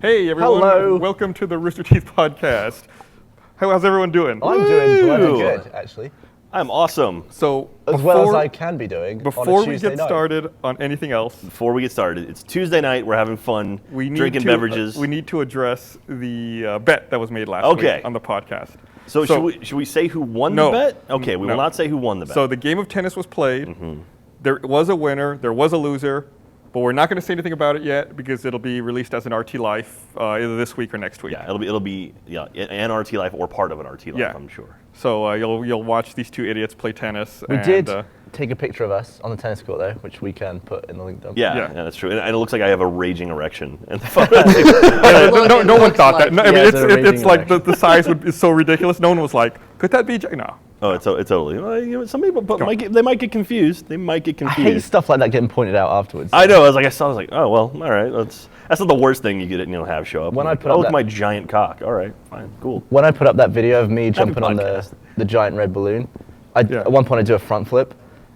Hey everyone, Hello. Welcome to the Rooster Teeth podcast. How's everyone doing? I'm doing bloody good, actually. I'm awesome. So As well as I can be doing Before on a we Tuesday get night. started on anything else, Before we get started, it's Tuesday night. We're having fun, drinking beverages. We need to address the bet that was made last week on the podcast. So should we say who won No. the bet? Okay, we No. will not say who won the bet. So the game of tennis was played. There was a winner. There was a loser. But we're not going to say anything about it yet because it'll be released as an RT Life either this week or next week. yeah, it'll be an RT Life or part of an RT Life, Yeah. I'm sure. So you'll watch these two idiots play tennis. We and, did take a picture of us on the tennis court, though, which we can put in the link down. Yeah, Yeah. that's true. And it looks like I have a raging erection in the photo. no one thought that. No, I mean, Yeah, it's a it's raging like the size is so ridiculous. No one was like, could that be? No. Oh, it's totally. Well, you know, some people they might get confused. They might get I confused. hate stuff like that getting pointed out afterwards. I know. I was like, oh well, all right. That's not the worst thing you could have show up. When I put oh, up look that- my giant cock. All right, fine, cool. When I put up that video of me jumping on podcast. the giant red balloon, at one point I do a front flip,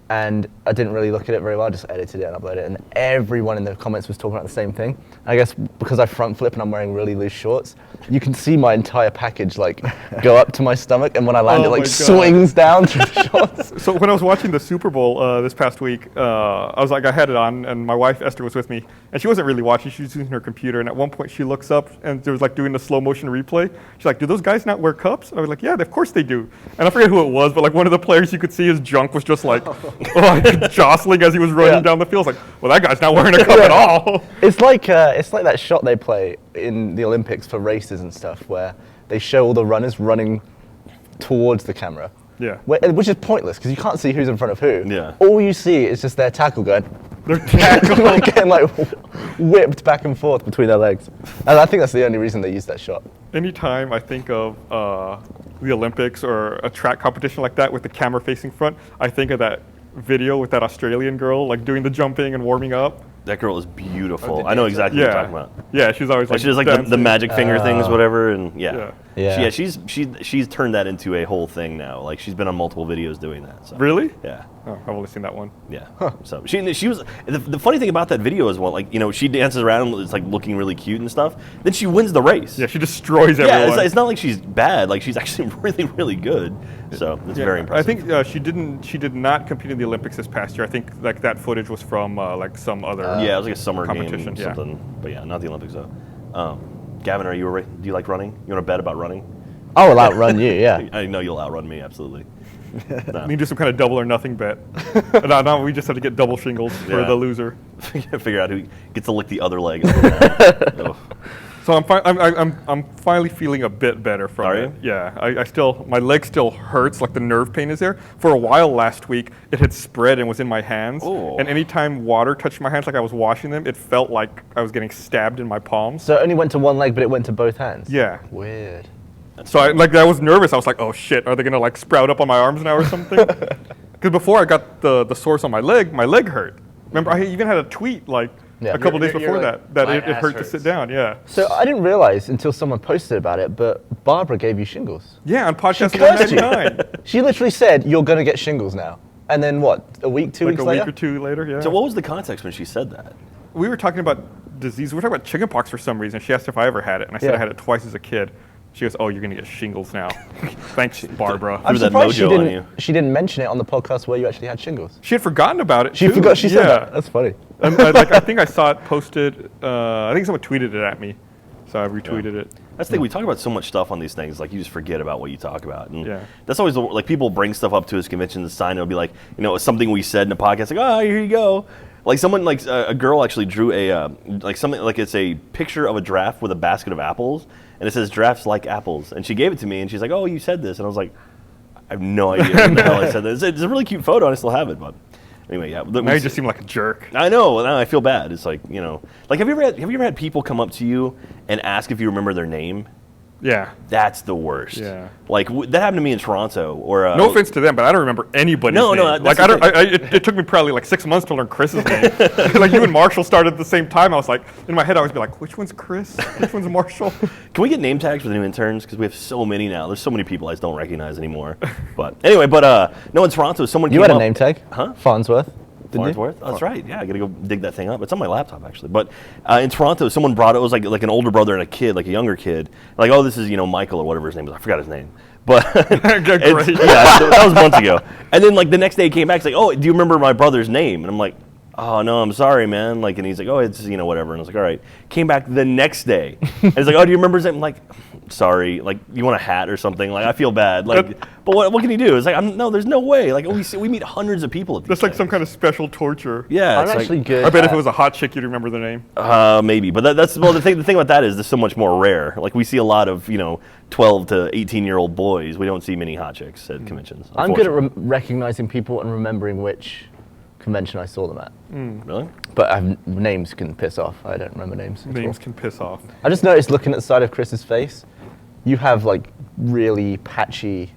and I didn't really look at it very well. I just edited it and uploaded it, and everyone in the comments was talking about the same thing. I guess because I front flip and I'm wearing really loose shorts, you can see my entire package like go up to my stomach, and when I land, Oh it like my God. swings down through the shorts. So when I was watching the Super Bowl this past week, I was like, I had it on, and my wife Esther was with me, and she wasn't really watching. She was using her computer, and at one point she looks up, and there was like doing the slow motion replay. She's like, "Do those guys not wear cups?" And I was like, "Yeah, of course they do." And I forget who it was, but like one of the players, you could see his junk was just like, jostling as he was running down the field. I was like, well, that guy's not wearing a cup at all. It's like that shot they play in the Olympics for races and stuff, where they show all the runners running towards the camera. Yeah. Which is pointless because you can't see who's in front of who. Yeah. All you see is just their tackle going. They're tackling. Getting like whipped back and forth between their legs. And I think that's the only reason they used that shot. Anytime I think of the Olympics or a track competition like that with the camera facing front, I think of that video with that Australian girl like doing the jumping and warming up. That girl is beautiful. the I know dancer. exactly what you're talking about. Yeah, she's always like She does like the magic finger things, whatever, and Yeah. Yeah. she's turned that into a whole thing now. Like she's been on multiple videos doing that. So. Really? Yeah. Oh, I've only seen that one. Yeah. So she was the funny thing about that video is, well, like, she dances around and it's like looking really cute and stuff. Then she wins the race. Yeah, she destroys Yeah, everyone. it's not like she's bad. Like she's actually really, really good. So it's very impressive. I think she did not compete in the Olympics this past year. I think like that footage was from like some other. Yeah, it was like a summer competition, game, yeah. something. But yeah, not the Olympics though. Gavin, do you like running? You want to bet about running? I will outrun you, yeah. I know you'll outrun me, absolutely. We can do some kind of double or nothing bet. no, we just have to get double shingles for Yeah. the loser. Figure out who gets to lick the other leg. Oh. So I'm finally feeling a bit better from Are it. you? Yeah, my leg still hurts, like the nerve pain is there. For a while last week, it had spread and was in my hands. Oh. And anytime water touched my hands, like I was washing them, it felt like I was getting stabbed in my palms. So it only went to one leg, but it went to both hands? Yeah. Weird. So I was nervous. I was like, oh shit, are they gonna like sprout up on my arms now or something? Because before I got the source on my leg hurt. Remember, I even had a tweet like a couple days before like, that my it ass hurt to hurts. sit down. Yeah. So I didn't realize until someone posted about it, but Barbara gave you shingles. Yeah, on podcast cursed you. 199. She literally said, you're going to get shingles now. And then what, a week, 2 Like weeks a later? week or two later, yeah. So what was the context when she said that? We were talking about disease. We were talking about chickenpox for some reason. She asked if I ever had it, and I said Yeah. I had it twice as a kid. She goes, "Oh, you're gonna get shingles now." Thanks, Barbara. I'm Threw that surprised mojo on she didn't mention it on the podcast where you actually had shingles. She had forgotten about it. She too. forgot she said Yeah. that. That's funny. And I think I saw it posted. I think someone tweeted it at me, so I retweeted it. That's the thing. We talk about so much stuff on these things. Like you just forget about what you talk about. And Yeah. that's always like people bring stuff up to us conventions and sign. It'll be like something we said in a podcast. Like, oh, here you go. Like someone like a girl actually drew a like something like it's a picture of a giraffe with a basket of apples, and it says giraffes like apples. And she gave it to me, and she's like, "Oh, you said this," and I was like, "I have no idea what the hell I said this." It's a really cute photo, and I still have it. But anyway, yeah. Now you just seem like a jerk. I know. Now I feel bad. It's like like have you ever had people come up to you and ask if you remember their name? Yeah. That's the worst. Yeah. Like that happened to me in Toronto. Or No offense to them, but I don't remember anybody's No, name. no, Like that's the thing. it took me probably like 6 months to learn Chris's name. Like you and Marshall started at the same time. I was like, in my head, I always be like, which one's Chris? Which one's Marshall? Can we get name tags for the new interns? Because we have so many now. There's so many people I just don't recognize anymore. But anyway, no, in Toronto, someone You came had a up- name tag? Huh? Farnsworth. Farnsworth. Oh, that's right. Yeah, I got to go dig that thing up. It's on my laptop actually. But in Toronto, someone brought it. It was like an older brother and a kid, like a younger kid. Like, oh, this is Michael or whatever his name is. I forgot his name. But that was months ago. And then like the next day he came back. He's like, oh, do you remember my brother's name? And I'm like, oh no, I'm sorry, man. Like, and he's like, oh, it's whatever. And I was like, all right. Came back the next day. And he's like, oh, do you remember his name? I'm like, sorry. Like, you want a hat or something? Like, I feel bad. Like, but what can he do? It's like, no, there's no way. Like, we meet hundreds of people at these That's like some kind of special torture. Yeah, I'm actually good. I bet if it was a hot chick, you'd remember the name. Maybe, but the thing about that is there's so much more rare. Like, we see a lot of 12 to 18-year-old boys. We don't see many hot chicks at conventions. I'm good at recognizing people and remembering which convention I saw them at. Really? But names can piss off. I don't remember names. Names can piss off. I just noticed looking at the side of Chris's face, you have like really patchy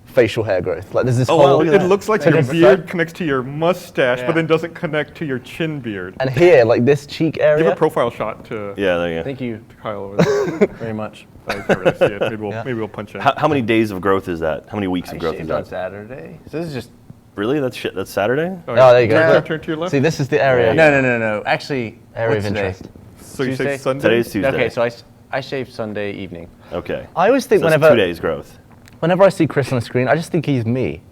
facial hair growth. Like there's this whole. It looks like your beard connects to your mustache, but then doesn't connect to your chin beard. And here, like this cheek area. Give a profile shot to Yeah, there you go. Thank you Kyle over there. very much. I can't really see it. Maybe we'll punch in. How many days of growth is that? How many weeks of growth is shaved on that? Saturday. So this is just Really? That's Saturday? Oh, there you go. Turn to your left. See, this is the area. no. Actually, Area of what's today? interest. So you say Tuesday? Sunday? Today's Tuesday. Okay, so I shaved Sunday evening. Okay. I always think So that's whenever 2 days growth. Whenever I see Chris on the screen, I just think he's me.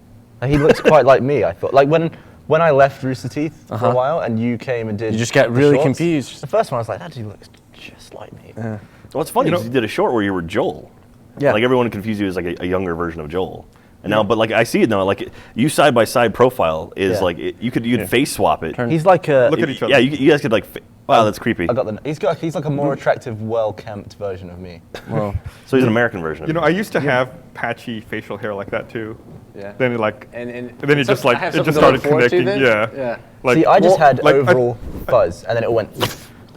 Like, he looks quite like me. I thought, like when I left Rooster Teeth for a while, and you came and did. You just got the really shorts, confused. The first one, I was like, that dude looks just like me. Well, it's funny because you did a short where you were Joel. Yeah. Like everyone confused you as like a younger version of Joel. And now, but like I see it now, like you side by side profile is Yeah. like you could face swap it. He's like a. Look at each other. Yeah, you guys could like. Wow, that's creepy. I got the. He's like a more attractive, well-kempt version of me. Well, So he's an American version. Of I used to have patchy facial hair like that too. yeah. Then it like, And then it so just like I have it just something to started look forward to connecting. then? Yeah. Yeah. Like, See, I just had like, overall fuzz, and then it went.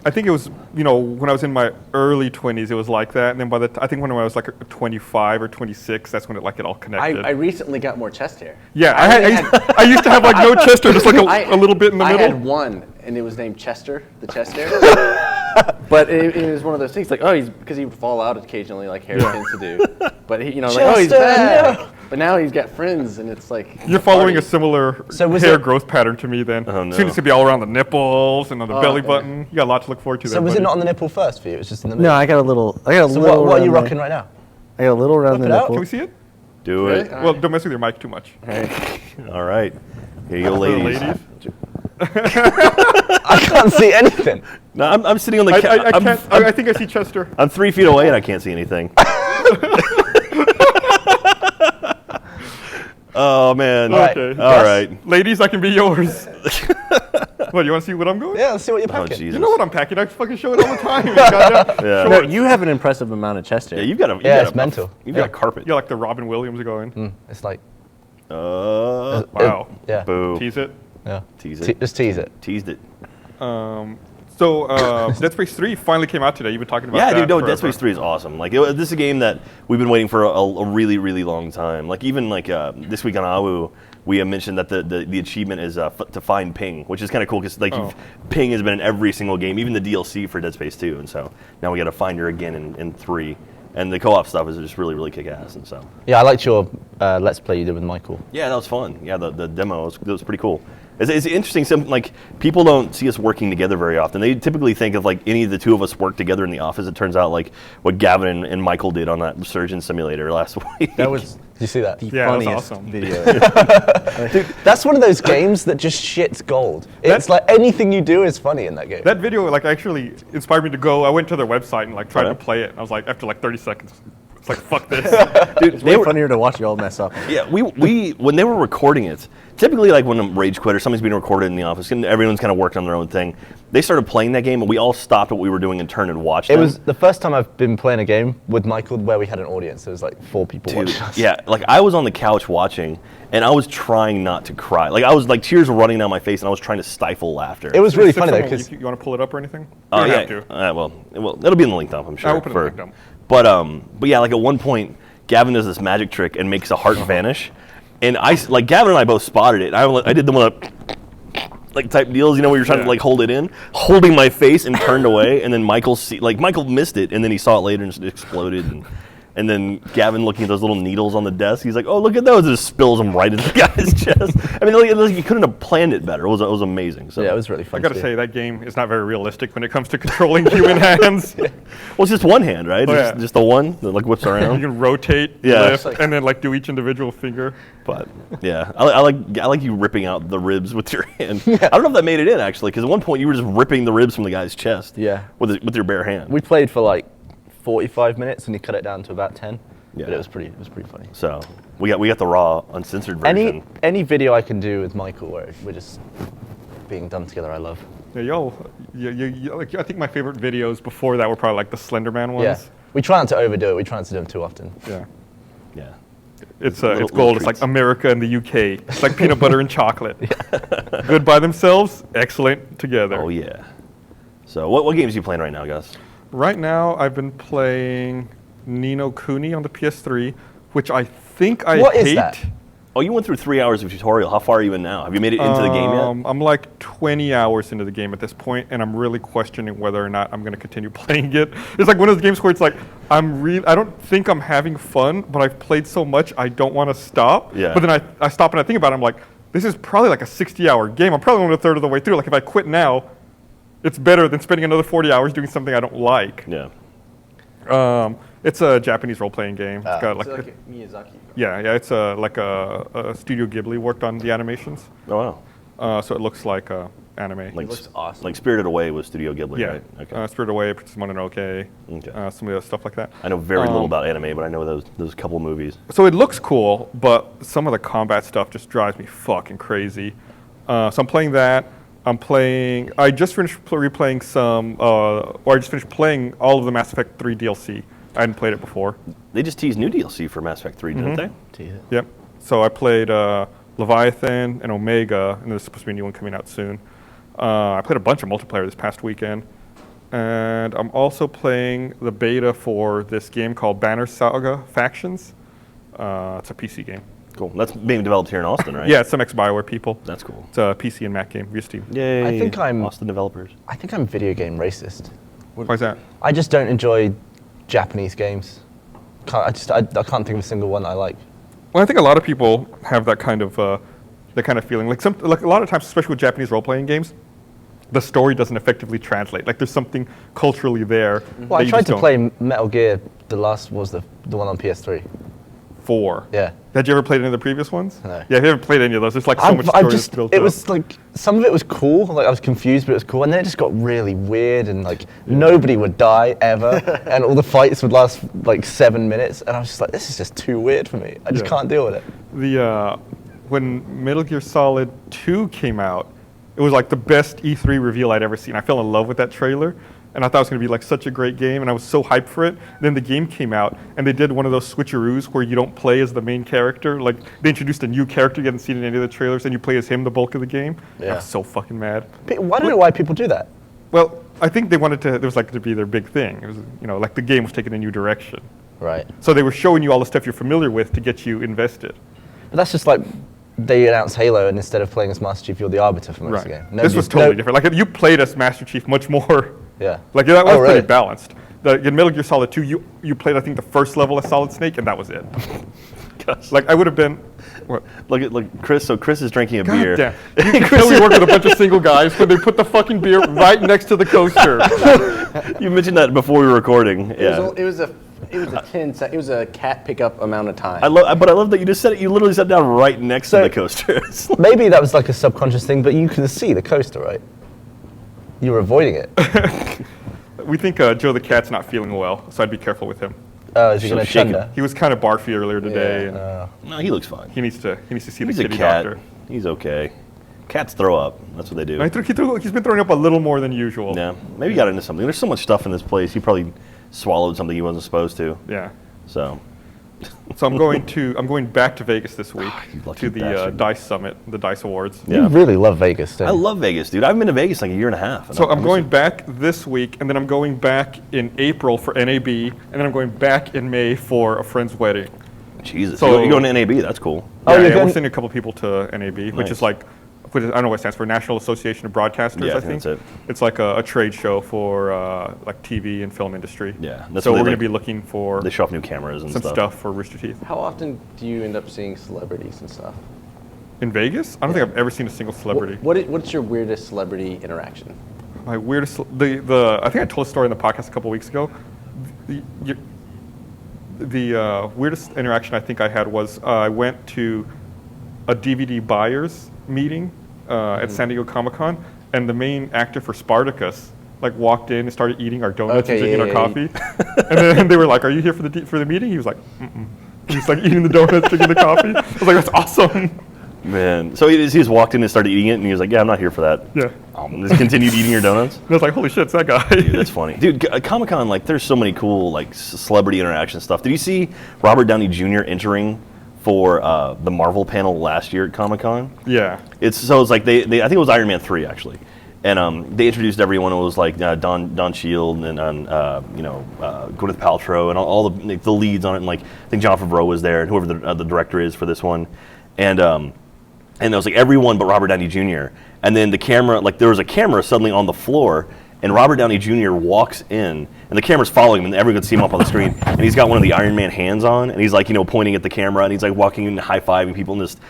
I think it was, when I was in my early 20s, it was like that. And then I think when I was like 25 or 26, that's when it all connected. I recently got more chest hair. Yeah, I I used to have like no chest hair, just like a little bit in the middle. I had one, and it was named Chester, the chest hair. But it was one of those things, like, because he would fall out occasionally, like hair tends to do. But he, like, he's Chester, bad. no. But now he's got friends, and it's like You're following a similar So was hair it- growth pattern to me then. Oh, no. Seems to be all around the nipples and on the belly yeah. button. You got a lot to look forward to there, So was it buddy. not on the nipple first for you? It was just in the middle. No, I got a little. So what are you around rocking there. right now? I got a little around the it out. nipple. Can we see it? Do Really? it. Well, don't mess with your mic too much. All right. Here you go, For the ladies. ladies. I can't see anything. No, I'm sitting on the. I can't. I think I see Chester. I'm 3 feet away and I can't see anything. Oh man. Right. Okay. All right. Ladies, I can be yours. What, you want to see what I'm going? Yeah, let's see what you're Oh packing. Jesus. You know what I'm packing. I fucking show it all the time. Goddamn. Yeah. No, you have an impressive amount of chest hair. Yeah, you've got a. it's mental. You've got a carpet. You're like the Robin Williams going. It's like, Wow. yeah. Boo. Tease it. Yeah. Tease it. Just tease it. Teased it. So, Dead Space 3 finally came out today. You've been talking about Yeah, that. dude. No, forever. Dead Space 3 is awesome. Like, this is a game that we've been waiting for a really, really long time. Like, even like this week on AWU, we have mentioned that the achievement is to find Ping, which is kind of cool because like Ping has been in every single game, even the DLC for Dead Space 2, and so now we got to find her again in 3. And the co-op stuff is just really, really kick-ass, and so. Yeah, I liked your Let's Play you did with Michael. Yeah, that was fun. Yeah, the demo was pretty cool. It's interesting. Like people don't see us working together very often. They typically think of like any of the two of us work together in the office. It turns out like what Gavin and Michael did on that surgeon simulator last week. That was Did you see that? the Yeah, that was funniest awesome. video. Dude, that's one of those games that just shits gold. It's like anything you do is funny in that game. That video like actually inspired me to go. I went to their website and like tried Oh, yeah? to play it. And I was like, after like 30 seconds, it's like, fuck this. Dude, It's way funnier to watch you all mess up. Yeah, we when they were recording it, typically like when a Rage Quit or something's being recorded in the office and everyone's kind of working on their own thing, they started playing that game and we all stopped what we were doing and turned and watched It them. was the first time I've been playing a game with Michael where we had an audience. There was like 4 people Dude, watching us. yeah, like I was on the couch watching and I was trying not to cry. Like I was like tears were running down my face and I was trying to stifle laughter. It was really Six funny though of them. because You want to pull it up or anything? Oh You yeah. don't have to. Well, it'll be in the link dump, I'm sure. I will put it in the link dump. But yeah, like at one point, Gavin does this magic trick and makes a heart vanish, and Gavin and I both spotted it. I did the one like type deals, where you're trying to like hold it in, holding my face and turned away, and then Michael missed it, and then he saw it later and just exploded, And then Gavin looking at those little needles on the desk, he's like, "Oh, look at those!" And just spills them right into the guy's chest. I mean, like, you couldn't have planned it better. It was amazing. So Yeah, it was really fun. I gotta say, that game is not very realistic when it comes to controlling human hands. well, it's just one hand, right? Oh, yeah. Just the one that like whips You around. can rotate, Yeah. lift, and then like do each individual finger. But yeah, I like you ripping out the ribs with your hand. I don't know if that made it in actually, because at one point you were just ripping the ribs from the guy's chest. Yeah. With your bare hand. We played for like 45 minutes, and he cut it down to about 10. Yeah. But it was pretty funny. So we got the raw, uncensored version. Any video I can do with Michael where we're just being done together, I love. Yeah, like, I think my favorite videos before that were probably like the Slender Man ones. Yeah. We try not to overdo it. We try not to do them too often. Yeah. Yeah. It's Little gold. It's like treats. America and the UK. It's like peanut butter and chocolate. Good by themselves, excellent together. Oh yeah. So what games are you playing right now, Gus? Right now, I've been playing Ni no Kuni on the PS3, which I think I What hate. is that? Oh, you went through 3 hours of tutorial. How far are you in now? Have you made it into the game yet? I'm like 20 hours into the game at this point, and I'm really questioning whether or not I'm going to continue playing it. It's like one of those games where it's like, I don't think I'm having fun, but I've played so much, I don't want to stop. Yeah. But then I stop and I think about it, I'm like, this is probably like a 60-hour game. I'm probably only a third of the way through. Like, if I quit now, it's better than spending another 40 hours doing something I don't like. Yeah. It's a Japanese role-playing game. It's got It's like, like a Miyazaki. yeah, it's like a Studio Ghibli worked on the animations. Oh wow. So it looks like anime. Like looks awesome. Like Spirited Away was Studio Ghibli, yeah, right? Okay. Spirited Away, Princess Mononoke, Okay. some of the stuff like that. I know very little about anime, but I know those couple movies. So it looks cool, but some of the combat stuff just drives me fucking crazy. So I'm playing that. I just finished replaying I just finished playing all of the Mass Effect 3 DLC. I hadn't played it before. They just teased new DLC for Mass Effect 3, didn't they? Tease it. Yep. So I played Leviathan and Omega, and there's supposed to be a new one coming out soon. I played a bunch of multiplayer this past weekend. And I'm also playing the beta for this game called Banner Saga Factions. It's a PC game. Cool. That's being developed here in Austin, right? Yeah, it's some ex-BioWare people. That's cool. It's a PC and Mac game via Steam. Yay. I think I'm- Austin developers. I think I'm video game racist. Why is that? I just don't enjoy Japanese games. I can't think of a single one I like. Well, I think a lot of people have that kind of feeling. Like a lot of times, especially with Japanese role-playing games, the story doesn't effectively translate. Like there's something culturally there. Well, that I you tried just to don't- play Metal Gear. The last was the one on PS3. 4. Yeah. Had you ever played any of the previous ones? No. Yeah, if you haven't played any of those, there's like so much story that's built it up. was like some of it was cool. Like I was confused, but it was cool. And then it just got really weird, and like nobody would die ever, and all the fights would last like 7 minutes. And I was just like, this is just too weird for me. I just Yeah. can't deal with it. When Metal Gear Solid 2 came out, it was like the best E3 reveal I'd ever seen. I fell in love with that trailer, and I thought it was going to be like such a great game, and I was so hyped for it. Then the game came out, and they did one of those switcheroos where you don't play as the main character. Like they introduced a new character you hadn't seen in any of the trailers, and you play as him the bulk of the game. I Yeah. was so fucking mad. I don't know why people do that. Well, I think they wanted to. It was like to be their big thing. It was, like the game was taking a new direction. Right. So they were showing you all the stuff you're familiar with to get you invested. But that's just like they announced Halo, and instead of playing as Master Chief, you're the Arbiter for most of the game. This was totally different. Like you played as Master Chief much more. Yeah. Like that was Oh, really? pretty balanced. In Metal Gear Solid 2, you played I think the first level as Solid Snake, and that was it. Gosh. Like I would have been. What? Look, Chris. So Chris is drinking a God beer. damn. You can tell we work with a bunch of single guys when they put the fucking beer right next to the coaster. You mentioned that before we were recording. Yeah. It was a cat pickup amount of time. But I love that you just said it. You literally sat down right next to the coaster. Maybe that was like a subconscious thing, but you could see the coaster, right? You were avoiding it. We think Joe the Cat's not feeling well, so I'd be careful with him. Is he So going to shaken. chunder? He was kind of barfy earlier today. Yeah. And No, he looks fine. he needs to see He's the a kitty cat. doctor. He's okay. Cats throw up. That's what they do. He's been throwing up a little more than usual. Yeah. Maybe he got into something. There's so much stuff in this place. He probably swallowed something he wasn't supposed to. Yeah. So. So I'm going back to Vegas this week You lucky to the bastard. DICE Summit, the DICE Awards. Yeah. You really love Vegas, don't I you? love Vegas, dude. I've been to Vegas like a year and a half. So I'm going back this week, and then I'm going back in April for NAB, and then I'm going back in May for a friend's wedding. Jesus. So- You're going to NAB. That's cool. Oh, Yeah, you're we're going- sending a couple people to NAB, which Nice. is like I don't know what it stands for, National Association of Broadcasters, Yeah, I think. that's it. It's like a trade show for like TV and film industry. Yeah, that's so what we're they going to like- be looking for They show off new cameras and some stuff for Rooster Teeth. How often do you end up seeing celebrities and stuff? In Vegas? I don't think I've ever seen a single celebrity. What's your weirdest celebrity interaction? My weirdest, I think I told a story in the podcast a couple weeks ago. The weirdest interaction I think I had was I went to a DVD buyers meeting at San Diego Comic-Con, and the main actor for Spartacus like walked in and started eating our donuts and drinking our coffee. And then they were like, "Are you here for the meeting?" He was like, "Mm-mm." He was like eating the donuts, drinking the coffee. I was like, "That's awesome." Man, so he just walked in and started eating it, and he was like, "Yeah, I'm not here for that." Yeah. Just continued eating your donuts. And I was like, "Holy shit, it's that guy." Dude, that's funny. Dude, Comic-Con, like, there's so many cool, like, celebrity interaction stuff. Did you see Robert Downey Jr. entering for the Marvel panel last year at Comic-Con? Yeah. It's like they I think it was Iron Man 3, actually. And they introduced everyone. It was like Don Shield and Gwyneth Paltrow and all the leads on it. And like I think Jon Favreau was there and whoever the director is for this one. And it was like everyone but Robert Downey Jr. And then the camera, like there was a camera suddenly on the floor, and Robert Downey Jr. walks in, and the camera's following him, and everyone can see him up on the screen. And he's got one of the Iron Man hands on, and he's like, pointing at the camera, and he's like walking and high-fiving people and just,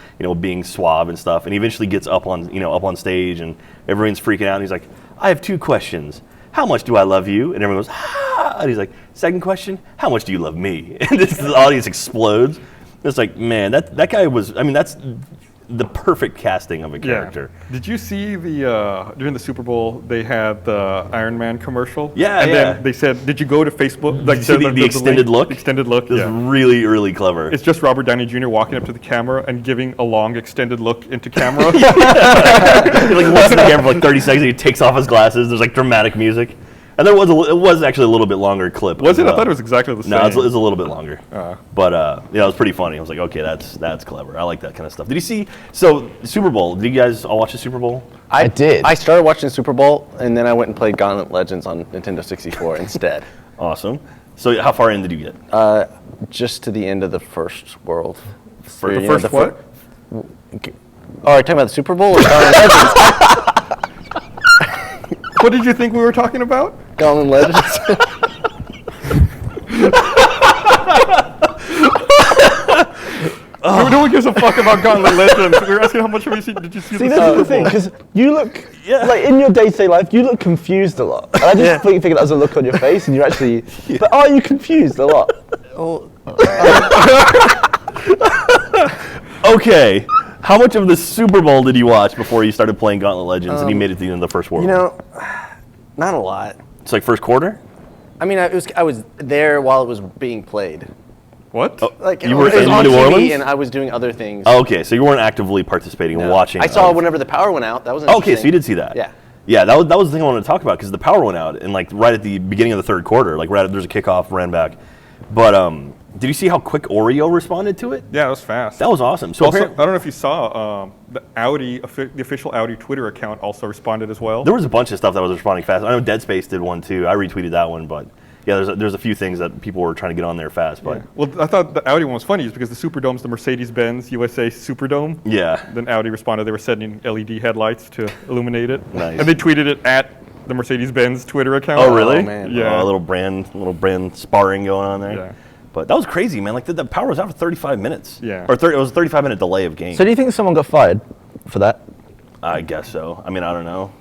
being suave and stuff. And he eventually gets up on stage, and everyone's freaking out. And he's like, "I have 2 questions. How much do I love you?" And everyone goes, "Ah!" And he's like, "Second question, how much do you love me?" And the audience explodes. It's like, man, that guy was. I mean, that's the perfect casting of a character. Yeah. Did you see during the Super Bowl they had the Iron Man commercial? Yeah, and yeah. then they said, "Did you go to Facebook?" Did you see the extended look? The extended look. It was Yeah. really, really clever. It's just Robert Downey Jr. walking up to the camera and giving a long extended look into camera. He like looks at the camera for like 30 seconds. And he takes off his glasses. There's like dramatic music, and it was actually a little bit longer clip. Was it? I thought it was exactly the same. No, it's a little bit longer. But it was pretty funny. I was like, okay, that's clever. I like that kind of stuff. Did you see? So Super Bowl. Did you guys all watch the Super Bowl? I did. I started watching Super Bowl, and then I went and played Gauntlet Legends on Nintendo 64 instead. Awesome. So how far in did you get? Just to the end of the first world. For the first what? Oh, are you talking about the Super Bowl or Gauntlet Legends? What did you think we were talking about? Gauntlet Legends. No one gives a fuck about Gauntlet Legends. We were asking how much did you see the See, that's Super the thing, Bowl? because you look, like in your day-to-day life, you look confused a lot. And I just figured that was a look on your face, and you're actually, but are you confused a lot? Okay. How much of the Super Bowl did you watch before you started playing Gauntlet Legends and you made it to the end of the first world? Not a lot. It's like first quarter? I mean, I was there while it was being played. What? Like You were it was in on New TV Orleans? and I was doing other things. Oh, okay, so you weren't actively participating and watching. I saw whenever the power went out. That was Okay, so you did see that. Yeah. Yeah, that was the thing I wanted to talk about because the power went out and like right at the beginning of the third quarter, like there's a kickoff, ran back. But did you see how quick Oreo responded to it? Yeah, it was fast. That was awesome. So Also, I don't know if you the official Audi Twitter account also responded as well. there was a bunch of stuff that was responding fast. I know Dead Space did one too. I retweeted that one, but yeah, there's a few things that people were trying to get on there fast. But Well, I thought the Audi one was funny just because the Superdome's the Mercedes-Benz USA Superdome. yeah, Then Audi responded they were sending LED headlights to illuminate it. Nice. And they tweeted it at the Mercedes-Benz Twitter account. Oh, really? Oh, man. Yeah. A little brand sparring going on there. Yeah. But that was crazy, man. Like the power was out for 35 minutes. Yeah. Or it was a 35-minute delay of game. So do you think someone got fired for that? I guess so. I mean, I don't know.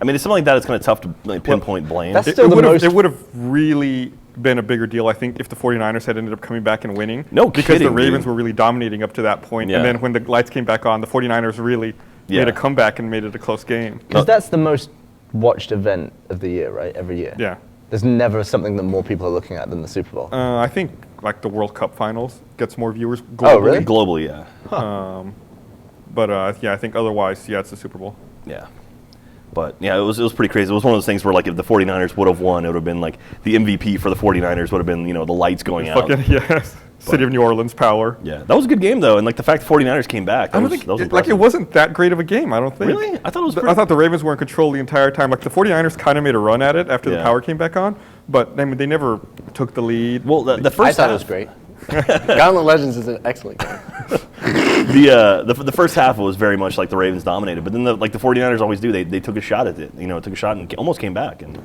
I mean, it's something like that. It's kind of tough to like, pinpoint blame. that's It still the most. would have really been a bigger deal, I think, if the 49ers had ended up coming back and winning. No Because the kidding, Ravens dude. were really dominating up to that point. Yeah. And then when the lights came back on, the 49ers really Yeah. made a comeback and made it a close game. Because that's the most watched event of the year, right? Every year. Yeah. There's never something that more people are looking at than the Super Bowl. I think like the World Cup finals gets more viewers globally. Oh, really? Globally, yeah. But I think otherwise, yeah, it's the Super Bowl. Yeah. But yeah, it was pretty crazy. It was one of those things where like if the 49ers would have won, it would have been like the MVP for the 49ers would have been, the lights going out. Fucking yes. City of New Orleans power. Yeah. That was a good game though. And like the fact the 49ers came back, I that don't was think it impressive. wasn't that great of a game. I don't think. Really? I thought it was I pretty. thought the Ravens were in control the entire time. Like the 49ers kind of made a run at it after the Yeah. power came back on, but I mean they never took the lead. Well, the I first thought half, it was great. Gauntlet Legends is an excellent game. the first half was very much like the Ravens dominated, but then the 49ers always do. They took a shot at it. Took a shot and almost came back. And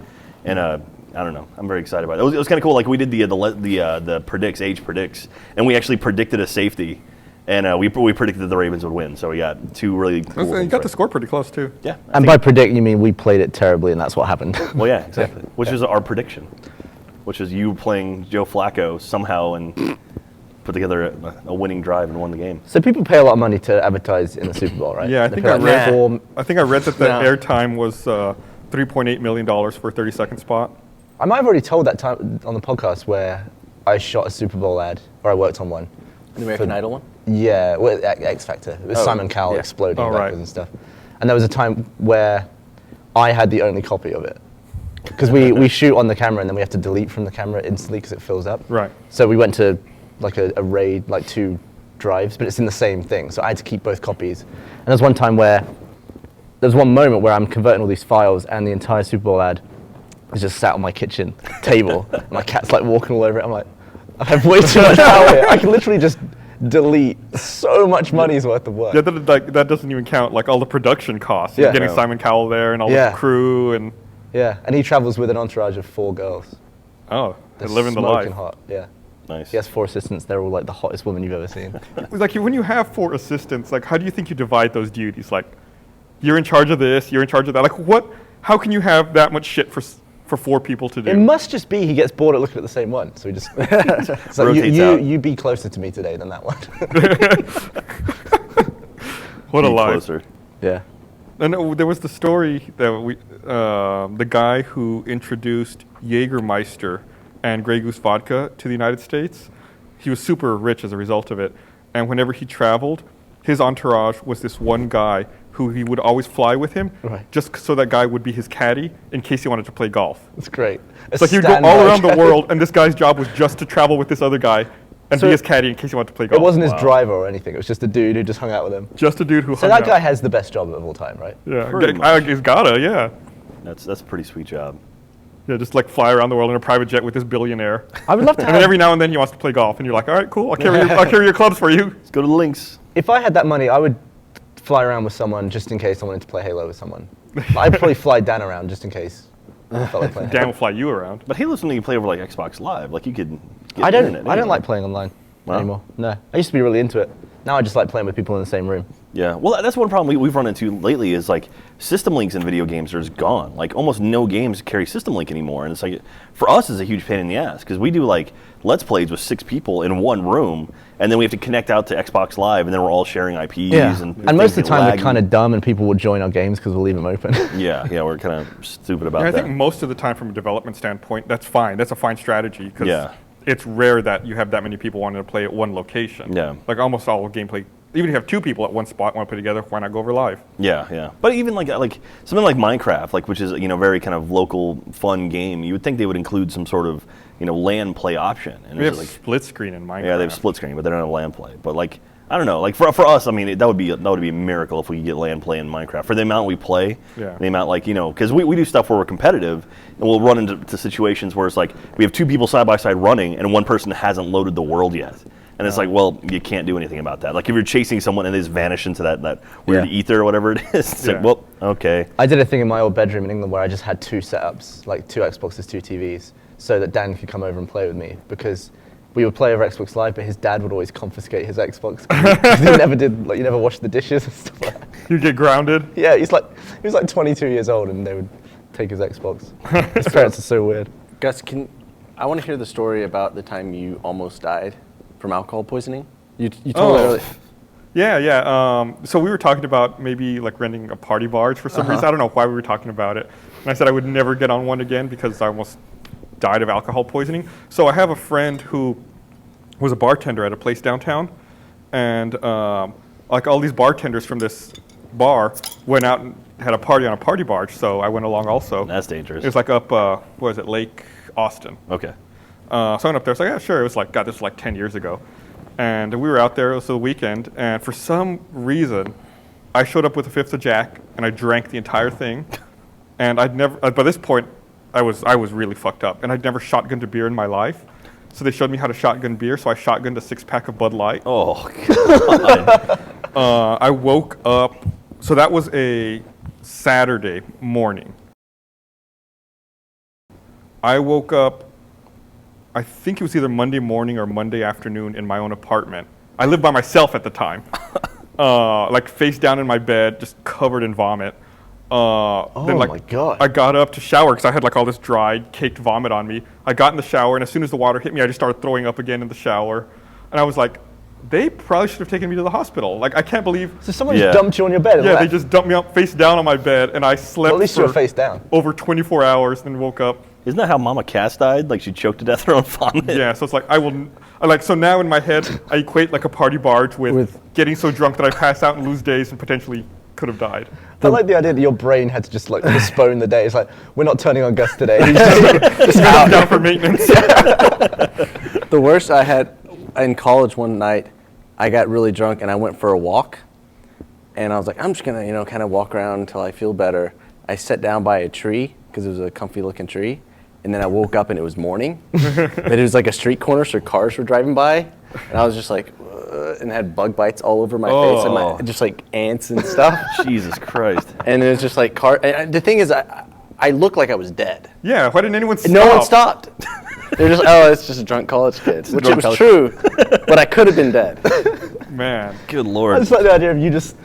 I don't know. I'm very excited about it. It was kind of cool. Like we did the predicts, age predicts, and we actually predicted a safety, and we predicted the Ravens would win. So we got two really cool. You got the score pretty close too. Yeah. And by predict, you mean we played it terribly, and that's what happened. Well, yeah, exactly. Which is our prediction, which is you playing Joe Flacco somehow and put together a winning drive and won the game. So people pay a lot of money to advertise in the Super Bowl, right? Yeah, I They think pay I like read. four- I think I read that the airtime was $3.8 million for a 30-second spot. I might have already told that time on the podcast where I shot a Super Bowl ad, or I worked on one. The American Idol one? Yeah, well, X Factor. It was Simon Cowell yeah. exploding Oh, right. and stuff. And there was a time where I had the only copy of it. Because we shoot on the camera and then we have to delete from the camera instantly because it fills up. Right. So we went to like a RAID, like 2 drives, but it's in the same thing. So I had to keep both copies. And there's one time where, there's one moment where I'm converting all these files and the entire Super Bowl ad is just sat on my kitchen table. And my cat's like walking all over it. I'm like, I have way too much power here. I can literally just delete so much money's worth of work. Yeah, that doesn't even count like all the production costs. Yeah. Getting Simon Cowell there and all Yeah. the crew and Yeah, and he travels with an entourage of 4 girls. they're living the Smoking life. hot, yeah. Nice. He has 4 assistants. They're all like the hottest women you've ever seen. It's like when you have 4 assistants, like how do you think you divide those duties? Like you're in charge of this, you're in charge of that. Like what? How can you have that much shit for 4 people to do? It must just be he gets bored at looking at the same one, so he just it's like, Rotates out. you be closer to me today than that one. What a Be life. closer. Yeah. And there was the story that the guy who introduced Jägermeister and Grey Goose vodka to the United States, he was super rich as a result of it. And whenever he traveled, his entourage was this one guy who he would always fly with him, Right. just so that guy would be his caddy in case he wanted to play golf. It's great. So he'd go all around the world, and this guy's job was just to travel with this other guy and So be his caddy in case he wanted to play golf. It wasn't his driver or anything. It was just a dude who just hung out with him. Just a dude who So hung that out. guy has the best job of all time, right? Yeah, Pretty he's gotta, yeah. That's a pretty sweet job. Yeah, just like fly around the world in a private jet with this billionaire. I would love to And then every now and then he wants to play golf, and you're like, all right, cool, I'll carry your clubs for you. Let's go to the links. If I had that money, I would fly around with someone just in case I wanted to play Halo with someone. I'd probably fly Dan around just in case I felt like playing Dan Halo. will fly you around. But Halo's something you play over like Xbox Live. Like you could get I internet don't anywhere. like playing online Wow. anymore. No. I used to be really into it. Now I just like playing with people in the same room. Yeah, well, that's one problem we've run into lately is like system links in video games are just gone. Like almost no games carry system link anymore, and it's like for us it's a huge pain in the ass because we do like let's plays with 6 people in one room, and then we have to connect out to Xbox Live, and then we're all sharing IPs. And most of the time we're kind of dumb and people will join our games because we'll leave them open. yeah, we're kind of stupid about And I that. think most of the time, from a development standpoint, that's fine. That's a fine strategy because Yeah. it's rare that you have that many people wanting to play at one location. Yeah. Like almost all gameplay, even if you have 2 people at one spot want to play together, why not go over live? Yeah. But even like something like Minecraft, like which is very kind of local fun game, you would think they would include some sort of LAN play option. And We it's have like split screen in Minecraft. yeah, they have split screen, but they don't have LAN play. But like I don't know, like for us, I mean that would be a miracle if we could get LAN play in Minecraft for the amount we play. Yeah. The amount because we do stuff where we're competitive, and we'll run into situations where it's like we have 2 people side by side running, and one person hasn't loaded the world yet. And it's like, well, you can't do anything about that. Like if you're chasing someone and they just vanish into that weird Yeah. ether or whatever it is, it's Yeah. like, well, okay. I did a thing in my old bedroom in England where I just had 2 setups, like 2 Xboxes, 2 TVs, so that Dan could come over and play with me because we would play over Xbox Live, but his dad would always confiscate his Xbox because he never washed the dishes and stuff like that. You get grounded. Yeah, he was like 22 years old and they would take his Xbox. His parents are so weird. Gus, I want to hear the story about the time you almost died from alcohol poisoning. You told me earlier. Yeah. So we were talking about maybe like renting a party barge for some reason. I don't know why we were talking about it. And I said I would never get on one again because I almost died of alcohol poisoning. So I have a friend who was a bartender at a place downtown, and like all these bartenders from this bar went out and had a party on a party barge. So I went along also. That's dangerous. It was like up, what is it, Lake Austin. Okay. So I went up there. I was like, yeah, sure. It was like, God, this was like 10 years ago. And we were out there. It was the weekend. And for some reason, I showed up with a 5th of Jack, and I drank the entire thing. And I'd never, by this point, I was really fucked up. And I'd never shotgunned a beer in my life. So they showed me how to shotgun beer. So I shotgunned a 6-pack of Bud Light. Oh, God. I woke up, so that was a Saturday morning. I woke up, I think it was either Monday morning or Monday afternoon in my own apartment. I lived by myself at the time. Like face down in my bed, just covered in vomit. My God. I got up to shower because I had like all this dried, caked vomit on me. I got in the shower, and as soon as the water hit me, I just started throwing up again in the shower. And I was like, they probably should have taken me to the hospital. Like, I can't believe. So someone just dumped you on your bed and Yeah, left. they just dumped me up face down on my bed, and I slept Well, at least you for were face down. over 24 hours, then woke up. Isn't that how Mama Cass died? Like she choked to death her own vomit. Yeah, so it's like so now in my head, I equate like a party barge with getting so drunk that I pass out and lose days and potentially could have died. I like the idea that your brain had to just like postpone the day. It's like, we're not turning on Gus today. Just out down for maintenance. The worst I had in college one night, I got really drunk and I went for a walk. And I was like, I'm just going to, kind of walk around until I feel better. I sat down by a tree because it was a comfy looking tree. And then I woke up and it was morning. But it was like a street corner, so cars were driving by. And I was just like, and had bug bites all over my face and just like ants and stuff. Jesus Christ. And it was just like the thing is, I looked like I was dead. Yeah, why didn't anyone stop? No one stopped. They're just, it's just a drunk college kid, which it was true, but I could have been dead. Man. Good I Lord. just like the idea of you just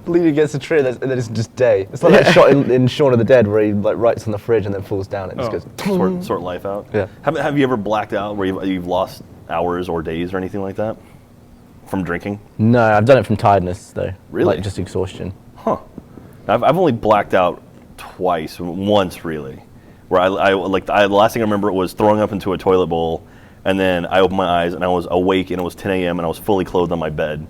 leaning against a tree and then it's just day. It's like that shot in Shaun of the Dead where he like writes on the fridge and then falls down and just goes. Sort life out. Yeah. Have you ever blacked out where you've lost hours or days or anything like that from drinking? No, I've done it from tiredness though. Really? Like just exhaustion. Huh. I've only blacked out twice, once really, where the last thing I remember was throwing up into a toilet bowl, and then I opened my eyes and I was awake and it was 10 a.m. and I was fully clothed on my bed,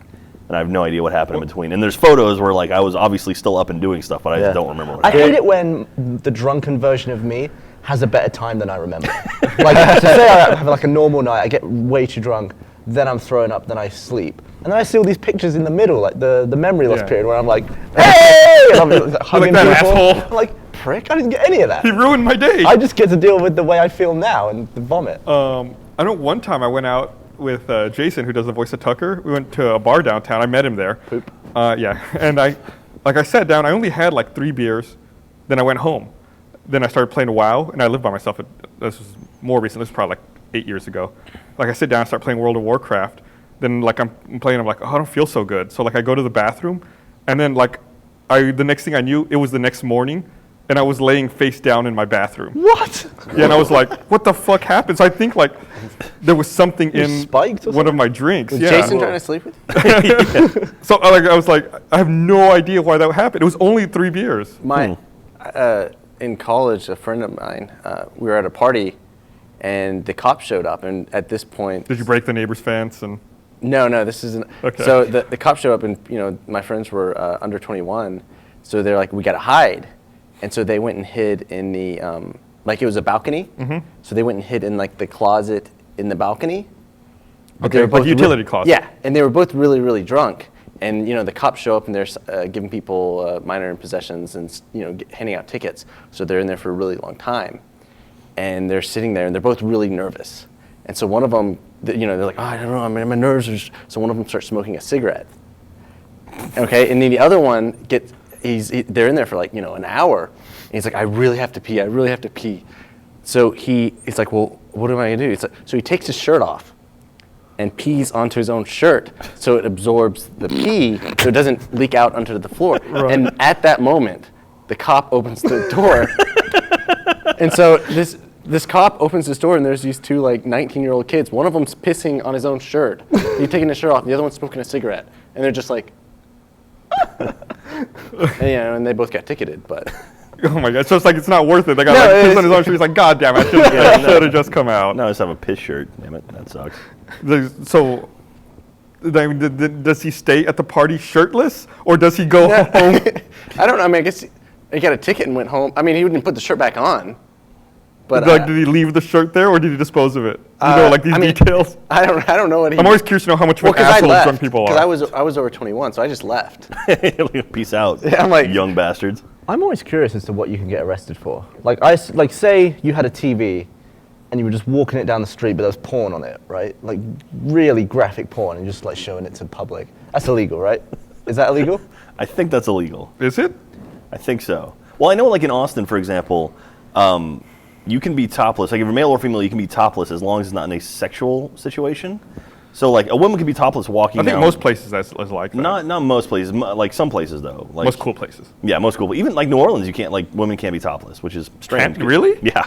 and I have no idea what happened in between. And there's photos where like I was obviously still up and doing stuff, but I just don't remember what I happened. hate it when the drunken version of me has a better time than I remember. Like, so say I have like a normal night, I get way too drunk, then I'm throwing up, then I sleep. And then I see all these pictures in the middle, like the memory loss period, where I'm like, hey! And I'm like, hugging that people. asshole. I'm like, prick, I didn't get any of that. He ruined my day. I just get to deal with the way I feel now and the vomit. I know one time I went out with Jason, who does the voice of Tucker. We went to a bar downtown. I met him there. Poop. Yeah, and I sat down. I only had like 3 beers. Then I went home. Then I started playing WoW, and I lived by myself. This was more recent. This was probably like 8 years ago. Like I sit down and start playing World of Warcraft. Then like I'm playing, I'm like, oh, I don't feel so good. So like I go to the bathroom, and then like the next thing I knew, it was the next morning, and I was laying face down in my bathroom. What? Yeah, and I was like, what the fuck happened? So I think like there was something in spiked or one of my drinks. Was Yeah. Jason trying to sleep with you? So I was like, I have no idea why that happened. It was only 3 beers. In college, a friend of mine, we were at a party, and the cops showed up. And at this point, Did you break the neighbor's fence? And no, this isn't. Okay. So the cops showed up, and my friends were under 21, so they're like, we gotta hide, and so they went and hid in the like it was a balcony. Mm-hmm. So they went and hid in like the closet in the balcony. But okay, like utility closet. Yeah, and they were both really, really drunk. And the cops show up and they're giving people minor possessions and handing out tickets. So they're in there for a really long time, and they're sitting there and they're both really nervous. And so one of them, they're like, oh, I don't know, my nerves are. So one of them starts smoking a cigarette. Okay, and then the other one they're in there for like an hour, and he's like, I really have to pee. So he's like, well, what am I gonna do? So he takes his shirt off and pees onto his own shirt, so it absorbs the pee, so it doesn't leak out onto the floor. Right. And at that moment, the cop opens the door, and so this cop opens this door, and there's these 2 like 19-year-old kids. One of them's pissing on his own shirt. He's taking his shirt off. The other one's smoking a cigarette, and they're just like, and they both got ticketed, but. Oh my god! So it's like it's not worth it. They got like piss on his own shirt. He's like, God damn! I should have just come out. No, I just have a piss shirt. Damn it, that sucks. So, does he stay at the party shirtless, or does he go home? I don't know. I mean, I guess he got a ticket and went home. I mean, he didn't put the shirt back on. But did he leave the shirt there, or did he dispose of it? These details. I don't know what he. I'm always curious to know how much of an asshole drunk people are. Because I was over 21, so I just left. Peace out. Yeah, I'm like, young bastards. I'm always curious as to what you can get arrested for. Like say you had a TV and you were just walking it down the street, but there was porn on it, right? Like really graphic porn, and just like showing it to public. That's illegal, right? Is that illegal? I think that's illegal. Is it? I think so. Well, I know like in Austin, for example, you can be topless. Like if you're male or female, you can be topless as long as it's not in a sexual situation. So like a woman can be topless walking I think down. most places that's like that. Not most places. Like some places though. Like, Most cool places. Yeah, most cool. Even like New Orleans, you can't like women can't be topless, which is strange. Really? Yeah.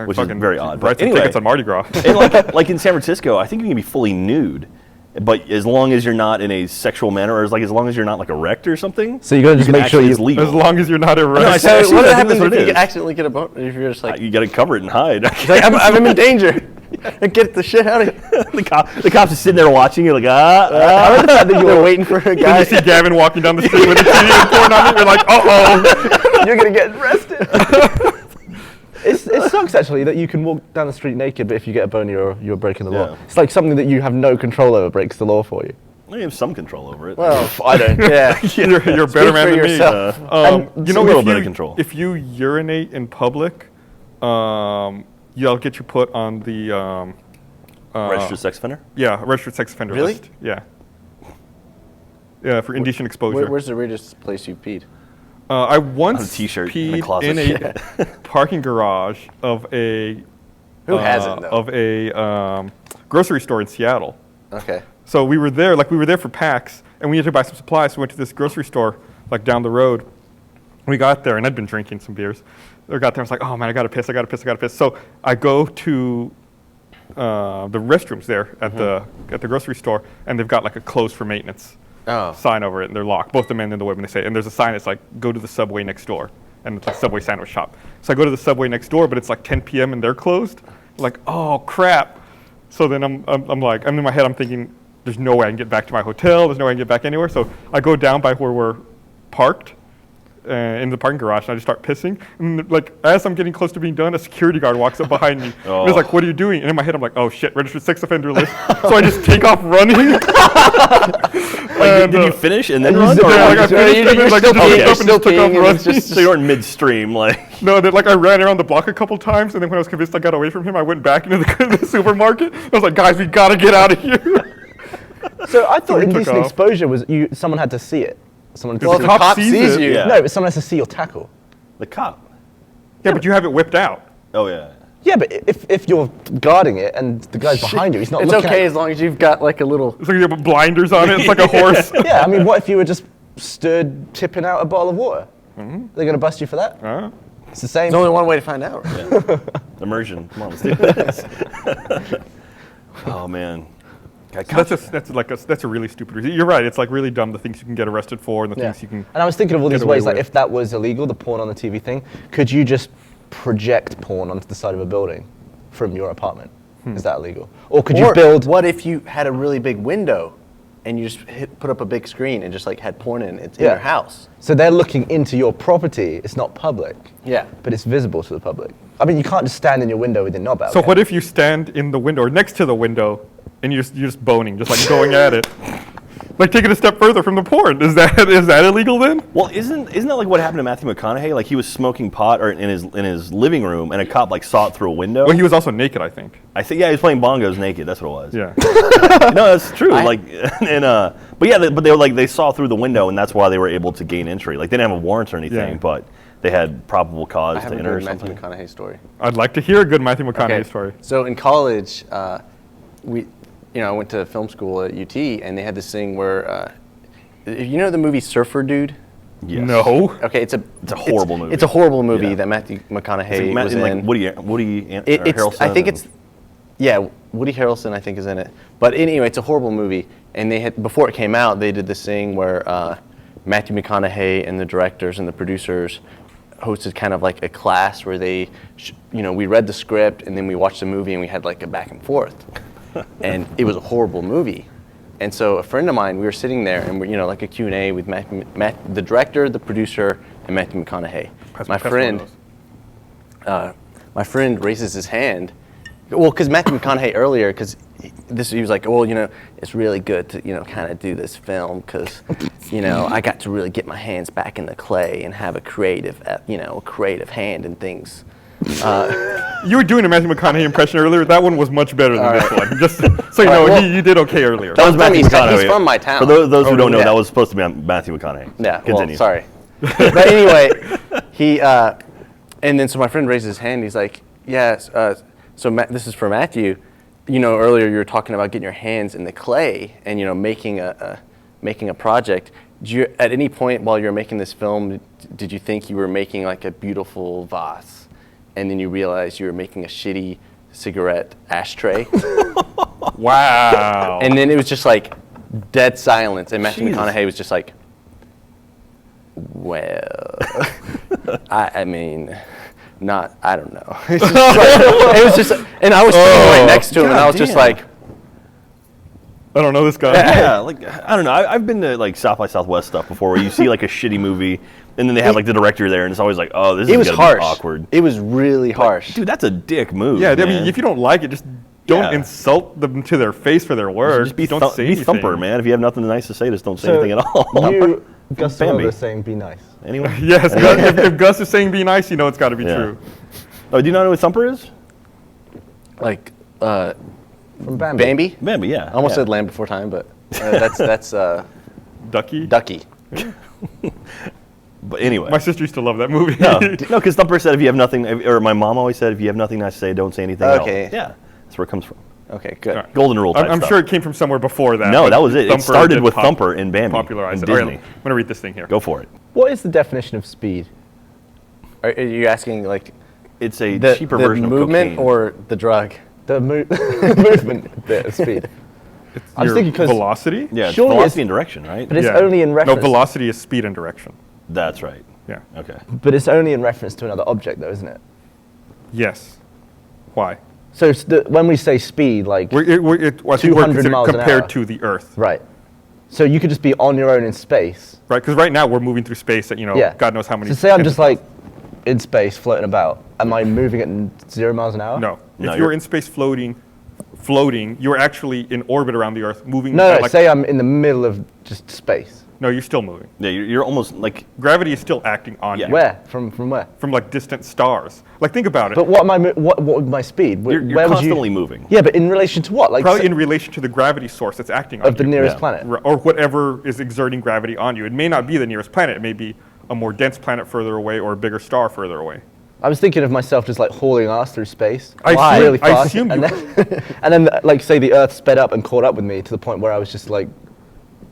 Which is Fucking very odd. Right, But anyway, tickets on Mardi Gras. and like in San Francisco, I think you can be fully nude, but as long as you're not in a sexual manner, or as long as you're not like erect or something. So you gotta just can make sure actually- you it's legal. As long as you're not I erect. see- I So see what that. I think happens that's what if it you is. accidentally get a boner? If you're just like, You got to cover it and hide. like I'm in danger. Get the shit out of here. the cops are sitting there watching you like I like the fact that you were waiting for a Then guy. you see Gavin walking down the street with a TV and porn on it. You're like, uh-oh. you're gonna get arrested. It sucks actually that you can walk down the street naked, but if you get a boner, you're breaking the law. Yeah. It's like something that you have no control over breaks the law for you. You have some control over it. Well, I don't. yeah. You're a better man for than yourself. me. And You know, a little if bit you, of control. if you urinate in public, you'll get you put on the Registered sex offender. registered sex offender Really? list. Yeah. Yeah, for indecent exposure. Where's the weirdest place you peed? I once On a t-shirt in a peed closet. in a parking garage of a Who hasn't though? of a grocery store in Seattle. Okay. So we were there for PAX, and we had to buy some supplies. So we went to this grocery store like down the road. We got there, and I'd been drinking some beers. I got there, I was like, oh man, I gotta piss. So I go to the restrooms there at the grocery store, and they've got like a closed for maintenance sign over it, and they're locked, both the men and the women. They say, and there's a sign that's like, go to the Subway next door, and it's a Subway sandwich shop. So I go to the Subway next door, but it's like 10 p.m. and they're closed. Like, oh crap. So then I'm in my head, I'm thinking, there's no way I can get back to my hotel. There's no way I can get back anywhere. So I go down by where we're parked in the parking garage, and I just start pissing. And like as I'm getting close to being done, a security guard walks up behind me. And he's like, "What are you doing?" And in my head, I'm like, "Oh shit, registered sex offender list." So I just take off running. Did you finish and then run? Yeah, like I finished, and then, like, I just peeing, looked up and just took off running. So you weren't midstream, like. No, then like I ran around the block a couple times, and then when I was convinced I got away from him, I went back into the supermarket. I was like, "Guys, we gotta get out of here." So I thought we took indecent off. exposure was someone had to see it. Someone Well, to the see cop sees you. Yeah. No, but someone has to see your tackle. The cop. Yeah, but you have it whipped out. Oh yeah. Yeah, but if you're guarding it and the guy's behind you, he's not It's looking okay at as long as you've got like a little. It's like you have blinders on it. It's like a horse. Yeah, I mean, what if you were just stood tipping out a bottle of water? They're going to bust you for that? Huh? It's the same. There's only one way to find out. Immersion. Come on, let's do this. Oh man. That's a really stupid reason. You're right. It's like really dumb, the things you can get arrested for and the Yeah. things you can. And I was thinking of all get these away ways, like with. if that was illegal, the porn on the TV thing, could you just project porn onto the side of a building from your apartment? Is that illegal? Or could you build? What if you had a really big window, and you just put up a big screen and just like had porn in it in Yeah. your house? So they're looking into your property. It's not public. Yeah. But it's visible to the public. I mean, you can't just stand in your window with your knob out. So can what you? if you stand in the window or next to the window, and you're just boning, just like going at it, like take it a step further from the porn? Is that illegal then? Well, isn't that like what happened to Matthew McConaughey? Like he was smoking pot or in his living room, and a cop like saw it through a window. Well, he was also naked, I think. I think he was playing bongos naked. That's what it was. Yeah. No, that's true. But yeah, but they were like they saw through the window, and that's why they were able to gain entry. Like they didn't have a warrant or anything, Yeah. but they had probable cause I to have a enter or good Matthew something. McConaughey story. I'd like to hear a good Matthew McConaughey story. So in college, I went to film school at UT, and they had this thing where, you know the movie Surfer Dude? Yes. No. Okay, it's a horrible movie. It's a horrible movie Yeah. that Matthew McConaughey It's like, was and, in. like Woody It's Harrelson. I think and- it's Woody Harrelson I think is in it. But anyway, it's a horrible movie. And they had before it came out, they did this thing where Matthew McConaughey and the directors and the producers hosted kind of like a class where they, we read the script and then we watched the movie and we had like a back and forth. And it was a horrible movie. And so a friend of mine, we were sitting there and we're, like a Q&A with the director, the producer, and Matthew McConaughey. My friend raises his hand. Well, because Matthew McConaughey earlier, he was like, well, it's really good to, kind of do this film because, I got to really get my hands back in the clay and have a creative hand and things. You were doing a Matthew McConaughey impression earlier. That one was much better than this one. Just so you know, you did okay earlier. That was Matthew He's McConaughey. from my town. For those who don't know, yeah. that was supposed to be Matthew McConaughey. Yeah, Continue. well, sorry. But anyway, he and then so my friend raises his hand. He's like, "Yes, this is for Matthew. You know, earlier you were talking about getting your hands in the clay and making a project. Did you, at any point while you were making this film, did you think you were making like a beautiful vase, and then you realized you were making a shitty cigarette ashtray?" Wow. And then it was just like dead silence, and Matthew Jesus. McConaughey was just like, "Well, I mean, not. I don't know." It's just like, it was just, and I was sitting right next to him, and I was just goddamn. like, I don't know this guy. Yeah, like I don't know. I've been to like South by Southwest stuff before, where you see like a shitty movie, and then they have like the director there, and it's always like, oh, this it is was gonna harsh. be awkward. It was really harsh. Dude, that's a dick move. Yeah, I man. mean, if you don't like it, just don't Yeah. insult them to their face for their words. just be, don't say be anything. thumper, man. If you have nothing nice to say, just don't say So anything at all. You, Gus Bambi. Sorola saying be nice. Anyway. Yes, if Gus is saying be nice, you know it's got to be Yeah. true. Oh, do you not know what thumper is? Like From Bambi. Bambi. Bambi, yeah. I almost yeah. said Land Before Time, but that's Ducky. Ducky. But anyway. My sister used to love that movie. No, because Thumper said if you have nothing, or my mom always said if you have nothing nice to say, don't say anything Okay. else. Yeah, that's where it comes from. Okay, good. Alright. Golden rule type I'm stuff. sure it came from somewhere before that. No, but that was it. It Thumper started did with Thumper in Bambi, popularized in it. All right, Disney. I'm going to read this thing here. Go for it. What is the definition of speed? Are you asking like It's a the cheaper version movement of cocaine. or the drug? The movement bit of speed. I was Your thinking because, velocity? Yeah, it's surely velocity it's- and direction, right? but it's only in No, reference. velocity is speed and direction. That's right. Yeah. Okay. But it's only in reference to another object, though, isn't it? Yes. Why? So when we say speed, like I think we're 200 considered miles an compared hour. to the Earth, right, so you could just be on your own in space. right? Because right now we're moving through space at Yeah. God knows how many. So say I'm tens just of like in space floating about. Am I moving at 0 miles an hour? No. No, If you're- you're in space floating, you're actually in orbit around the Earth, moving. No, at no. like, Say I'm in the middle of just space. no, you're still moving. Yeah, you're almost like Gravity is still acting on Yeah. you. Where? From where? From like distant stars. Like think about it. But what am I? What would my speed? you're Where would constantly you? moving. Yeah, but in relation to what? Like Probably in relation to the gravity source that's acting on of the you. nearest Yeah. planet. Or whatever is exerting gravity on you. It may not be the nearest planet. It may be a more dense planet further away or a bigger star further away. I was thinking of myself just like hauling ass through space. I Why? assume- Really I fast. assume and you then, and then like say the Earth sped up and caught up with me to the point where I was just like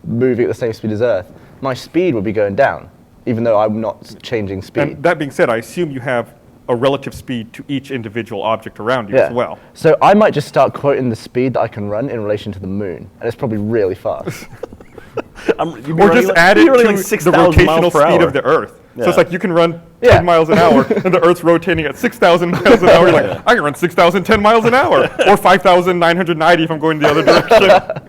moving at the same speed as Earth. My speed would be going down, even though I'm not changing speed. And that being said, I assume you have a relative speed to each individual object around you yeah. as well. So I might just start quoting the speed that I can run in relation to the moon, and it's probably really fast. Or just add it to like the 6,000 rotational miles per speed hour. of the Earth. So Yeah. it's like you can run Yeah. 10 miles an hour, and the Earth's rotating at 6,000 miles an hour. You're like, I can run 6,010 miles an hour, or 5,990 if I'm going the other direction.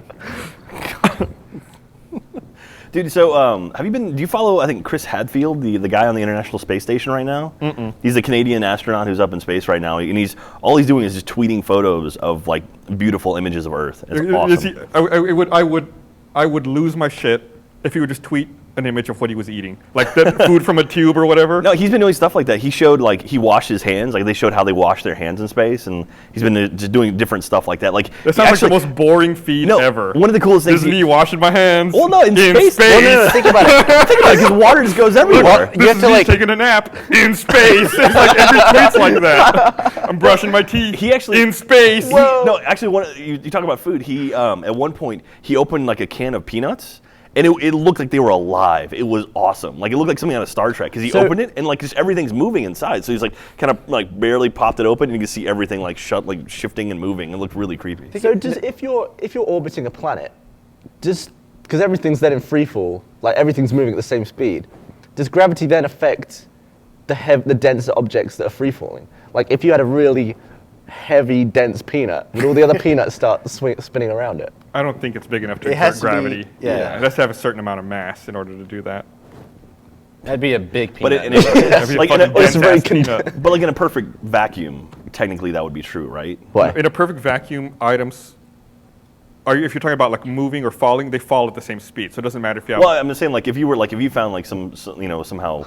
Dude, so do you follow, I think, Chris Hadfield, the guy on the International Space Station right now? Mm-mm. He's a Canadian astronaut who's up in space right now, and all he's doing is just tweeting photos of like beautiful images of Earth. It's awesome. I would lose my shit if he would just tweet an image of what he was eating, like that food from a tube or whatever. No, he's been doing stuff like that. He showed he washed his hands, like they showed how they wash their hands in space, and he's been just doing different stuff like that. Like That sounds like the most boring feed ever. One of the coolest things. This is me washing my hands. Well, no, in space. space. Well, no, think about it. Think about it, because water just goes everywhere. This is me taking a nap in space. It's like every tweet's like that. I'm brushing my teeth. He actually in space. No, actually, you talk about food. He at one point he opened like a can of peanuts. And it looked like they were alive. It was awesome. Like it looked like something out of Star Trek because he opened it and like just everything's moving inside. So he's like kind of like barely popped it open and you can see everything like shifting and moving. It looked really creepy. So if you're orbiting a planet, because everything's then in free fall, like everything's moving at the same speed, does gravity then affect the denser objects that are free falling? Like if you had a really heavy, dense peanut, would all the other peanuts start spinning around it? I don't think it's big enough to It has exert to be- gravity. yeah. It has to have a certain amount of mass in order to do that. That'd be a big But peanut. That'd be a like fucking it's very dense ass peanut. but like in a perfect vacuum, technically that would be true, right? Why? In a perfect vacuum, items, if you're talking about like moving or falling, they fall at the same speed. So it doesn't matter if you have. Well, I'm just saying, like, if you found like some somehow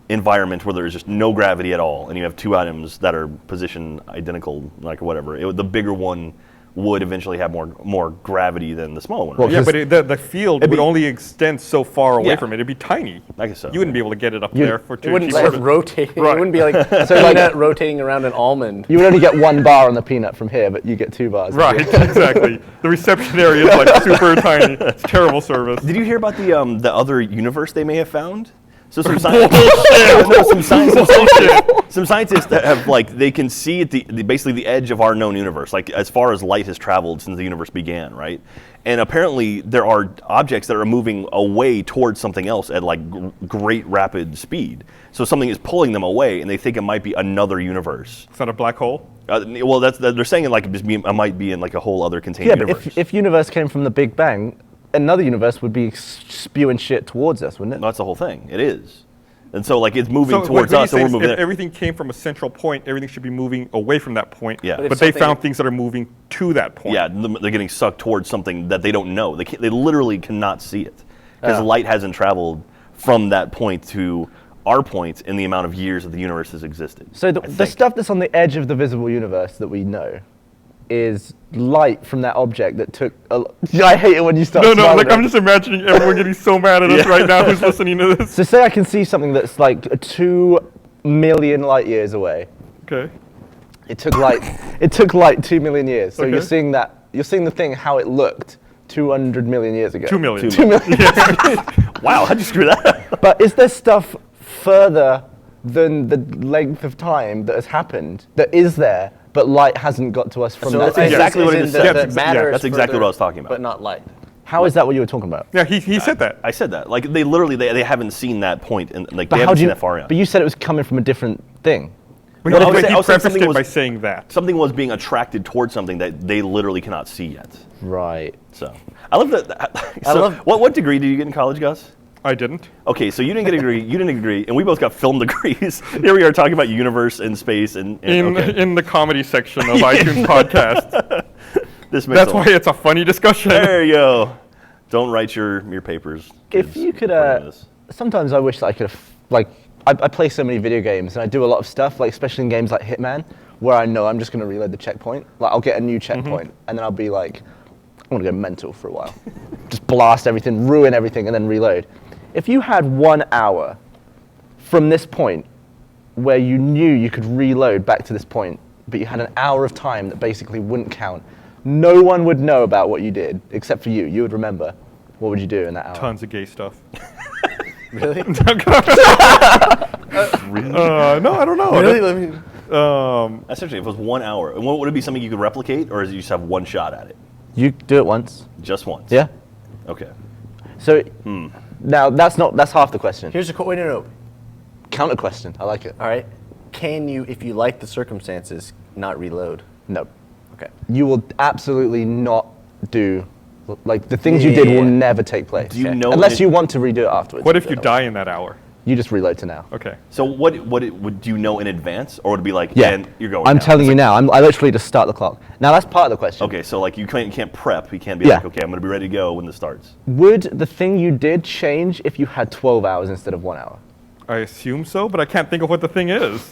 environment where there's just no gravity at all, and you have two atoms that are position identical, like whatever, the bigger one would eventually have more gravity than the smaller one. Well, Right? Yeah, but the field would only extend so far away Yeah. from it. It'd be tiny. I guess so. You wouldn't be able to get it up there for It wouldn't keep like it- rotate. Right. It wouldn't be like a peanut rotating around an almond. You would only get 1 bar on the peanut from here, but you get 2 bars. Right, exactly. The reception area is like super tiny. It's terrible service. Did you hear about the other universe they may have found? So some scientists that have they can see at basically the edge of our known universe, like as far as light has traveled since the universe began, right? And apparently there are objects that are moving away towards something else at great rapid speed. So something is pulling them away, and they think it might be another universe. It's not a black hole. Well, they're saying it might be in a whole other contained Yeah, but universe. if universe came from the Big Bang, another universe would be spewing shit towards us, wouldn't it? That's the whole thing. It is. And so it's moving So towards what us, he's and we're saying is moving if it. everything came from a central point, everything should be moving away from that point. Yeah. But But if they something- found things that are moving to that point. Yeah, they're getting sucked towards something that they don't know. They literally cannot see it because light hasn't traveled from that point to our point in the amount of years that the universe has existed. So I the think. stuff that's on the edge of the visible universe that we know is light from that object that took I hate it when you start No, smiling. I'm just imagining everyone getting so mad at us right now who's listening to this. So say I can see something that's 2 million light years away. Okay. It took light 2 million years. So Okay. you're seeing the thing how it looked 200 million years ago. 2 million. 2 million. Wow, how'd you screw that up? But is there stuff further than the length of time that has happened that is there, but light hasn't got to us from So that? that's exactly what it in is. the- Yeah, that matter that's is exactly further, what I was talking about. But not light. How is that what you were talking about? Yeah, he said that. I said that. They literally they haven't seen that point, and they But haven't seen that far in. But you said it was coming from a different thing. But No, I was he saying prefaced something it was- by saying that. Something was being attracted towards something that they literally cannot see yet. Right. So I love that. So what degree did you get in college, Gus? I didn't. Okay, so you didn't get a degree, you didn't agree, and we both got film degrees. Here we are talking about universe and space and okay. In the comedy section of iTunes podcast. This makes That's a why lot. it's a funny discussion. There you go. Don't write your papers. If kids, you could, according to this. sometimes I wish that I could have, I play so many video games and I do a lot of stuff, especially in games like Hitman, where I know I'm just going to reload the checkpoint. I'll get a new checkpoint and then I'll be I want to go mental for a while. Just blast everything, ruin everything, and then reload. If you had 1 hour from this point where you knew you could reload back to this point, but you had an hour of time that basically wouldn't count, no one would know about what you did except for you. You would remember. What would you do in that hour? Tons of gay stuff. Really? No, I don't know. Really? Let me. Essentially, if it was 1 hour, would it be something you could replicate, or is it you just have one shot at it? You do it once. Just once? Yeah. Okay. So now that's half the question. Here's a wait, no. Counter question. I like it. All right. Can you, if you like the circumstances, not reload? No. Okay. You will absolutely not do the things you did will Yeah. never take place. Do you know unless it- you want to redo it afterwards. What if you die in that hour? You just reload to now. Okay. So would you know in advance, or would it be like, Yeah. and you're going I'm now? telling you now. I literally just start the clock. Now that's part of the question. Okay, so you can't prep. You can't be Yeah. like, okay, I'm going to be ready to go when this starts. Would the thing you did change if you had 12 hours instead of 1 hour? I assume so, but I can't think of what the thing is.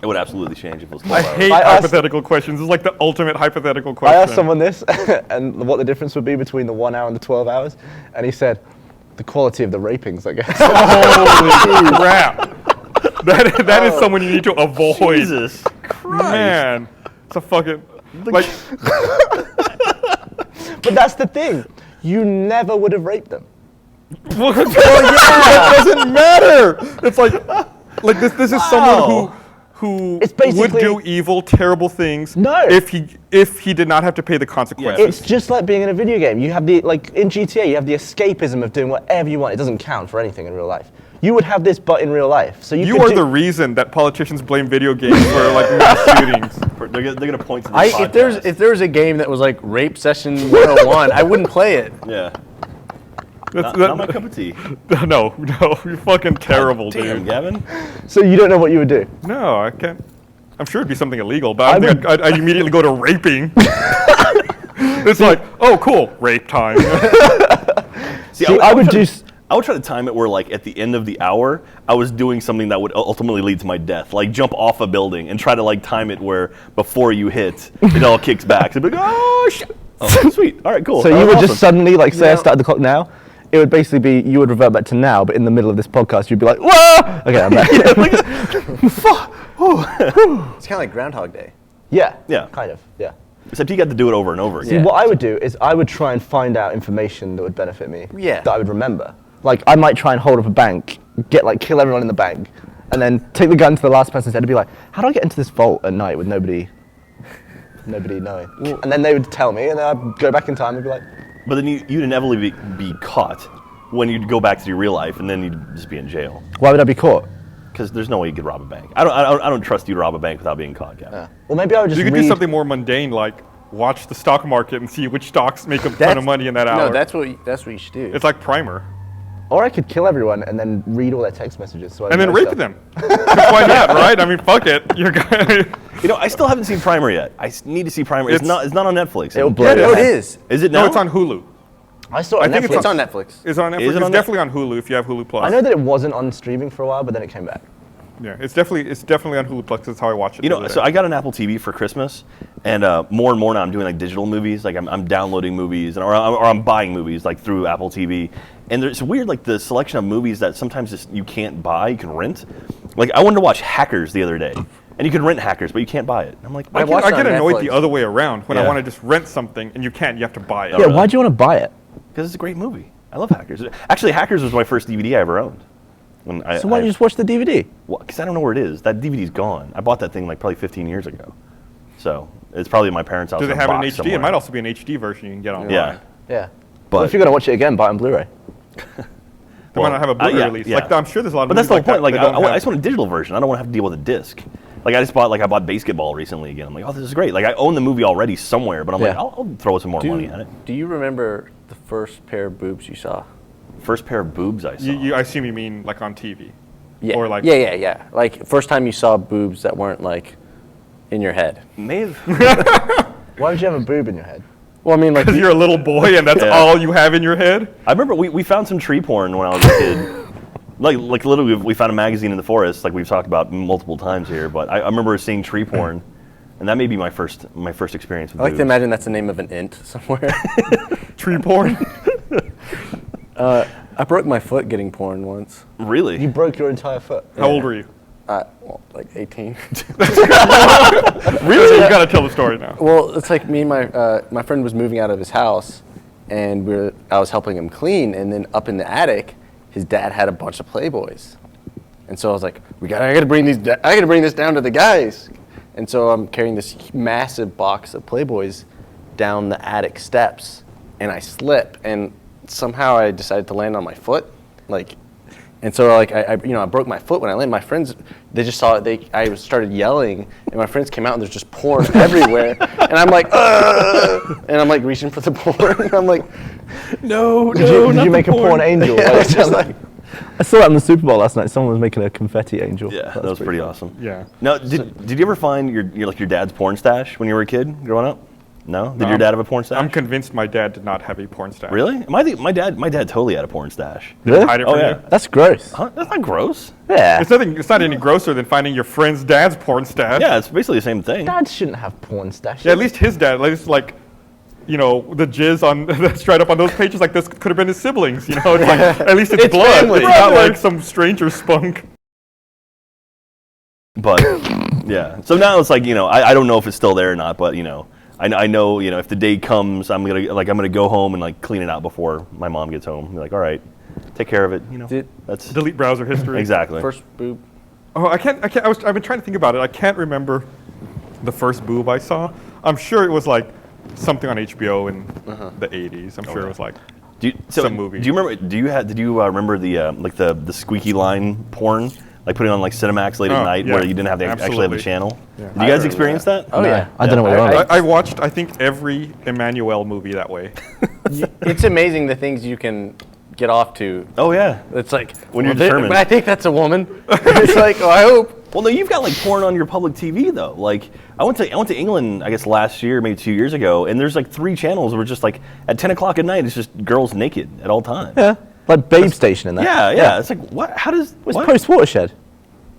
It would absolutely change if it was I 12 hours. hate I asked- hypothetical questions. It's like the ultimate hypothetical I question. asked someone this and what the difference would be between the 1 hour and the 12 hours, and he said, the quality of the rapings, I guess. Holy crap. That is someone you need to avoid. Jesus Christ. Man. It's a fucking... Like, But that's the thing. You never would have raped them. well, yeah, it doesn't matter. It's like this is someone who It's would basically- do evil, terrible things. No. If he did not have to pay the consequences. It's just like being in a video game. You have in GTA, you have the escapism of doing whatever you want. It doesn't count for anything in real life. You would have this, but in real life. So You could are do- the reason that politicians blame video games for mass shootings. They're going to point to this If there was a game that was like Rape Session 101, I wouldn't play it. Yeah. That's, Not my cup of tea. no, you're fucking terrible, Damn, dude. Gavin. So you don't know what you would do. No, I can't. I'm sure it'd be something illegal, but I'd immediately go to raping. It's like, oh, cool, rape time. See, I would try do. I would try to time it where, at the end of the hour, I was doing something that would ultimately lead to my death, like jump off a building and try to like time it where before you hit, it all kicks back. So I'd be like, oh shit! Oh, sweet. All right, cool. So you would just suddenly, like, say I No. started the clock now. It would basically be you would revert back to now, but in the middle of this podcast, you'd be like, whoa! Okay, I'm back. It's kind of like Groundhog Day. Yeah. Yeah. Kind of. Yeah. Except you got to do it over and over See, again. what I would do is I would try and find out information that would benefit me. Yeah. That I would remember. Like, I might try and hold up a bank, kill everyone in the bank, and then take the gun to the last person's head and be like, how do I get into this vault at night with nobody knowing? And then they would tell me, and then I'd go back in time and be like, But then you'd inevitably be caught when you'd go back to your real life, and then you'd just be in jail. why would I be caught? Because there's no way you could rob a bank. I don't trust you to rob a bank without being caught, Gavin. Yeah. Well, maybe I would just You could read. do something more mundane, like watch the stock market and see which stocks make a ton of money in that hour. No, that's what you should do. It's like Primer. Or I could kill everyone and then read all their text messages. So I And then know rape stuff. them. Why not, right? I mean, fuck it. You're guy. You know, I still haven't seen Primer yet. I need to see Primer. It's not on Netflix. It'll blow Yeah, your no, it head. is. Is it now? No, it's on Hulu. I saw it on I think Netflix. It's on Netflix. It's on Netflix. Is it It's on definitely on Hulu if you have Hulu Plus. I know that it wasn't on streaming for a while, but then it came back. Yeah, it's definitely on Hulu Plus. That's how I watch it. You know, so I got an Apple TV for Christmas, and more and more now I'm doing like digital movies. Like I'm downloading movies, or I'm buying movies like through Apple TV. And it's weird, like the selection of movies that sometimes just you can't buy, you can rent. Like I wanted to watch Hackers the other day, and you can rent Hackers, but you can't buy it. And I'm like, I watched get it on annoyed Netflix. the other way around when I Yeah. want to just rent something and you can't. You have to buy it. Yeah, really? why do you want to buy it? because it's a great movie. I love Hackers. Actually, Hackers was my first DVD I ever owned. When So why don't you just watch the DVD? Because I don't know where it is. That DVD's gone. I bought that thing like probably 15 years ago. So it's probably in my parents' house. Do they in a have it in box HD? somewhere. It might also be an HD version you can get online. Yeah. Yeah. But Well, if you're going to watch it again, buy it on Blu-ray. They might not have a Blu-ray yeah, release. yeah. Like I'm sure there's a lot of But that's the whole movies point. Like that I, don't have- I just want a digital version. I don't want to have to deal with a disc. Like I bought Basketball recently again. I'm like, oh, this is great. Like I own the movie already somewhere, but I'm like, Yeah. I'll throw some more money at it. Do you remember the first pair of boobs you saw? First pair of boobs I saw. I assume you mean like on TV. Yeah. Or like yeah. Like first time you saw boobs that weren't like in your head. May have. Why would you have a boob in your head? Well, I mean, like because you're a little boy and that's Yeah. all you have in your head. I remember we found some tree porn when I was a kid. like literally, we found a magazine in the forest, like we've talked about multiple times here. But I remember seeing tree porn, and that may be my first experience with I like boobs. to imagine that's the name of an int somewhere. Tree porn. I broke my foot getting porn once. Really? You broke your entire foot. How old were you? Well, like 18. Really? You gotta tell the story now. Well, it's like me and my friend was moving out of his house, and I was helping him clean, and then up in the attic, his dad had a bunch of Playboys, and so I was like, I gotta bring this down to the guys, and so I'm carrying this massive box of Playboys down the attic steps, and I slip, and somehow I decided to land on my foot, like. And so, like, I broke my foot when I landed. My friends, they just saw it. I started yelling, and my friends came out, and there's just porn everywhere. And I'm like, ugh! And I'm like reaching for the porn. And I'm like, no, Did you make a porn angel? yeah, it's just like, I saw that in the Super Bowl last night. Someone was making a confetti angel. Yeah, that was pretty awesome. Yeah. Now, did you ever find your dad's porn stash when you were a kid growing up? No? Did your dad have a porn stash? I'm convinced my dad did not have a porn stash. Really? My dad totally had a porn stash. Really? Hide it Oh, from yeah. you. That's gross. Huh? That's not gross. Yeah. It's not any grosser than finding your friend's dad's porn stash. Yeah, it's basically the same thing. Dads shouldn't have porn stashes. Yeah, at least his dad, at least like, the jizz on that's right up on those pages, like this could have been his siblings, It's like, at least it's blood. family. It's not like some stranger spunk. But yeah, so now it's like I don't know if it's still there or not, but I know if the day comes, I'm gonna go home and like clean it out before my mom gets home. Be like, all right, take care of it. That's Delete browser history. exactly. first boob. Oh, I've been trying to think about it. I can't remember the first boob I saw. I'm sure it was like something on HBO in the 80s. I'm sure it was like some movie. Do you remember? Did you remember the the squeaky line porn? Like putting on like Cinemax late at Oh, night yeah, where you didn't have to actually have the absolutely. channel. Yeah. Did you guys experience that? Oh, No, yeah. I don't know what you're on about. I watched, I think, every Emmanuel movie that way. It's amazing the things you can get off to. Oh yeah. It's like, When you're determined. But I think that's a woman. It's like, I hope. Well, no, you've got like porn on your public TV though. Like I went to England, I guess last year, maybe 2 years ago, and there's like 3 channels where just like at 10 o'clock at night, it's just girls naked at all times. Yeah. Like Babe Station and that. Yeah. It's like, what? How does... It's what? post-watershed.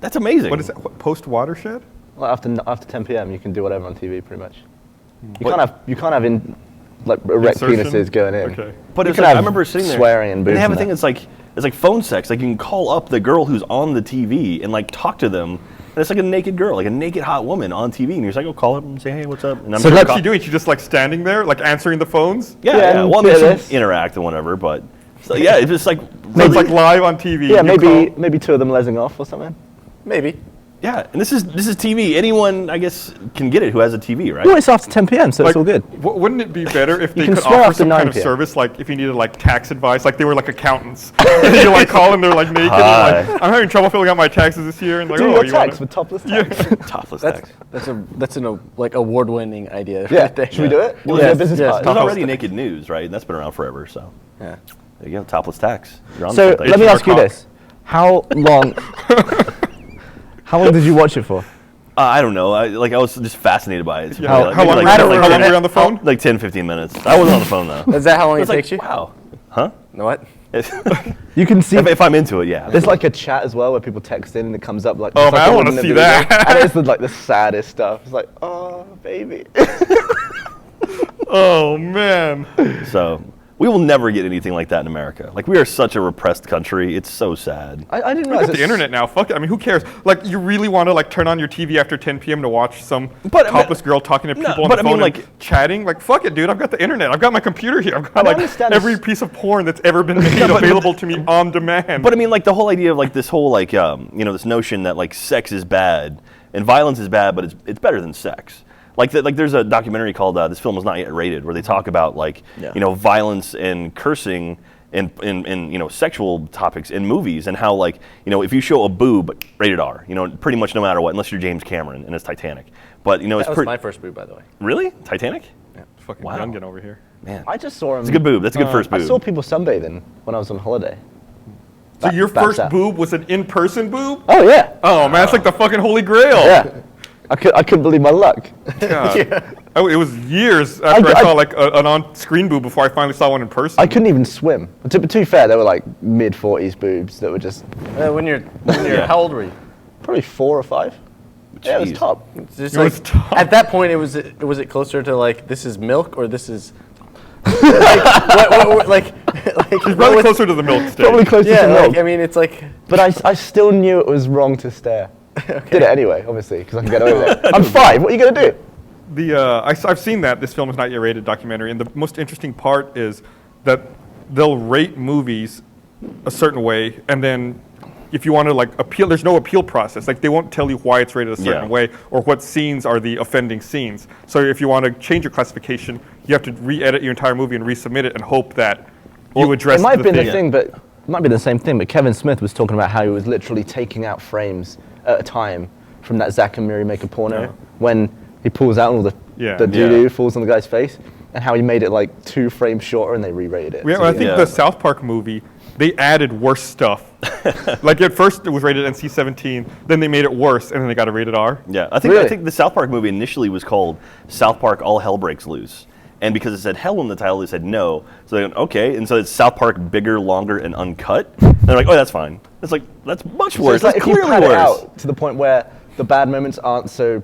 That's amazing. What is that? Post-watershed? Like after 10 p.m. you can do whatever on TV pretty much. You can't have erect Insertion? penises going in. Okay. But You it's can like, I have remember sitting there. swearing and boobs they have a and thing that. it's like phone sex. Like you can call up the girl who's on the TV and like talk to them. And it's like a naked girl, like a naked hot woman on TV. And you're just like, oh, call up and say, hey, what's up? And I'm So sure let's- What's she doing? She's just like standing there, like answering the phones? Yeah. and Well, bit of maybe this. interact and whatever, but so, yeah, it's just like So it's like live on TV. Yeah, you maybe two of them lesing off or something. Maybe. yeah. And this is TV. Anyone, I guess, can get it who has a TV, right? Well, it's after 10 p.m. so Like, it's all good. Wouldn't it be better if they can could swear offer after some kind 9 of p.m. service, like if you needed like tax advice, like they were like accountants, and you like call them, they're like naked, Hi. and like, I'm having trouble filling out my taxes this year, and like, Do oh, your you tax wanna... with topless tax. Topless That's sex. that's an like award-winning idea. Yeah, right there. should we do it? Well, Do a yes, business yes, card? There's topless already tax. naked news, right? And that's been around forever, so Yeah. there you go. Topless tax. You're on So something. let me HR ask you cock. this: How long? How long did you watch it for? I don't know. I was just fascinated by it. Yeah. How- How long maybe were you on the phone? Like 10, 15 minutes. I wasn't on the phone though. Is that how long it It's like, takes you? wow. Huh? What? You can see. if I'm into it, yeah. There's like a chat as well where people text in and it comes up like. Oh, just man, like I it wanna would in see the video. that. And it's like the saddest stuff. It's like, oh baby. Oh man. So we will never get anything like that in America. Like we are such a repressed country. It's so sad. I didn't We realize got the internet now. Fuck it. I mean, who cares? Like, you really want to like turn on your TV after 10 p.m. to watch some But, I mean- topless girl talking to No, people on but the I mean, phone and like- chatting? Like, fuck it, dude. I've got the internet. I've got my computer here. I've got don't like understand every this- piece of porn that's ever been made available to me on demand. But I mean, like the whole idea of like this whole like this notion that like sex is bad and violence is bad, but it's better than sex. Like there's a documentary called "This Film Was Not Yet Rated," where they talk about like violence and cursing and sexual topics in movies, and how like if you show a boob rated R, pretty much no matter what, unless you're James Cameron and it's Titanic. But it's That was pretty my first boob, by the way. really Titanic. fucking Wow. Gungan over here. Man, I just saw him. it's a good boob. That's a good first boob. I saw people sunbathing when I was on holiday. So your That's first that. boob was an in-person boob? Oh yeah. Oh man, it's like the fucking holy grail. Yeah. I couldn't believe my luck. God. Oh, it was years after I saw like an on-screen boob before I finally saw one in person. I couldn't even swim. To be fair, they were like mid-40s boobs that were just When you're Yeah. how old were you? probably 4 or 5. Yeah, it was Jeez. top. It's just It was tough. at that point, was it closer to like this is milk or this is like It's probably closer to the milk stage. Probably closer yeah, to like, milk. I mean, it's like But I still knew it was wrong to stare. Did it anyway, obviously, because I can get over it. I'm 5. What are you going to do? I've seen that This Film Is Not Yet Rated documentary, and the most interesting part is that they'll rate movies a certain way, and then if you want to like appeal, there's no appeal process. Like they won't tell you why it's rated a certain Yeah. way or what scenes are the offending scenes. So if you want to change your classification, you have to re-edit your entire movie and resubmit it and hope that you address It might the be the thing. thing, but it might be the same thing. But Kevin Smith was talking about how he was literally taking out frames at a time from that Zack and Miri make a porno Yeah. when he pulls out and all the Yeah. doo-doo Yeah. falls on the guy's face, and how he made it like 2 frames shorter and they re-rated it. Yeah, So well, I think Yeah. the South Park movie, they added worse stuff. Like at first it was rated NC-17, then they made it worse, and then they got a rated R. Yeah, I think Really? the South Park movie initially was called South Park All Hell Breaks Loose. And because it said hell in the title, they said no. So they went, okay. And so it's South Park bigger, longer, and uncut. And they're like, oh, that's fine. It's like, that's much So worse. it's like That's if you clearly pad it worse. out to the point where the bad moments aren't so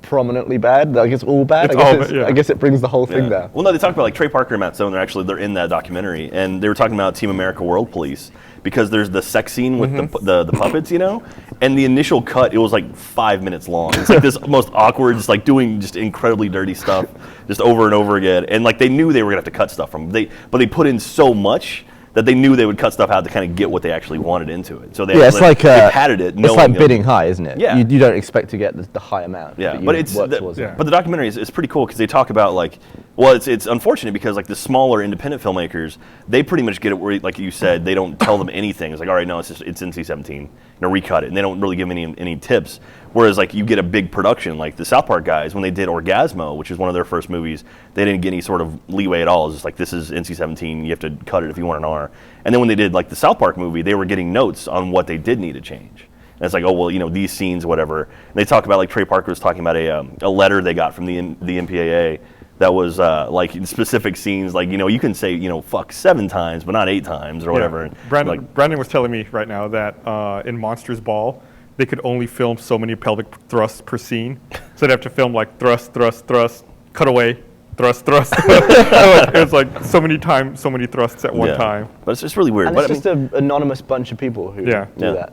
prominently bad, like it's all bad. It's I guess, all bad, yeah. I guess it brings the whole thing Yeah. down. Well, no, they talked about like Trey Parker and Matt Stone. They're in that documentary, and they were talking about Team America World Police because there's the sex scene with the puppets, and the initial cut it was like 5 minutes long. It's like this most awkward, just like doing just incredibly dirty stuff, just over and over again. And like they knew they were gonna have to cut stuff from but they put in so much that they knew they would cut stuff out to kind of get what they actually wanted into it. So they Yeah, it's like they padded it. it's knowing like that- bidding high, isn't it? Yeah. You don't expect to get the high amount. Yeah, you but it's work the, towards yeah. it. but the documentary is pretty cool because they talk about like, well, it's unfortunate because like the smaller independent filmmakers, they pretty much get it where, like you said, they don't tell them anything. It's like, all right, no, it's NC-17, recut it, and they don't really give any tips. Whereas like you get a big production like the South Park guys when they did Orgasmo, which is one of their first movies, they didn't get any sort of leeway at all. It's just like this is NC-17, you have to cut it if you want an R. And then when they did like the South Park movie, they were getting notes on what they did need to change. And it's like, oh, well, these scenes, whatever. And they talk about, like, Trey Parker was talking about a letter they got from the MPAA that was like in specific scenes, like you can say fuck 7 times, but not 8 times or whatever. Brandon was telling me right now that in Monsters Ball, they could only film so many pelvic thrusts per scene, so they'd have to film like thrust, thrust, thrust, cut away, thrust, thrust. It was like so many thrusts at one time. But it's just really weird. And but it's just an anonymous bunch of people who do that.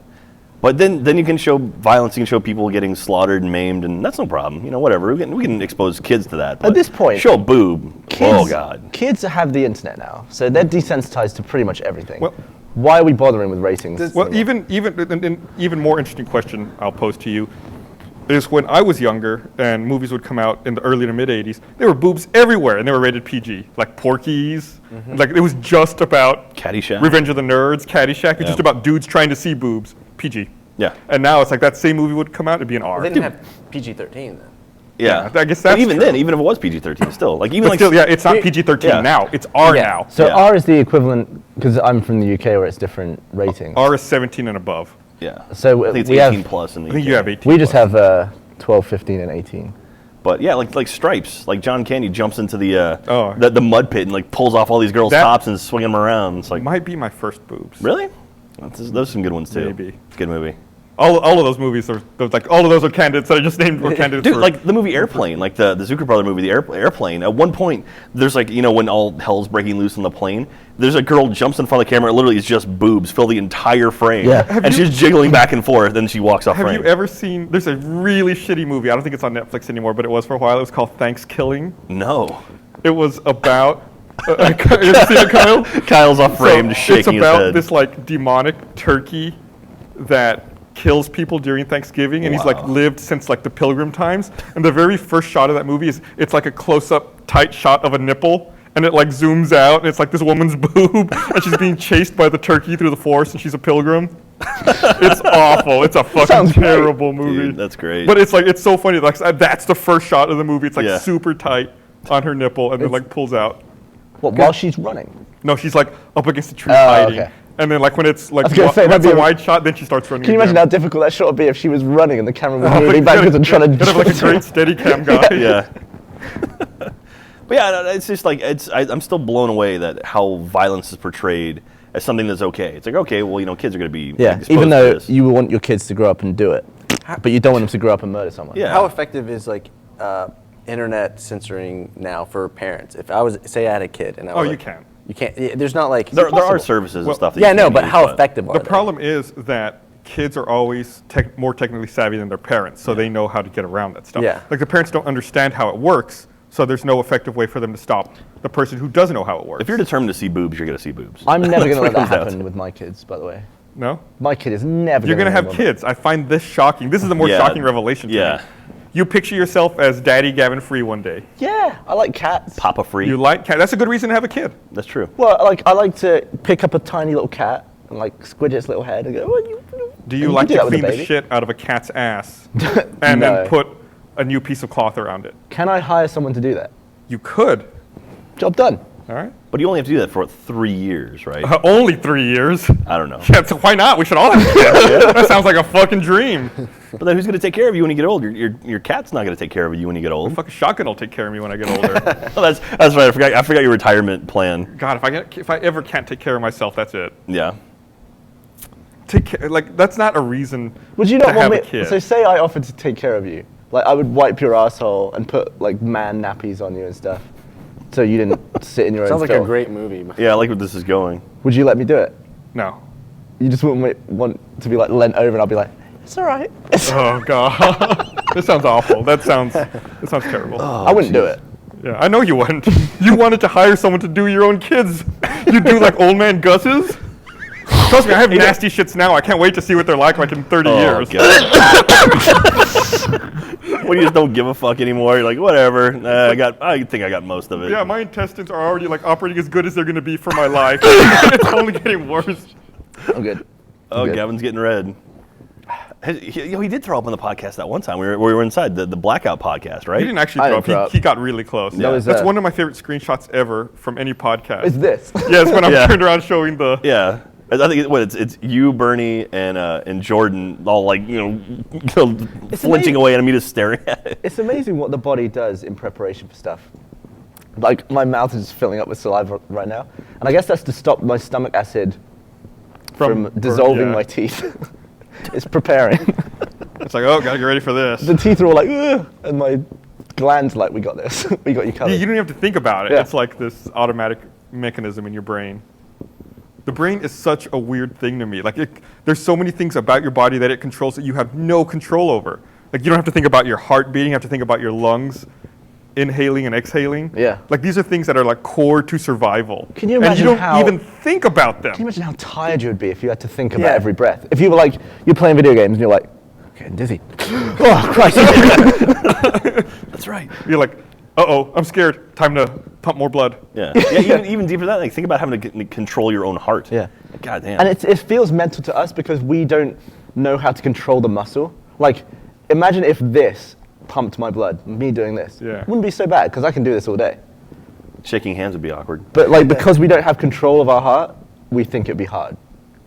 But then you can show violence. You can show people getting slaughtered and maimed, and that's no problem. Whatever. We can expose kids to that. At this point, show a boob. Oh God. Kids have the internet now, so they're desensitized to pretty much everything. Well, why are we bothering with ratings? Well, even more interesting question I'll pose to you is when I was younger and movies would come out in the early to mid '80s, there were boobs everywhere and they were rated PG, like Porky's. Like it was just about Caddyshack, Revenge of the Nerds, Caddyshack. It was just about dudes trying to see boobs, PG. Yeah. And now it's like that same movie would come out, it'd be an R. They didn't have PG-13 then. Yeah, I guess that's but even true. then, even if it was PG-13, still it's not PG-13 now. It's R now. So R is the equivalent, because I'm from the UK where it's different ratings. R is 17 and above. Yeah. So I think it's we 18 have, plus in the I think UK. you have 18. We just have 12, 15, and 18. But yeah, like Stripes, like John Candy jumps into the mud pit and like pulls off all these girls' tops and swinging them around. It's like might be my first boobs. Really? Those are some good ones too. Maybe. It's a good movie. All of those movies are like all of those are candidates that I just named were candidates. Dude, for, like the movie Airplane, like the Zucker brother movie, the Airplane. At one point, there's like when all hell's breaking loose on the plane, there's a girl jumps in front of the camera. It literally is just boobs fill the entire frame. Yeah. And she's jiggling back and forth. Then she walks off have frame. you ever seen? There's a really shitty movie. I don't think it's on Netflix anymore, but it was for a while. It was called Thanksgilling. No. It was about. You ever seen it, Kyle? Kyle's off frame, just shaking his head. It's about this like demonic turkey that kills people during Thanksgiving, and he's like lived since like the Pilgrim times. And the very first shot of that movie is it's like a close-up, tight shot of a nipple, and it like zooms out, and it's like this woman's boob, and she's being chased by the turkey through the forest, and she's a pilgrim. It's awful. It's a fucking terrible movie. Dude, that's great. But it's like it's so funny. Like that's the first shot of the movie. It's like super tight on her nipple, and then like pulls out. What, while she's running? No, she's like up against the tree hiding. Okay. And then like when it's like that's a wide shot, then she starts running. Can you imagine how difficult that shot would be if she was running and the camera was moving backwards and trying to... Kind of like a great Steadicam guy. Yeah. But yeah, it's just like I'm still blown away that how violence is portrayed as something that's okay. It's like, okay, well, kids are going to be exposed even though to this. you want your kids to grow up and do it, but you don't want them to grow up and murder someone. Yeah. How effective is like internet censoring now for parents? If I had a kid and I was you like, can. You can't. There's not like There are services and stuff that yeah, you no, can but use, how effective are The they? problem is that kids are always more technically savvy than their parents, so they know how to get around that stuff. Yeah. Like the parents don't understand how it works, so there's no effective way for them to stop the person who doesn't know how it works. If you're determined to see boobs, you're going to see boobs. I'm never going to let That's what that it comes happen with my kids, by the way. No? My kid is never You're going to have kids. I find this shocking. This is the more shocking revelation to me. You picture yourself as Daddy Gavin Free one day. Yeah, I like cats. Papa Free. You like cats. That's a good reason to have a kid. That's true. Well, I like to pick up a tiny little cat and like squidge its little head and go, Do you like to clean the shit out of a cat's ass and then put a new piece of cloth around it? Can I hire someone to do that? You could. Job done. All right. But you only have to do that for 3 years, right? Only 3 years. I don't know. Yeah, so why not? We should all have kids. That sounds like a fucking dream. But then who's going to take care of you when you get old? Your cat's not going to take care of you when you get old. Fucking shotgun will take care of me when I get older. Oh, that's right. I forgot your retirement plan. God, if I ever can't take care of myself, that's it. Yeah. Take care, like that's not a reason. Would you not to want have me? a kid. So say I offered to take care of you, like I would wipe your asshole and put like man nappies on you and stuff, so you didn't sit in your own Sounds like filth. a great movie. Yeah, I like where this is going. Would you let me do it? No. You just wouldn't want to be like leant over and I'll be like, it's all right. Oh God, this sounds awful. That sounds terrible. I wouldn't do it. Yeah, I know you wouldn't. You wanted to hire someone to do your own kids. You do like old man Gus's. Trust me, I have nasty shits now. I can't wait to see what they're like in 30 years. When you just don't give a fuck anymore, you're like, whatever. I think I got most of it. Yeah, my intestines are already like operating as good as they're going to be for my life. It's only getting worse. I'm good. Oh, Gavin's getting red. He did throw up on the podcast that one time. We were inside the Blackout podcast, right? He didn't actually throw up. He got really close. Yeah. That's one of my favorite screenshots ever from any podcast. Is this? Yeah, it's when I'm turned around showing the... Yeah. I think it's you, Bernie, and Jordan all like flinching away, and me just staring at it. It's amazing what the body does in preparation for stuff. Like, my mouth is filling up with saliva right now. And I guess that's to stop my stomach acid from dissolving my teeth. It's preparing. It's like, oh, gotta get ready for this. The teeth are all like, ugh, and my glands like, we got this. We got you covered. You don't have to think about it. Yeah. It's like this automatic mechanism in your brain. The brain is such a weird thing to me. Like, there's so many things about your body that it controls that you have no control over. Like, you don't have to think about your heart beating. You have to think about your lungs inhaling and exhaling. Yeah. Like, these are things that are like core to survival. Can you imagine and you don't even think about them. Can you imagine how tired you would be if you had to think about every breath? If you were like, you're playing video games and you're like, getting dizzy. Oh, Christ. That's right. You're like, uh-oh, I'm scared. Time to pump more blood. Yeah. Even deeper than that, like, think about having to control your own heart. Yeah. God damn. And it feels mental to us because we don't know how to control the muscle. Like, imagine if this pumped my blood, me doing this. Yeah. It wouldn't be so bad because I can do this all day. Shaking hands would be awkward. But like, because we don't have control of our heart, we think it'd be hard.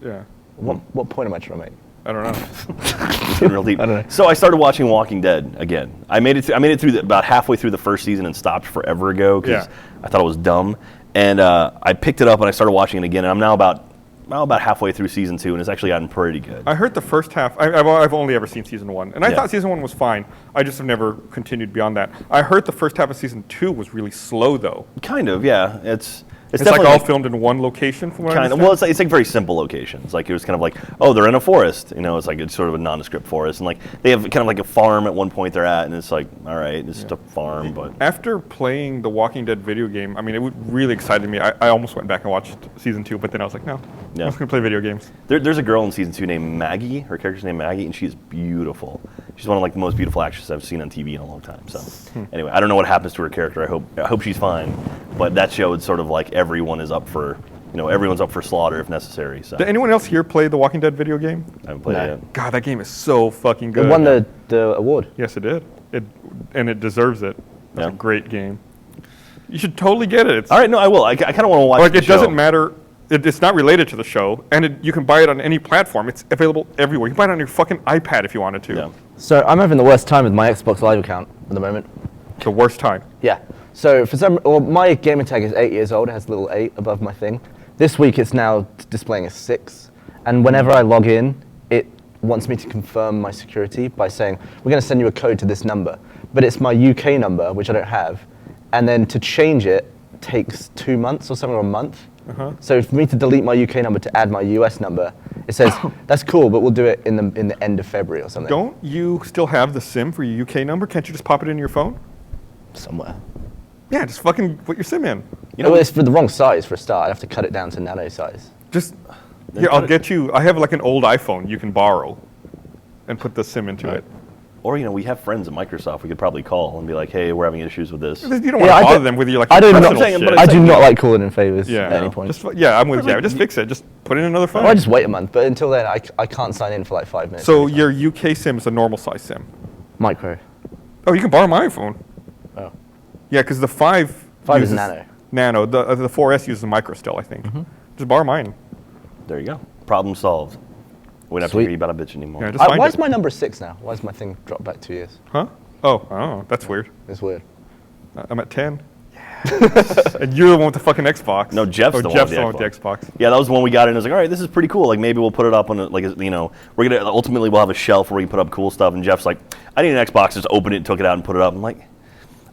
Yeah. What point am I trying to make? I don't know. It's getting real deep. I don't know. So I started watching Walking Dead again. I made it through about halfway through the first season and stopped forever ago because I thought it was dumb. And I picked it up and I started watching it again. And I'm now about halfway through season 2, and it's actually gotten pretty good. I heard the first half. I've only ever seen season 1, and I thought season 1 was fine. I just have never continued beyond that. I heard the first half of season 2 was really slow, though. Kind of, yeah. It's It's definitely like all filmed in one location, from what I kind of. understand. Well, it's like very simple locations. Like, it was kind of like, oh, they're in a forest. You know, it's like it's sort of a nondescript forest, and like they have kind of like a farm at one point they're at, and it's like, all right, it's just a farm, but. After playing the Walking Dead video game, I mean, it really excited me. I almost went back and watched season 2, but then I was like, no, I'm just gonna play video games. There's a girl in season 2 named Maggie. Her character's named Maggie, and she's beautiful. She's one of like the most beautiful actresses I've seen on TV in a long time. So anyway, I don't know what happens to her character. I hope she's fine. But that show is sort of like everyone is up for, everyone's up for slaughter if necessary. So Did anyone else here play the Walking Dead video game? I haven't played it yet. God, that game is so fucking good. It won the award. Yes, it did. It deserves it. It's Yeah. a great game. You should totally get it. It's, All right, no, I will. I kind of want to watch like, the it show. doesn't matter. It's not related to the show, and you can buy it on any platform. It's available everywhere. You can buy it on your fucking iPad if you wanted to. Yeah. So I'm having the worst time with my Xbox Live account at the moment. The worst time. Yeah. So my gamer tag is 8 years old. It has a little 8 above my thing. This week it's now displaying a 6. And whenever I log in, it wants me to confirm my security by saying, we're going to send you a code to this number. But it's my UK number, which I don't have. And then to change it takes 2 months or something, or a month. So for me to delete my UK number to add my US number, it says, that's cool, but we'll do it in the end of February or something. Don't you still have the SIM for your UK number? Can't you just pop it in your phone? Somewhere. Yeah, just fucking put your SIM in. Well, it's for the wrong size for a start. I'd have to cut it down to nano size. Just, here, I'll get you. I have like an old iPhone you can borrow and put the SIM into it. Or, we have friends at Microsoft we could probably call and be like, hey, we're having issues with this. You don't want to bother them with your like I do personal not, shit. I do not like calling in favors Yeah, at any point. I'm with you. Just fix it. Just put in another phone. Or I just wait a month, but until then, I can't sign in for like 5 minutes. So your UK SIM is a normal size SIM. Micro. Oh, you can borrow my iPhone. Oh. Yeah, because the 5 is uses nano. Nano. The 4S uses a micro still, I think. Just borrow mine. There you go. Problem solved. We don't have to Sweet. worry about a bitch anymore. Yeah, just find Why it. is my number 6 now? Why is my thing dropped back 2 years? Huh? Oh, that's weird. It's weird. I'm at 10. And you're the one with the fucking Xbox. No, Jeff's the one with the with the Xbox. Yeah, that was the one we got in. I was like, all right, this is pretty cool. Like, maybe we'll put it up on, we're gonna ultimately we'll have a shelf where we can put up cool stuff. And Jeff's like, I need an Xbox. Just opened it, took it out, and put it up. I'm like,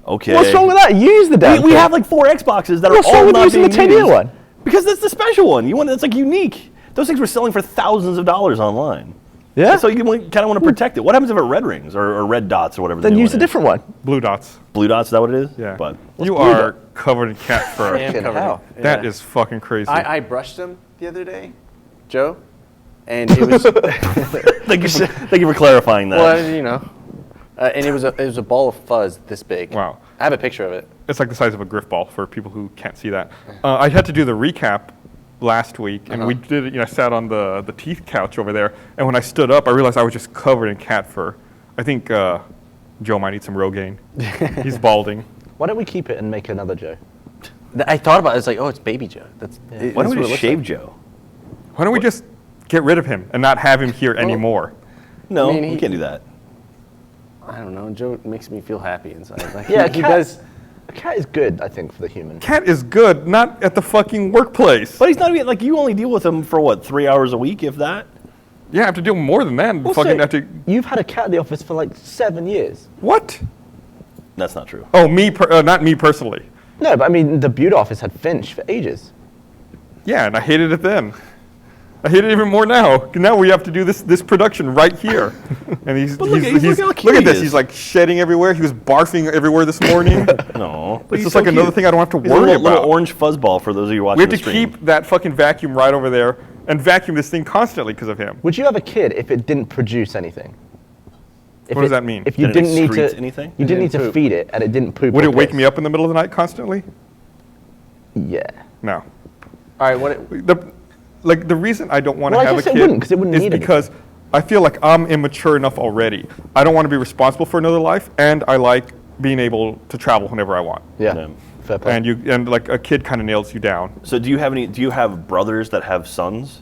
okay. What's wrong with that? Use the damn We thing. have like 4 Xboxes that What's are all wrong with not using being the 10-year used. one? Because that's the special one. That's like unique. Those things were selling for thousands of dollars online. Yeah? So you kind of want to protect it. What happens if it red rings or red dots or whatever? Then the new use one a is? different one. Blue dots. Blue dots. Is that what it is? Yeah. But You blue are covered in cat fur. I am Fucking covered. hell. That Yeah. is fucking crazy. I brushed him the other day, Joe, and it was thank you for clarifying that. well, and it was a ball of fuzz this big. Wow. I have a picture of it. It's like the size of a Griff ball for people who can't see that. I had to do the recap last week, and we did it. I sat on the teeth couch over there, and when I stood up, I realized I was just covered in cat fur. I think Joe might need some Rogaine. He's balding. Why don't we keep it and make another Joe? I thought about it. It's like, oh, it's Baby Joe. Why don't we just shave Joe? Why don't we just get rid of him and not have him here anymore? No, I mean, we can't do that. I don't know. Joe makes me feel happy inside. Like, Yeah, he cat- does. A cat is good, I think, for the human. Cat is good, not at the fucking workplace. But he's not even like you only deal with him for what 3 hours a week, if that. Yeah, I have to deal more than that. Also, Fucking have to. you've had a cat at the office for like 7 years. What? That's not true. Oh, not me personally. No, but I mean, the Butte office had Finch for ages. Yeah, and I hated it then. I hate it even more now. Now we have to do this production right here. And look at how look cute at he this. is. He's like shedding everywhere. He was barfing everywhere this morning. No, It's just like another thing I don't have to He's worry a little about. orange fuzzball for those of you watching We have the to stream. keep that fucking vacuum right over there and vacuum this thing constantly because of him. Would you have a kid if it didn't produce anything? What does that mean? If you Did it didn't need excrete to, anything? you didn't need to poop. feed it and it didn't poop. Would or it wake piss. me up in the middle of the night constantly? Yeah. No. All right, The reason I don't want to Well, I have a guess it kid wouldn't, 'cause it wouldn't is need anything. because I feel like I'm immature enough already. I don't want to be responsible for another life, and I like being able to travel whenever I want. Yeah. Yeah. Fair play. And like a kid kind of nails you down. So do you have brothers that have sons?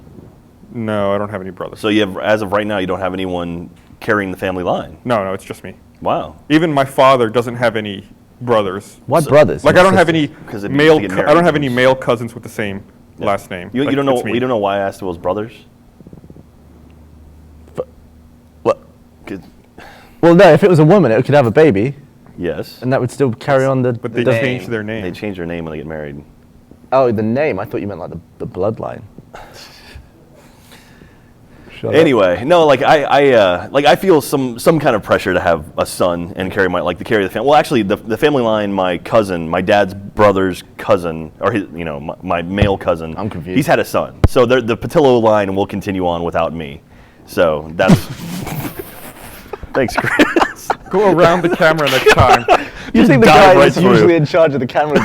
No, I don't have any brothers. So you have, as of right now, you don't have anyone carrying the family line. No, it's just me. Wow. Even my father doesn't have any brothers. Why brothers? Like I don't have any 'Cause it'd be male. to get married I don't have any first. male cousins with the same last name. You Like, don't know. it's me. You don't know why I asked those brothers. What? 'Cause- Well, no. If it was a woman, it could have a baby, yes, and that would still carry on the. But they the changed their name. they change their name when they get married. Oh, the name. I thought you meant like the bloodline. Shut up. Anyway, no, like I feel some kind of pressure to have a son and carry to carry the family. Well, actually, the family line, my cousin, my dad's brother's cousin, or his, my male cousin. I'm confused. He's had a son, so the Pattillo line will continue on without me. So that's. Thanks, Chris. Go around the camera next time. You think the dive guy right that's through. usually in charge of the camera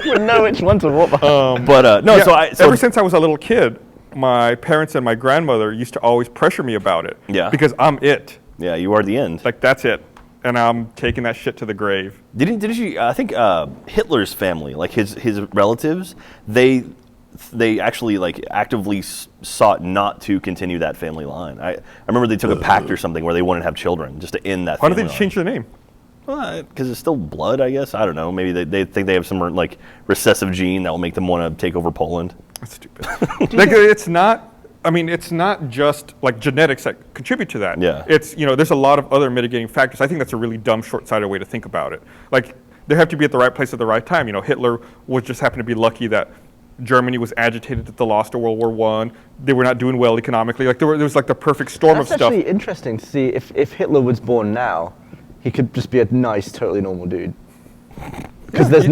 would know which one to walk behind? But no, Yeah, so ever since I was a little kid, my parents and my grandmother used to always pressure me about it. Yeah. Because I'm it. yeah, you are the end. Like that's it, and I'm taking that shit to the grave. Didn't you? I think Hitler's family, like his relatives, they actually actively sought not to continue that family line. I remember they took a pact or something where they wanted to have children just to end that. Why don't family they change their name? Because it's still blood, I guess. I don't know. Maybe they think they have some recessive gene that will make them want to take over Poland. That's stupid. It's not. I mean, it's not just genetics that contribute to that. Yeah. It's there's a lot of other mitigating factors. I think that's a really dumb, short-sighted way to think about it. Like they have to be at the right place at the right time. Hitler was just happened to be lucky that Germany was agitated that they lost World War I. They were not doing well economically. There was the perfect storm That's of stuff. actually interesting to see if Hitler was born now, he could just be a nice, totally normal dude. Because there's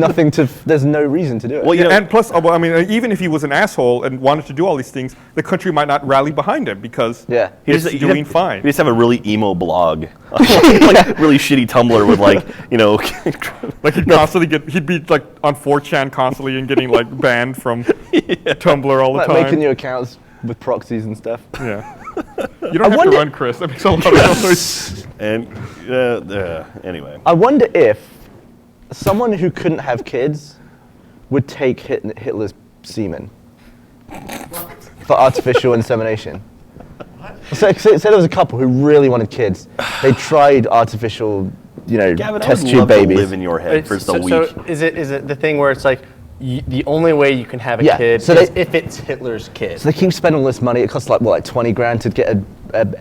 no reason to do it. Well, And plus, I mean, even if he was an asshole and wanted to do all these things, the country might not rally behind him because Yeah. he's he'd doing have, fine. He just have a really emo blog, really shitty Tumblr with Like he'd be on 4chan constantly and getting banned from Tumblr all the time. making new accounts with proxies and stuff. Yeah. You don't have wonder- to run, Chris. That makes a lot of noise. and anyway. I wonder if someone who couldn't have kids would take Hitler's semen for artificial insemination. Say there was a couple who really wanted kids. They tried artificial, Gavin, test I would tube love babies. to live in your head for just a week. So is it the thing where it's the only way you can have a Yeah, kid so is they- if it's Hitler's kid? So they keep spending all this money. It costs like 20 grand to get an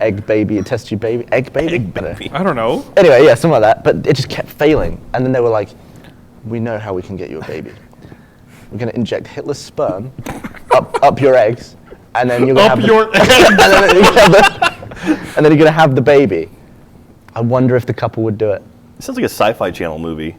egg baby, a test tube baby, egg baby. I don't know. I don't know. Anyway, yeah, something like that. But it just kept failing. And then they were like, we know how we can get you a baby. We're going to inject Hitler's sperm up your eggs. And then you're going to have Your and then you're going to have the baby. I wonder if the couple would do it. It sounds like a Sci-Fi Channel movie.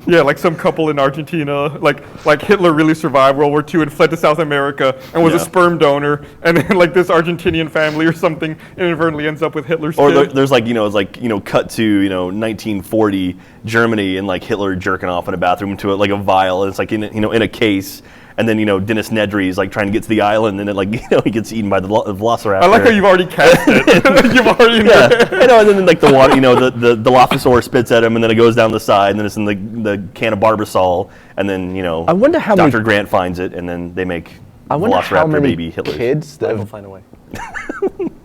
Yeah, some couple in Argentina, like Hitler really survived World War II and fled to South America and was a Yeah. sperm donor, and then this Argentinian family or something inadvertently ends up with Hitler's Or kid. there's cut to 1940 Germany and Hitler jerking off in a bathroom into a vial. And it's in a case. And then Dennis Nedry is trying to get to the island, and then he gets eaten by the velociraptor. I like how you've already cast it. You've already I know, and then the water, the Dilophosaurus spits at him, and then it goes down the side, and then it's in the can of Barbasol, and then I wonder how Dr. many- Grant finds it, and then they make I wonder how Velociraptor many baby Hitler. kids that We'll have, find a way.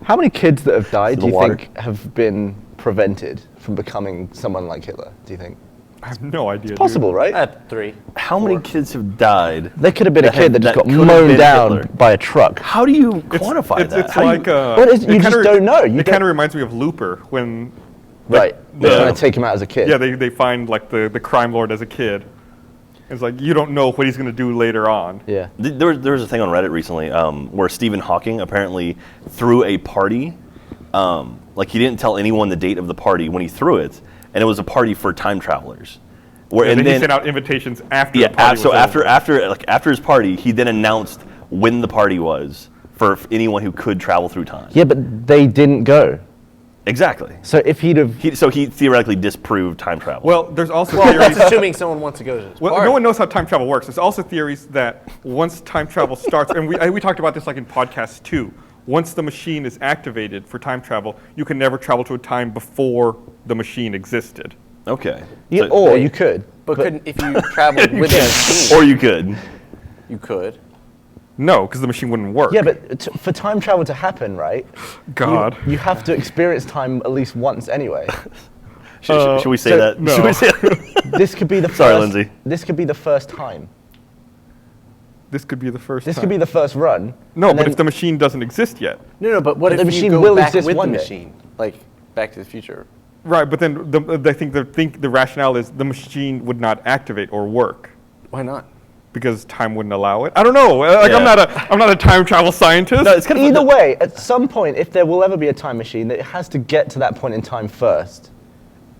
How many kids that have died The do you water. think have been prevented from becoming someone like Hitler? Do you think? I have no idea. Dude. Possible, right? At 3. How many kids have died? There could have been a kid that just got could have mown been down Hitler? by a truck. How do you quantify that? It's How do like you- Well, it's- you it just kinda don't know. You It kind don't- of reminds me of Looper when. Right. They're the- trying to take him out as a kid. Yeah, they find like the crime lord as a kid. It's like you don't know what he's going to do later on. Yeah. There was a thing on Reddit recently where Stephen Hawking apparently threw a party. Like he didn't tell anyone the date of the party when he threw it, and it was a party for time travelers. Where And and then he then sent out invitations after yeah, the party so was over. after his party, he then announced when the party was for anyone who could travel through time. Yeah, but they didn't go. Exactly. So if he'd have, So he theoretically disproved time travel. Well, there's also Well, theories. that's assuming someone wants to go to this Well, party. no one knows how time travel works. There's also theories that once time travel starts, and we talked about this like in podcast 2. Once the machine is activated for time travel, you can never travel to a time before the machine existed. okay. yeah, So- or you could. but couldn't, if you traveled with the machine, or you could. you could. No, because the machine wouldn't work. Yeah, but for time travel to happen, right? God. You have to experience time at least once anyway. Should we say so- that? no. Should we say that? This could be the Sorry, first. Lindsay. This could be the first time. This could be the first This time. could be the first run. No, and but then- if the machine doesn't exist yet. No, but what But if the you machine go will back exist with one the day. machine, like Back to the Future? Right, but then I think the rationale is the machine would not activate or work Why not? because time wouldn't allow it. I don't know. Like Yeah. I'm not a time travel scientist. No, it's kind of Either way, at some point, if there will ever be a time machine, it has to get to that point in time first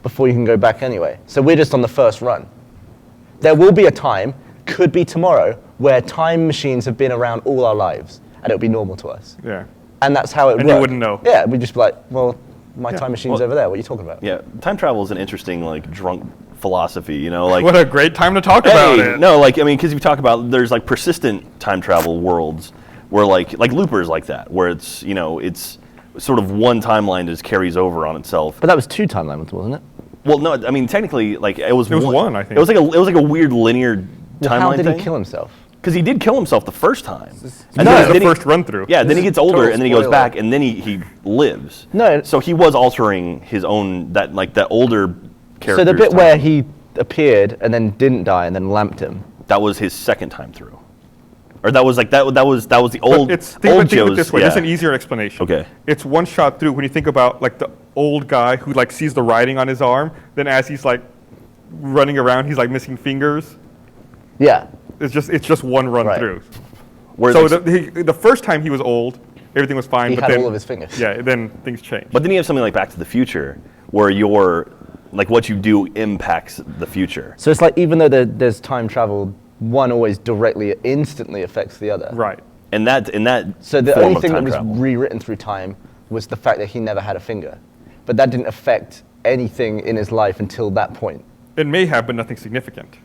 before you can go back anyway. So we're just on the first run. There will be a time, could be tomorrow, where time machines have been around all our lives and it'll be normal to us. Yeah. And that's how it works. And you wouldn't know. Yeah, we'd just be like, well, my Yeah. time machine's Well- over there. What are you talking about? Yeah, time travel is an interesting like drunk philosophy. You know, like What a great time to talk about it. no, like I mean, because you talk about there's like persistent time travel worlds where like Looper's like that, where it's it's sort of one timeline just carries over on itself. But that was 2 timelines, wasn't it? Well, no, I mean technically like it was one, I think. It was like a weird linear Well, timeline how did thing. he kill himself? Because he did kill himself the first time. No, then the he- first run through. Yeah, then he is gets older total and then he goes spoiler. back and then he lives. No. So he was altering his own that older character. So the bit where he appeared and then didn't die and then lamped him. that was his second time through. Or that was like that was the But old think old of it Joe's. this way. Yeah. There's an easier explanation. Okay. It's one shot through when you think about like the old guy who like sees the writing on his arm. Then as he's like running around, he's like missing fingers. Yeah. It's just one run Right. through. Whereas So like- the first time he was old, everything was fine. He but had then, all of his fingers. Yeah, then things changed. But then you have something like Back to the Future, where like what you do impacts the future. So it's like even though there's time travel, one always directly, instantly affects the other. right. And that So the form only of thing that time was travel. rewritten through time was the fact that he never had a finger. But that didn't affect anything in his life until that point. It may have, but nothing significant.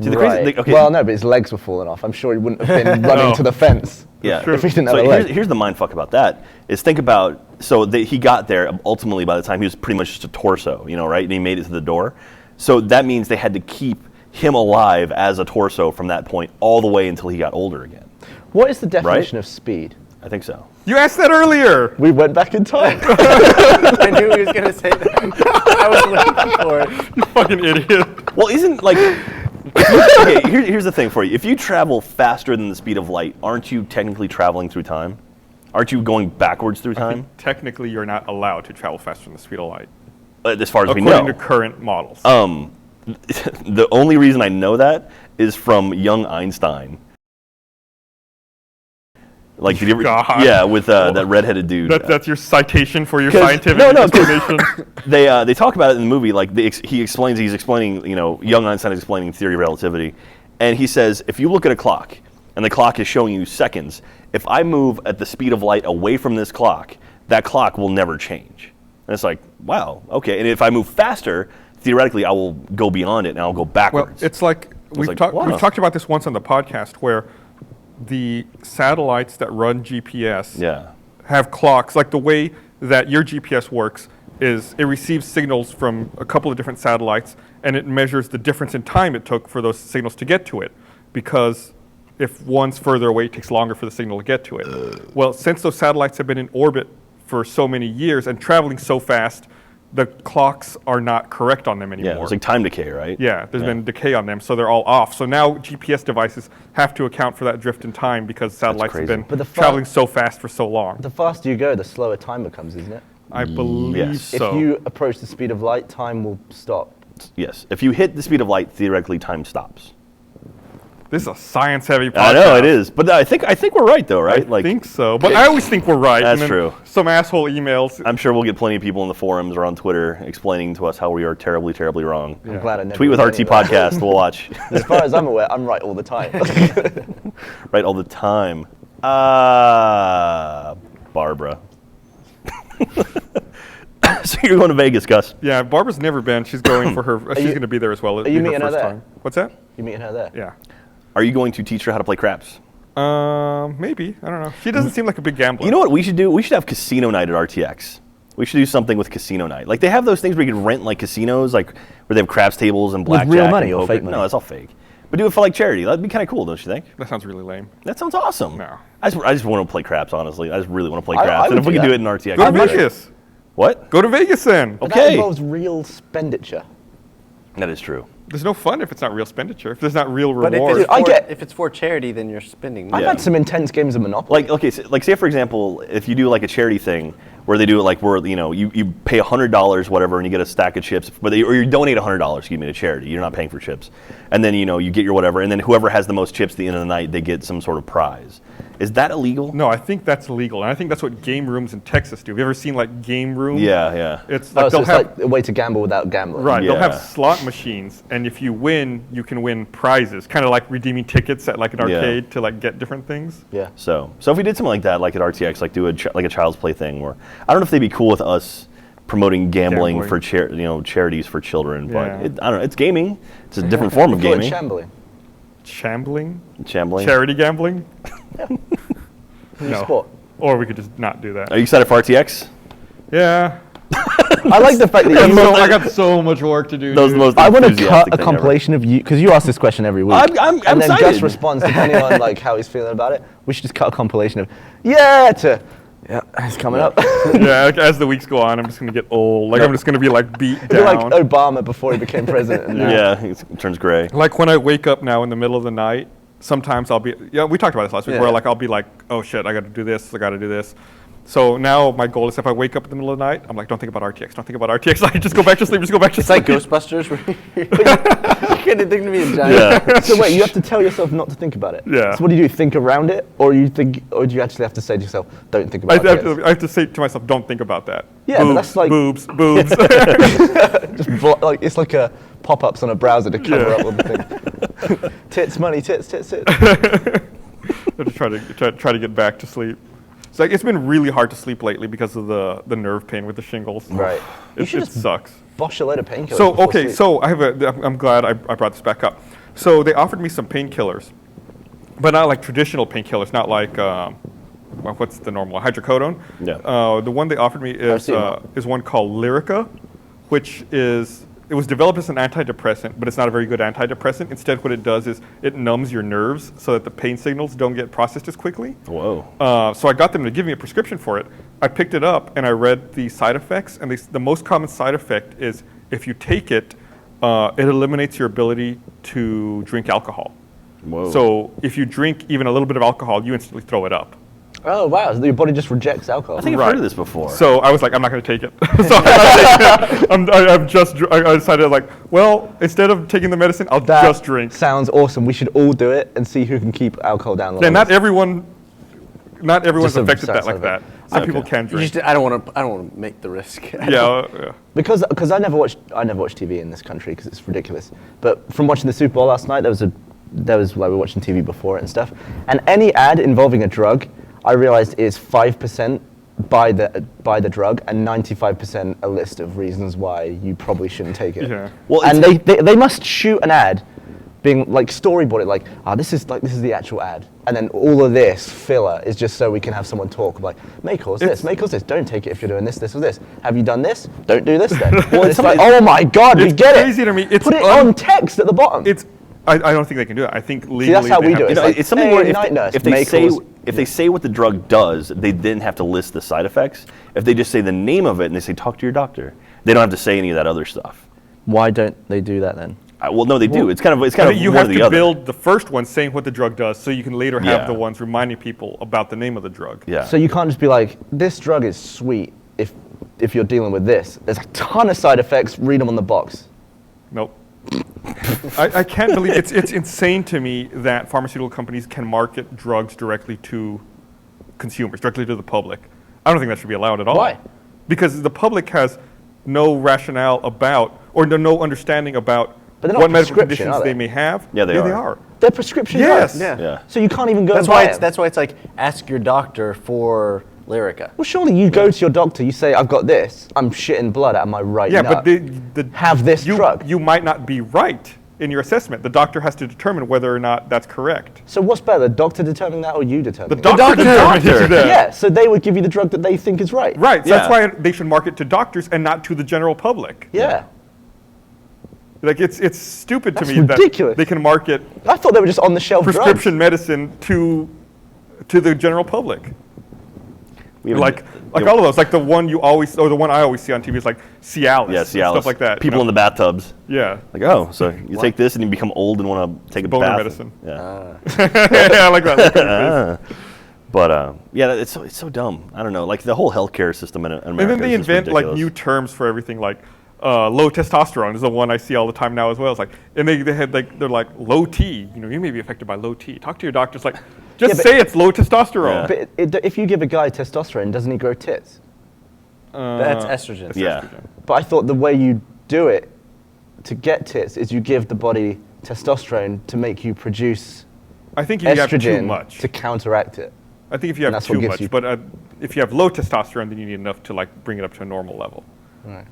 See, the crazy Right. thing- okay. Well, no, but his legs were falling off. I'm sure he wouldn't have been running No. to the fence Yeah. true. if he didn't So have a leg. here's the mind fuck about that is think about he got there ultimately by the time he was pretty much just a torso, right? And he made it to the door. So that means they had to keep him alive as a torso from that point all the way until he got older again. What is the definition of speed? I think so. You asked that earlier. We went back in time. I knew he was going to say that. I was looking for it. You fucking idiot. Well, isn't like okay, here's the thing for you. If you travel faster than the speed of light, aren't you technically traveling through time? Aren't you going backwards through time? Technically, you're not allowed to travel faster than the speed of light, As far as we according know. to current models. The only reason I know that is from young Einstein. Like, did you ever? God. Yeah, with that redheaded dude. That's your citation for your 'Cause- scientific no, 'cause- explanation. They talk about it in the movie. Like he's explaining, young Einstein is explaining theory of relativity, and he says if you look at a clock and the clock is showing you seconds, if I move at the speed of light away from this clock, that clock will never change. And it's like, wow, okay. And if I move faster, theoretically, I will go beyond it and I'll go Well, backwards. it's like we've like, wow. talked about this once on the podcast where the satellites that run GPS yeah. have clocks. Like the way that your GPS works is it receives signals from a couple of different satellites and it measures the difference in time it took for those signals to get to it. Because if one's further away, it takes longer for the signal to get to it. Well, since those satellites have been in orbit for so many years and traveling so fast, the clocks are not correct on them anymore. Yeah, it's like time decay, right? Yeah, there's been decay on them, so they're all off. So now GPS devices have to account for that drift in time because satellites have crazy. been traveling so fast for so long. The faster you go, the slower time becomes, isn't it? I believe Yes. so. If you approach the speed of light, time will stop. Yes. If you hit the speed of light, theoretically, time stops. This is a science-heavy podcast. I know it is, but I think we're right though, right? I think so, but I always think we're right. That's and then true. Some asshole emails. I'm sure we'll get plenty of people in the forums or on Twitter explaining to us how we are terribly, terribly wrong. I'm glad I never Tweet with did RT any of that. Podcast. We'll watch. As far as I'm aware, I'm right all the time. Right all the time. Barbara. So you're going to Vegas, Gus? Yeah, Barbara's never been. She's going for her. She's going to be there as well. It'll you be her meeting her first there? time. What's that? You meeting her there? Yeah. Are you going to teach her how to play craps? Maybe. I don't know. She doesn't seem like a big gambler. You know what we should do? We should have casino night at RTX. We should do something with casino night. Like they have those things where you can rent like casinos, like where they have craps tables and blackjack. real money and or poker. fake money? No, it's all fake. But do it for like charity. That'd be kind of cool, don't you think? That sounds really lame. That sounds awesome. No. I just want to play craps, honestly. I just really want to play I craps. And would if we do can do that. it in RTX, Go to that'd be great. Vegas. What? Go to Vegas then. But Okay. that involves real expenditure. That is true. There's no fun if it's not real expenditure. If there's not real But reward. if it's for charity, then you're spending money. I've had some intense games of Monopoly. Like, okay, so, like say for example, if you do like a charity thing where they do it like where, you know, you pay $100, whatever, and you get a stack of chips, or you donate $100, excuse me, to charity. You're not paying for chips. And then, you know, you get your whatever, and then whoever has the most chips at the end of the night, they get some sort of prize. Is that illegal? No, I think that's illegal, and I think that's what game rooms in Texas do. Have you ever seen like game room? Yeah. It's Oh, like so they'll it's have like a way to gamble without gambling. right. They'll Yeah. have slot machines, and if you win, you can win prizes. Kind of like redeeming tickets at like an Yeah. arcade to like get different things. Yeah. So if we did something like that, like at RTX, like do like a child's play thing, where I don't know if they'd be cool with us promoting gambling for charities for children, but Yeah. I don't know. It's gaming. It's a different form of Call it gaming. shambling. Shambling, Shambling. charity gambling. New No. sport. Or we could just not do that. Are you excited for RTX? Yeah. I like the fact that you. I got so much work to do. Those dude. most I want to enthusiastic cut a thing ever. compilation of you because you ask this question every week. I'm and then excited. Gus responds depending on like how he's feeling about it. We should just cut a compilation of yeah it's coming up. Yeah, like, as the weeks go on, I'm just gonna get old. Like I'm just gonna be like beat Be like down. Obama before he became president. And now. Yeah, it turns gray. Like when I wake up now in the middle of the night, sometimes I'll be, we talked about this last week, where like I'll be like, oh shit, I gotta do this, I gotta do this. So now my goal is if I wake up in the middle of the night, I'm like, don't think about RTX, don't think about RTX. Like just go back to sleep, just go back to It's sleep. like Ghostbusters. Where you can't think to be a giant. Yeah. So wait, you have to tell yourself not to think about it. Yeah. So what do you do? Think around it, or do you actually have to say to yourself, don't think about it? I have to say to myself, don't think about that. Yeah, but boobs, that's like- boobs, boobs. Just like it's like a pop-ups on a browser to cover Yeah. up all the things. Tits, money, tits. I just try to get back to sleep. So like, it's been really hard to sleep lately because of the nerve pain with the shingles. Right. You It should just sucks. bosh a load of painkillers. So before okay, sleep. so I'm glad I brought this back up. So they offered me some painkillers, but not like traditional painkillers, not like what's the normal hydrocodone. Yeah. The one they offered me is seen that. is one called Lyrica, which is it was developed as an antidepressant, but it's not a very good antidepressant. Instead, what it does is it numbs your nerves so that the pain signals don't get processed as quickly. Whoa. So I got them to give me a prescription for it. I picked it up and I read the side effects, and the most common side effect is if you take it, it eliminates your ability to drink alcohol. Whoa. So if you drink even a little bit of alcohol, you instantly throw it up. Oh wow, so your body just rejects alcohol. I think I've heard of this before. So I was like, I'm not going to take it. So I'm not taking it. I decided like, well, instead of taking the medicine, I'll That just drink. sounds awesome. We should all do it and see who can keep alcohol down. Yeah, not longest. everyone's Just a affected side like that. effect. Some Okay. people can You drink. just, I don't want to make the risk. Yeah. Because I never watch TV in this country because it's ridiculous. But from watching the Super Bowl last night, there was like we were watching TV before it and stuff, and any ad involving a drug, I realized is 5% by the drug and 95% a list of reasons why you probably shouldn't take it. Yeah. Well, and they must shoot an ad, being like storyboard it like, this is the actual ad, and then all of this filler is just so we can have someone talk like, may cause this, don't take it if you're doing this, this or this. Have you done this? Don't do this then. Well, it's like, oh my God, we It's get it. crazy to me. It's Put it on text at the bottom. I don't think they can do it. I think legally. See, that's how they we have do to it. You know, like, it's something hey, where night nurse, if they may say cause- if they say what the drug does, they then have to list the side effects. if they just say the name of it and they say talk to your doctor, they don't have to say any of that other stuff. Why don't they do that then? Well, no, they do. It's kind of You one have or the to other. build the first one saying what the drug does, so you can later have Yeah. the ones reminding people about the name of the drug. Yeah. So you can't just be like, this drug is sweet if you're dealing with this. There's a ton of side effects, read them on the box. Nope. I can't believe it's insane to me that pharmaceutical companies can market drugs directly to consumers, directly to the public. I don't think that should be allowed at all. Why? Because the public has no rationale about, or no understanding about But they're not what medical prescription, conditions are they they? may have. Yeah, they They are. are. They're prescription Yes. drugs. Yeah. Yeah. So you can't even go That's and buy why them. that's why it's like ask your doctor for Lyrica. Well, surely you go to your doctor, you say, I've got this, I'm shitting blood out of my right Yeah, nut. but Have this you, drug. You might not be right in your assessment. The doctor has to determine whether or not that's correct. So what's better, the doctor determining that or you The determining doctor determines that. Yeah, so they would give you the drug that they think is right. Right, so Yeah. that's why they should market to doctors and not to the general public. Yeah. Like it's stupid to That's me ridiculous. that they can market I thought they were just on the shelf prescription medicine to the general public. We have Like a- all of those, like the one you always, or the one I always see on TV is like Cialis, Yeah, and Cialis. stuff like that. People in the bathtubs. Yeah, Like, oh, so you take this and you become old and want to take a boner bath. medicine. Yeah. yeah, I like that. But yeah, it's so dumb. I don't know. Like the whole healthcare system in America. And then they is just invent like ridiculous. new terms for everything, like low testosterone is the one I see all the time now as well. It's like, and they had like, they're like low T. You know, you may be affected by low T. Talk to your doctor. It's like, just Yeah, but- say it's low testosterone. But if you give a guy testosterone, doesn't he grow tits? That's estrogen. Yeah. But I thought the way you do it to get tits is you give the body testosterone to make you produce I think if you have too estrogen much. to counteract it. I think if you and have that's what too gives much, you- but if you have low testosterone, then you need enough to like bring it up to a normal level. Right.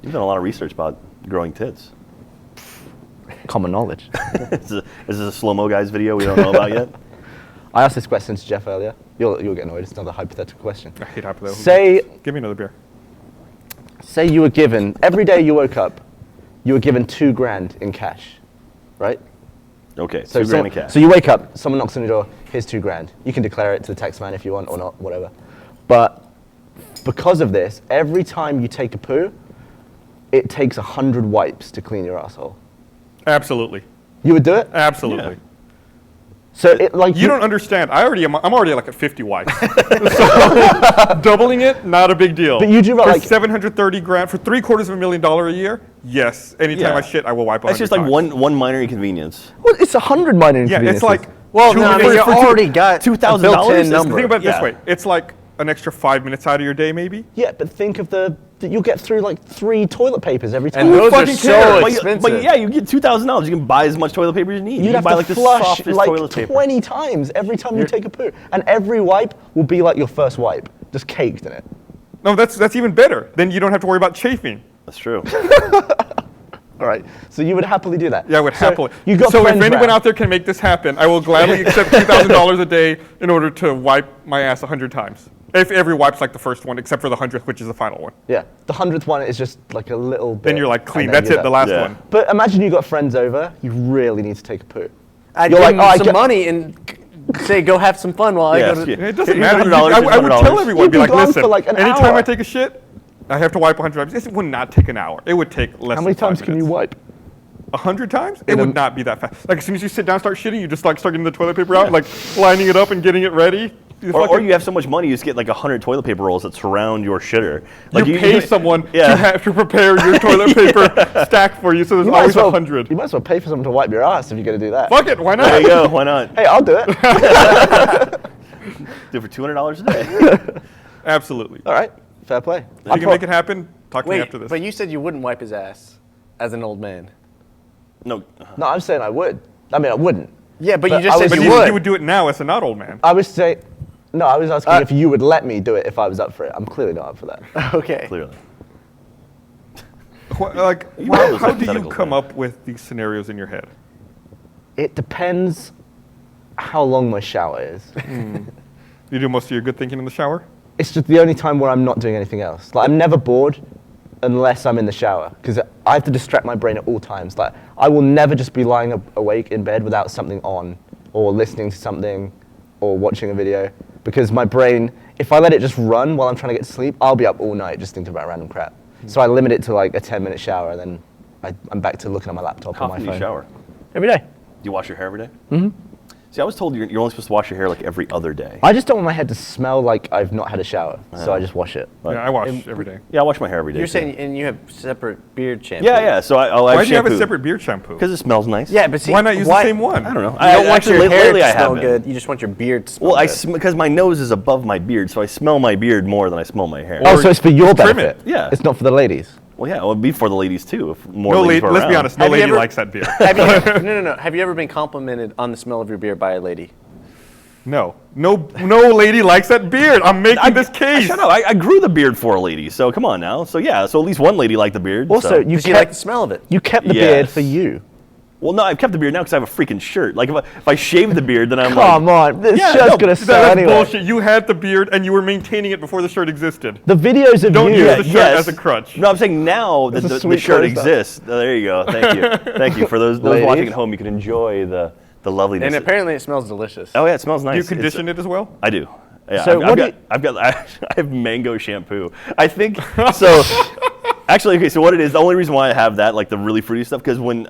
You've done a lot of research about growing tits. Common knowledge. Is this a slow-mo guys video we don't know about yet? I asked this question to Jeff earlier. You'll get annoyed. It's another hypothetical question. I hate hypothetical. Say Give me another beer. you were given every day you woke up, you were given $2,000 in cash, right? Okay, So $2,000 in cash. So you wake up, someone knocks on your door. Here's $2,000. You can declare it to the tax man if you want or not, whatever. But because of this, every time you take a poo, it takes 100 wipes to clean your asshole. Absolutely. You would do it? Absolutely. Yeah. So it like You don't understand. I'm already like at 50 wipes. So doubling it, not a big deal. But you do about, for like- $730,000 for $750,000 a year. Yes. Anytime Yeah. I shit, I will wipe 100 That's just like times. one minor inconvenience. Well, it's 100 minor Yeah, inconveniences. it's like Well, two no, I mean, minutes you for two- already got $2,000 a built-in is- number. Think about it this Yeah. way. It's like an extra 5 minutes out of your day, maybe. Yeah, but think of that you'll get through like 3 toilet papers every time. And those are fucking so cares? expensive. But yeah, you get $2,000. You can buy as much toilet paper as you need. You'd you can have buy to like the flush softest like toilet paper. 20 times every time you take a poo. And every wipe will be like your first wipe, just caked in it. No, that's even better. Then you don't have to worry about chafing. That's true. All right, so you would happily do that. Yeah, I would So happily. You got so if friends anyone round. out there can make this happen, I will gladly accept $2,000 a day in order to wipe my ass 100 times. If every wipe's like the first one, except for the 100th, which is the final one. Yeah, the 100th one is just like a little bit. Then you're like and clean. then That's you're it, the done. last Yeah. one. But imagine you got friends over, you really need to take a poo. I'd You're give like, them "Oh, I some get-" money and say, go have some fun while Yes, I go to... yeah. It doesn't Here's matter. $100, I here's would tell $100. everyone, You'd be be like, gone listen, for like an anytime hour. I take a shit, I have to wipe 100 times. This would not take an hour. It would take less How many than 5 times can you minutes. wipe? 100 times? It In a- would not be that fast. Like as soon as you sit down, start shitting, you just like start getting the toilet paper out, like lining it up and getting it ready. You Or fucking- you have so much money, you just get like 100 toilet paper rolls that surround your shitter. Like you pay someone to prepare your toilet paper stack for you, so there's You might always as well, 100. You might as well pay for someone to wipe your ass if you're going to do that. Fuck it, why not? There you go. Why not? Hey, I'll do it. Do it for $200 a day. Absolutely. All right, fair play. If you can make it happen, talk to me Wait, after this. but you said you wouldn't wipe his ass as an old man. No. No, I'm saying I would. I mean, I wouldn't. Yeah, but But you just I said was- But you would. you would do it now as a not old man. I was saying, no, I was asking if you would let me do it if I was up for it. I'm clearly not up for that. Okay. Clearly. Like, are how do you hypothetical, come man. up with these scenarios in your head? It depends how long my shower is. You do most of your good thinking in the shower? It's just the only time where I'm not doing anything else. Like, I'm never bored unless I'm in the shower because I have to distract my brain at all times. Like, I will never just be lying awake in bed without something on or listening to something or watching a video because my brain, if I let it just run while I'm trying to get to sleep, I'll be up all night just thinking about random crap. So I limit it to like a 10-minute shower, and then I'm back to looking at my laptop How or my often phone. do you shower? Every day. Do you wash your hair every day? Mm-hmm. See, I was told you're only supposed to wash your hair like every other day. I just don't want my head to smell like I've not had a shower, so I just wash it. Yeah, I wash every day. Yeah, I wash my hair every day. You're too. saying, and you have separate beard shampoo. Yeah. So I'll Why have do you have a shampoo. separate beard shampoo? Because it smells nice. Yeah, but see, Why not use the same one? I don't know. You don't want your hair lately to I smell haven't. good. You just want your beard to smell Well, good. because my nose is above my beard, so I smell my beard more than I smell my hair. Oh, so it's for your trim benefit? it. Yeah. It's not for the ladies? Well, yeah, it would be for the ladies too. If more No ladies lady, were let's be around. honest, no Have you lady ever- likes that beard. Have you, no. Have you ever been complimented on the smell of your beard by a lady? No lady likes that beard. I'm making this case. Shut up! I grew the beard for a lady, so come on now. So yeah, so at least one lady liked the beard. Also, so. you Does she like the smell of it? You kept the beard Yes. for you. Well, no, I've kept the beard now because I have a freaking shirt. Like if I shave the beard, then I'm Come like, on, this Yeah, shirt's no, gonna That's sell anyway. bullshit. You had the beard and you were maintaining it before the shirt existed. The videos of Don't you. use the shirt as a crutch. No, I'm saying now that It's a the sweet shirt close-up. exists. Oh, there you go. Thank you. Thank you for those Ladies. watching at home. You can enjoy the loveliness. And apparently it smells delicious. Oh yeah, it smells nice. Do you condition it as well? I do. Yeah, So I've got I have mango shampoo. I think so. Actually, okay. So what it is, the only reason why I have that, like the really fruity stuff, because when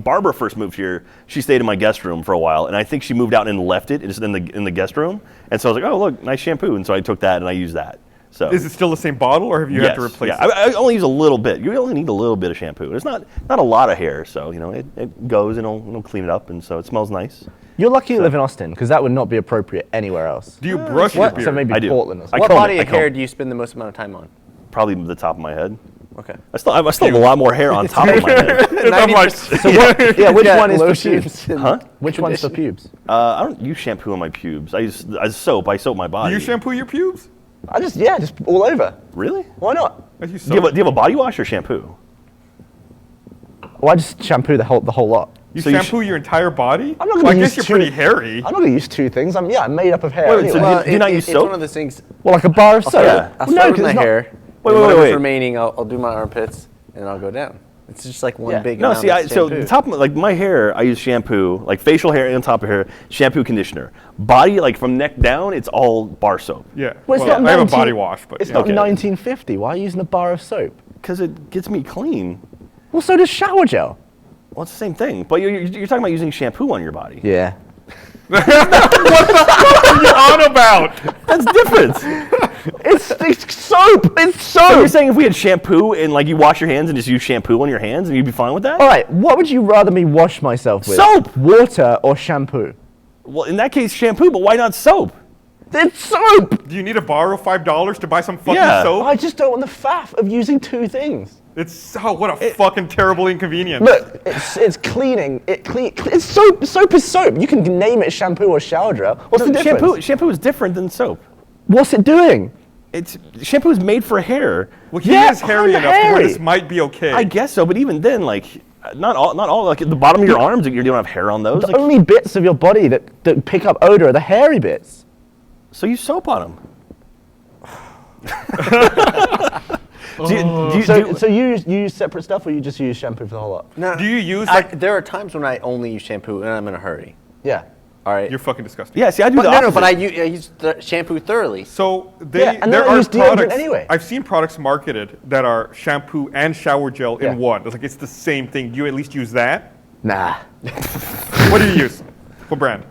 Barbara first moved here, she stayed in my guest room for a while, and I think she moved out and left it just in the guest room. And so I was like, oh look, nice shampoo, and so I took that and I used that. So Is it still the same bottle or have you had to replace yeah. it? I only use a little bit. You only need a little bit of shampoo. It's not a lot of hair, so it goes and it'll clean it up, and so it smells nice. You're lucky you live in Austin, because that would not be appropriate anywhere else. Do you brush your beard? So maybe I do. Portland or I something. What comb body it, I of hair comb. do you spend the most amount of time on? Probably the top of my head. Okay. I still have a lot more hair on top of my head. Not much. So what, yeah, which Yeah, one is for lotions pubes? and Huh? Which one's for conditioner. pubes? I don't use shampoo on my pubes. I use soap. I soap my Do body. you shampoo your pubes? Just all over. Really? Why not? I use Do you soap. have a body wash or shampoo? Well, I just shampoo the whole lot. You So you shampoo your entire body? I'm not Well, gonna I guess use you're pretty two- hairy. I'm not gonna use two things. I'm made up of hair. Wait, anyway. so Well, do you not use it's soap? one of those things. Well, like a bar of soap. Yeah. I'll Well, start with 'cause my it's not- hair. Wait, and whatever's wait. remaining, I'll do my armpits, and I'll go down. It's just like one Yeah. big No, amount see, of so shampoo. the top of like my hair, I use shampoo, like facial hair and top of hair, shampoo, conditioner. Body, like from neck down, it's all bar soap. Yeah. Well, it's Well, not I have a 19 body wash, but It's yeah. not Okay. 1950. Why are you using a bar of soap? Because it gets me clean. Well, so does shower gel. Well, it's the same thing. But you're talking about using shampoo on your body. Yeah. What are you on about? That's different. It's soap. It's So you're soap. saying if we had shampoo and like you wash your hands and just use shampoo on your hands and you'd be fine with that? All right. What would you rather me wash myself with? Soap. Water or shampoo? Well, in that case, shampoo, but why not soap? It's soap. Do you need to borrow $5 to buy some fucking Yeah. soap? I just don't want the faff of using two things. What a fucking terrible inconvenience. Look, it's cleaning. It's soap. Soap is soap. You can name it shampoo or shower gel. What's the difference? Shampoo is different than soap. What's it doing? Shampoo is made for hair. Well, he Yeah, is hairy I'm enough to where hairy. this might be okay. I guess so, but even then, like, not all. Like at the bottom of your arms, you don't have hair on those. The Like, only bits of your body that pick up odor are the hairy bits. so use soap on them. So you use separate stuff, or you just use shampoo for the whole lot? No, Do you use, there are times when I only use shampoo and I'm in a hurry. Yeah. All right. You're fucking disgusting. Yeah, see, I do But the no, opposite. but I use the shampoo thoroughly. So Yeah, and there then I are use deodorant products. anyway. I've seen products marketed that are shampoo and shower gel Yeah. in one. It's like it's the same thing. Do you at least use that? Nah. What do you use? What brand?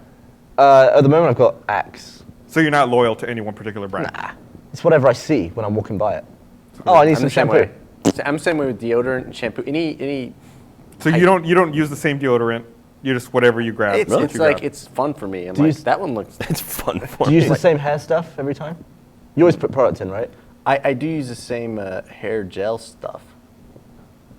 At the moment, I've got Axe. So you're not loyal to any one particular brand. It's whatever I see when I'm walking by it. Oh, I need I'm some the same shampoo. way. I'm the same way with deodorant and shampoo. Any. So you don't use the same deodorant. You just whatever you grab. It's, what it's you like grab. it's fun for me. I'm Do you like s- that one looks. It's fun for Do you me. use the same hair stuff every time? You always put product in, right? I do use the same hair gel stuff.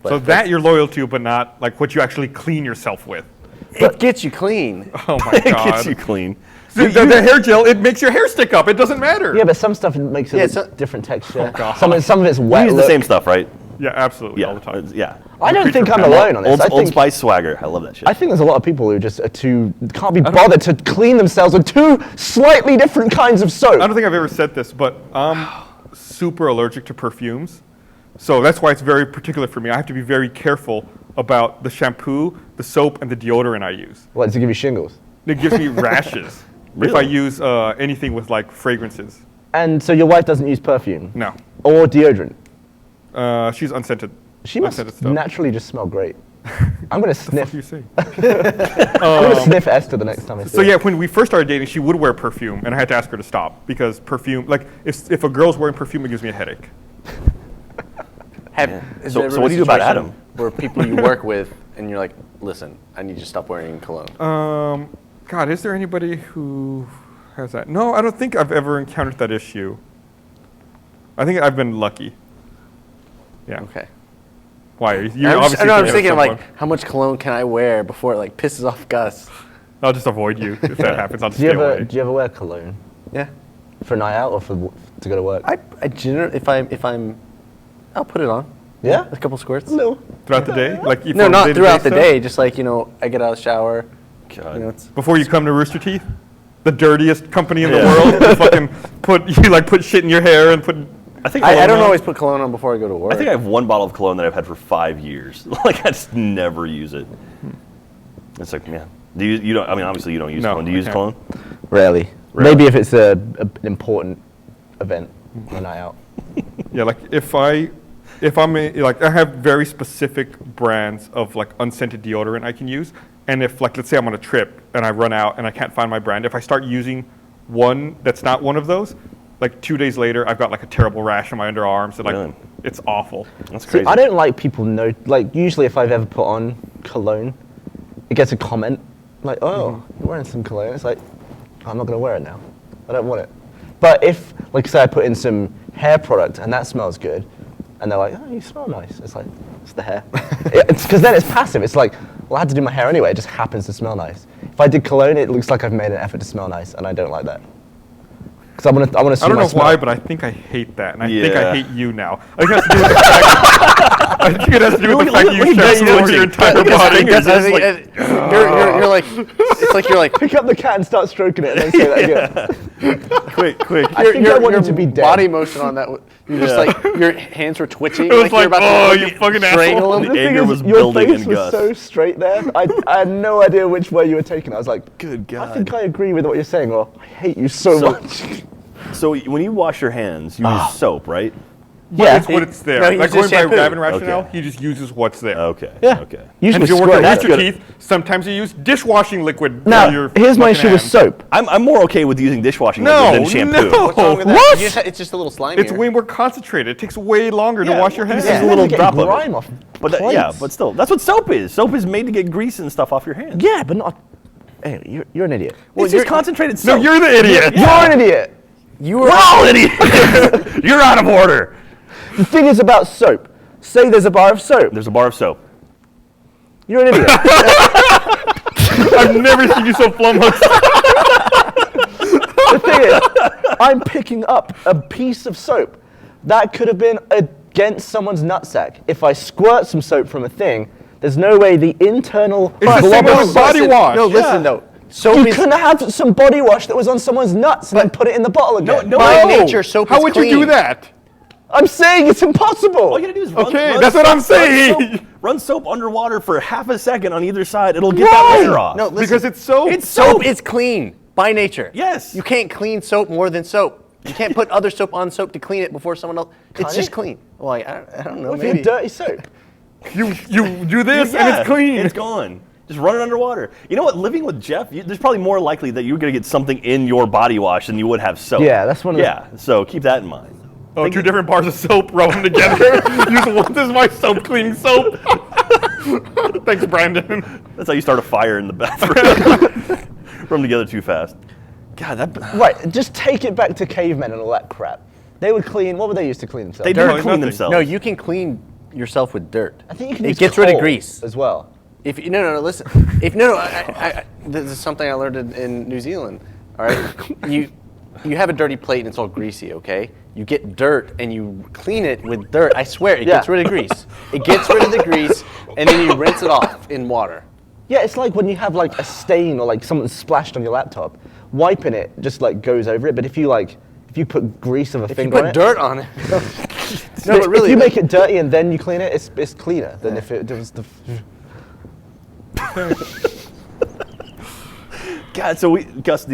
But So that you're loyal to, but not like what you actually clean yourself with. it gets you clean. Oh my It god. gets you clean. The hair gel, it makes your hair stick up. It doesn't matter. Yeah, but some stuff makes it Yeah, a so- different texture. God. Some of it's We wet. use the look. same stuff, right? Yeah, absolutely, Yeah, all the time. yeah. I don't think I'm creature alone on this. Old Spice swagger. I love that shit. I think there's a lot of people who just are can't be bothered to clean themselves with two slightly different kinds of soap. I don't think I've ever said this, but I'm super allergic to perfumes. So that's why it's very particular for me. I have to be very careful about the shampoo, the soap, and the deodorant I use. What, does it give you shingles? It gives me rashes. if I use anything with like fragrances. And so your wife doesn't use perfume? No. Or deodorant? She's unscented. She must Unscented stuff. naturally just smell great. I'm going to What sniff. do you say? I'm going to sniff Esther the next time I see So her. yeah, when we first started dating, she would wear perfume, and I had to ask her to stop because perfume, like if a girl's wearing perfume, it gives me a headache. Is So there ever what a do you do about situation Adam? Where people you work with and you're like, listen, I need you to stop wearing cologne. God, is there anybody who has that? No, I don't think I've ever encountered that issue. I think I've been lucky. Yeah. Okay. Why? You I'm obviously I'm think thinking of of like, someone. how much cologne can I wear before it like pisses off Gus? I'll just avoid you if that happens. I'll just Do you stay away. ever wear cologne? Yeah. For a night out or to go to work? I generally, if I'm, I'll put it on. Yeah? A couple squirts. No. Throughout the day? Like No, not day-to-day throughout the stuff? day. Just like, I get out of the shower. God. It's Before you come to Rooster Teeth? The dirtiest company in the world. You fucking put shit in your hair and put... I think I don't cologne on? always put cologne on before I go to work. I think I have one bottle of cologne that I've had for 5 years. Like I just never use it. It's like, yeah. Do you don't? I mean, obviously you don't use No, cologne. Do you I use can't. cologne? Rarely. Rarely. Maybe if it's an important event on a night out. Yeah, like if I'm like I have very specific brands of like unscented deodorant I can use, and if like let's say I'm on a trip and I run out and I can't find my brand, if I start using one that's not one of those, like 2 days later I've got like a terrible rash on my underarms and like Really? it's awful. That's See, crazy. I don't like people know. Like usually, if I've ever put on cologne, it gets a comment like, "Oh, you're wearing some cologne." It's like, I'm not gonna wear it now. I don't want it. But if, like, say, I put in some hair product and that smells good, and they're like, "Oh, you smell nice," it's like, it's the hair. It's because then it's passive. It's like, well, I had to do my hair anyway. It just happens to smell nice. If I did cologne, it looks like I've made an effort to smell nice, and I don't like that. Because I want to. I don't know smell. why, but I think I hate that, and I think I Yeah. hate you now. I think it has to do with the fact, I think it has to do with the fact that you shampoo over your entire body. fingers. I It's think like- you're like, it's like you're like, Pick up the cat and start stroking it, and then say that again. quick. I think I want him to be dead. body motion on that. You're just like, your hands were twitching. It was you're like, about oh, to you fucking strangle asshole. him. The anger was your building face in was Gus. so straight there. I had no idea which way you were taking it. I was like, Good God. I think I agree with what you're saying, or I hate you so much. So when you wash your hands, you use soap, right? Yeah. It's what it's there. No, he like uses going by shampoo. Gavin rationale, Okay. he just uses what's there. Okay. Yeah. Okay. Use And with if you're working squirt. with Rooster Teeth, sometimes you use dishwashing liquid for Now, your here's my fucking issue with hands. soap. I'm more okay with using dishwashing No, liquid than shampoo. no. What's wrong with that? What? It's just a little slimier. It's way more concentrated. It takes way longer Yeah, to wash your this hands. is a Sometimes little you get drop of it. grime off But yeah, but still, that's what soap is. Soap is made to get grease and stuff off your hands. Yeah, but not. Anyway, you're an idiot. It's just concentrated No, soap. you're the idiot. You're an idiot. You We're were all idiots. You're out of order. The thing is about soap. Say there's a bar of soap. There's a bar of soap. You're an idiot. I've never seen you so flummoxed. The thing is, I'm picking up a piece of soap that could have been against someone's nutsack. If I squirt some soap from a thing, there's no way the internal It's the same blob with of body soap- wash. No, listen though. Soap You is couldn't have some body wash that was on someone's nuts and then put it in the bottle again. by No. nature soap How is would clean. you do that? I'm saying it's impossible. All you gotta do is run, Okay, run that's what soap- I'm saying. Run soap underwater for half a second on either side. It'll get Why? that layer off. No, listen. Because it's soap. It's Soap soap. is clean by nature. Yes. You can't clean soap more than soap. You can't put other soap on soap to clean it before someone else. It's just it? clean. Well, I don't know. What if Maybe. you dirty soap? You do this and Yeah, it's clean. It's gone. Just run it underwater. You know what? Living with Jeff, there's probably more likely that you're gonna get something in your body wash than you would have soap. Yeah, that's one of the- Yeah, so keep that in mind. Oh, two different bars of soap, rub them together. Use one. This is my soap cleaning soap. Thanks, Brandon. That's how you start a fire in the bathroom. Rub them together too fast. God, that. Right, just take it back to cavemen and all that crap. They would clean, what would they use to clean themselves? They Dirt, do clean nothing. themselves. No, you can clean yourself with dirt. I think you can It use gets rid of coal grease. as well. If no, listen. This is something I learned in New Zealand. All right, you have a dirty plate and it's all greasy. Okay, you get dirt and you clean it with dirt. I swear, it gets Yeah. rid of grease. It gets rid of the grease, and then you rinse it off in water. Yeah, it's like when you have like a stain or like something splashed on your laptop, wiping it just like goes over it. But if you put grease of a If you finger on put it, dirt on it, no, but really, if you make it dirty and then you clean it, it's cleaner than if it was the. God, so Gus,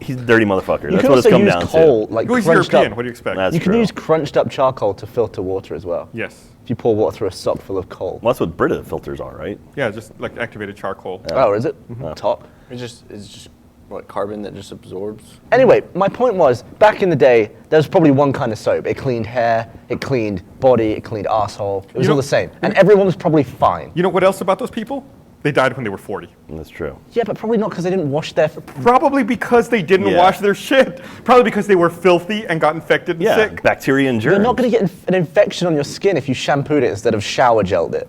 he's a dirty motherfucker. You That's can what it's also come use down coal, to. like Well, he's crunched European. up. What do you expect? That's You can true. use crunched up charcoal to filter water as well. Yes. If you pour water through a sock full of coal. Well, that's what Brita filters are, right? Yeah, just like activated charcoal. Oh, is it? Top. It's just what, carbon that just absorbs. Anyway, my point was, back in the day, there was probably one kind of soap. It cleaned hair, it cleaned body, it cleaned asshole. It was all the same. And everyone was probably fine. You know what else about those people? They died when they were 40. That's true. Yeah, but probably not because they didn't wash their... Probably because they didn't Yeah. wash their shit. Probably because they were filthy and got infected and Yeah, sick. bacteria and germs. You're not going to get an infection on your skin if you shampooed it instead of shower gelled it.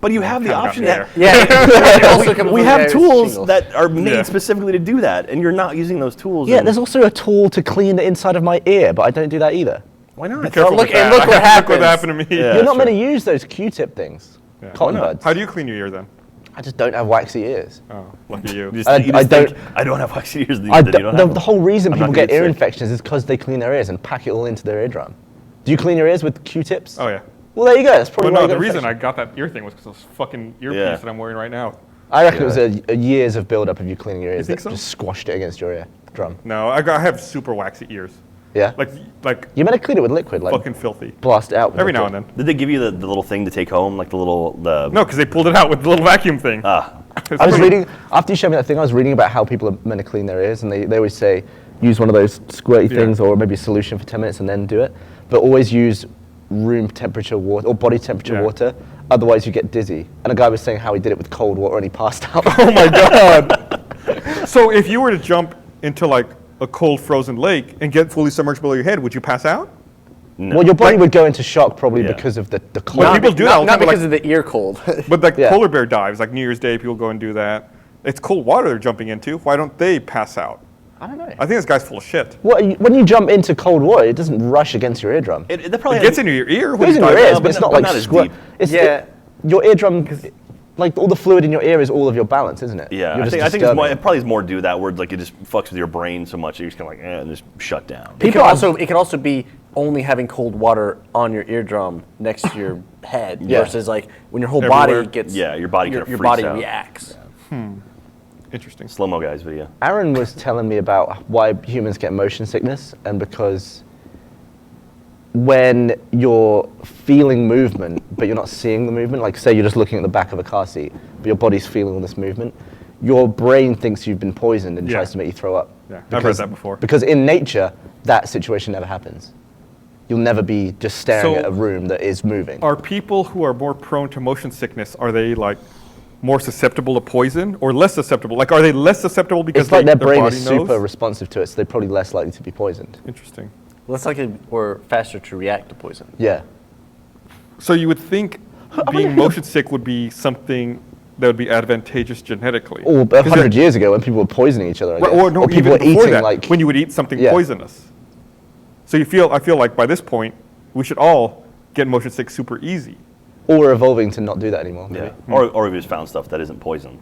But you have the Kinda got option. me there. Yeah. It also comes We with have guys' tools shingles. that are made Yeah. specifically to do that, and you're not using those tools. Yeah, and- there's also a tool to clean the inside of my ear, but I don't do that either. Why not? Careful look- with and that. look what Look happens. what happened to me. Yeah. You're not sure. meant to use those Q-tip things. Yeah. Cotton Why not? buds. How do you clean your ear then? I just don't have waxy ears. Oh, lucky you. You just, I- you I just think, don't- I don't have waxy ears. Then I you d- don't the, have the whole reason I'm not people gonna get ear sick. infections is because they clean their ears and pack it all into their eardrum. Do you clean your ears with Q-tips? Oh, yeah. Well, there you go. That's probably Well, why no, you the get reason I infection. got that ear thing was because of those fucking earpiece Yeah. that I'm wearing right now. I reckon it was a years of build-up of you cleaning your ears think that so? just squashed it against your ear drum. No, I have super waxy ears. Yeah? Like You better clean it with liquid, like fucking filthy. blast it out. with Every now liquid. and then. Did they give you the little thing to take home, like the No, because they pulled it out with the little vacuum thing. Ah, I was reading, after you showed me that thing, I was reading about how people are meant to clean their ears, and they always say, use one of those squirty Yeah. things, or maybe a solution for 10 minutes and then do it. But always use room temperature water, or body temperature Yeah. water, otherwise you get dizzy. And a guy was saying how he did it with cold water and he passed out. Oh my god. So if you were to jump into like a cold frozen lake and get fully submerged below your head, would you pass out? no. Well, your body would go into shock probably Yeah. because of the cold. Well, people do that all the Not time, but, because like- of the ear cold. But like Yeah. polar bear dives, like New Year's Day, people go and do that. It's cold water they're jumping into. Why don't they pass out? I don't know. I think this guy's full of shit. When you jump into cold water, it doesn't rush against your eardrum. That probably It gets into your ear It when goes you in your dive ears, down. but it's but not not like as squirt. deep. It's Yeah. your eardrum, like all the fluid in your ear is all of your balance, isn't it? Yeah, You're I just think it's disturbing more, it. it probably is more to do with that word, like it just fucks with your brain so much that you're just kind of like, and just shut down. It People could also be only having cold water on your eardrum next to your head Yeah. versus like when your whole Everywhere. body gets Yeah, your body your, kinda your freaks body out. reacts. Interesting. Slow-mo guys video. Aaron was telling me about why humans get motion sickness, and because when you're feeling movement, but you're not seeing the movement, like say you're just looking at the back of a car seat, but your body's feeling all this movement, your brain thinks you've been poisoned and Yeah. tries to make you throw up. Yeah, I've heard that before. Because in nature, that situation never happens. You'll never be just staring So- at a room that is moving. Are people who are more prone to motion sickness, are they like more susceptible to poison or less susceptible? Like, are they less susceptible because It's like their brain body is knows? super responsive to it, so they're probably less likely to be poisoned. Interesting. Less likely or faster to react to poison. Yeah. So you would think being motion sick would be something that would be advantageous genetically. Or 100 years ago when people were poisoning each other, I guess. Or no, people even were before eating that, like... when you would eat something Yeah. poisonous. So I feel like by this point, we should all get motion sick super easy. Or we're evolving to not do that anymore. Yeah, or we've just found stuff that isn't poison.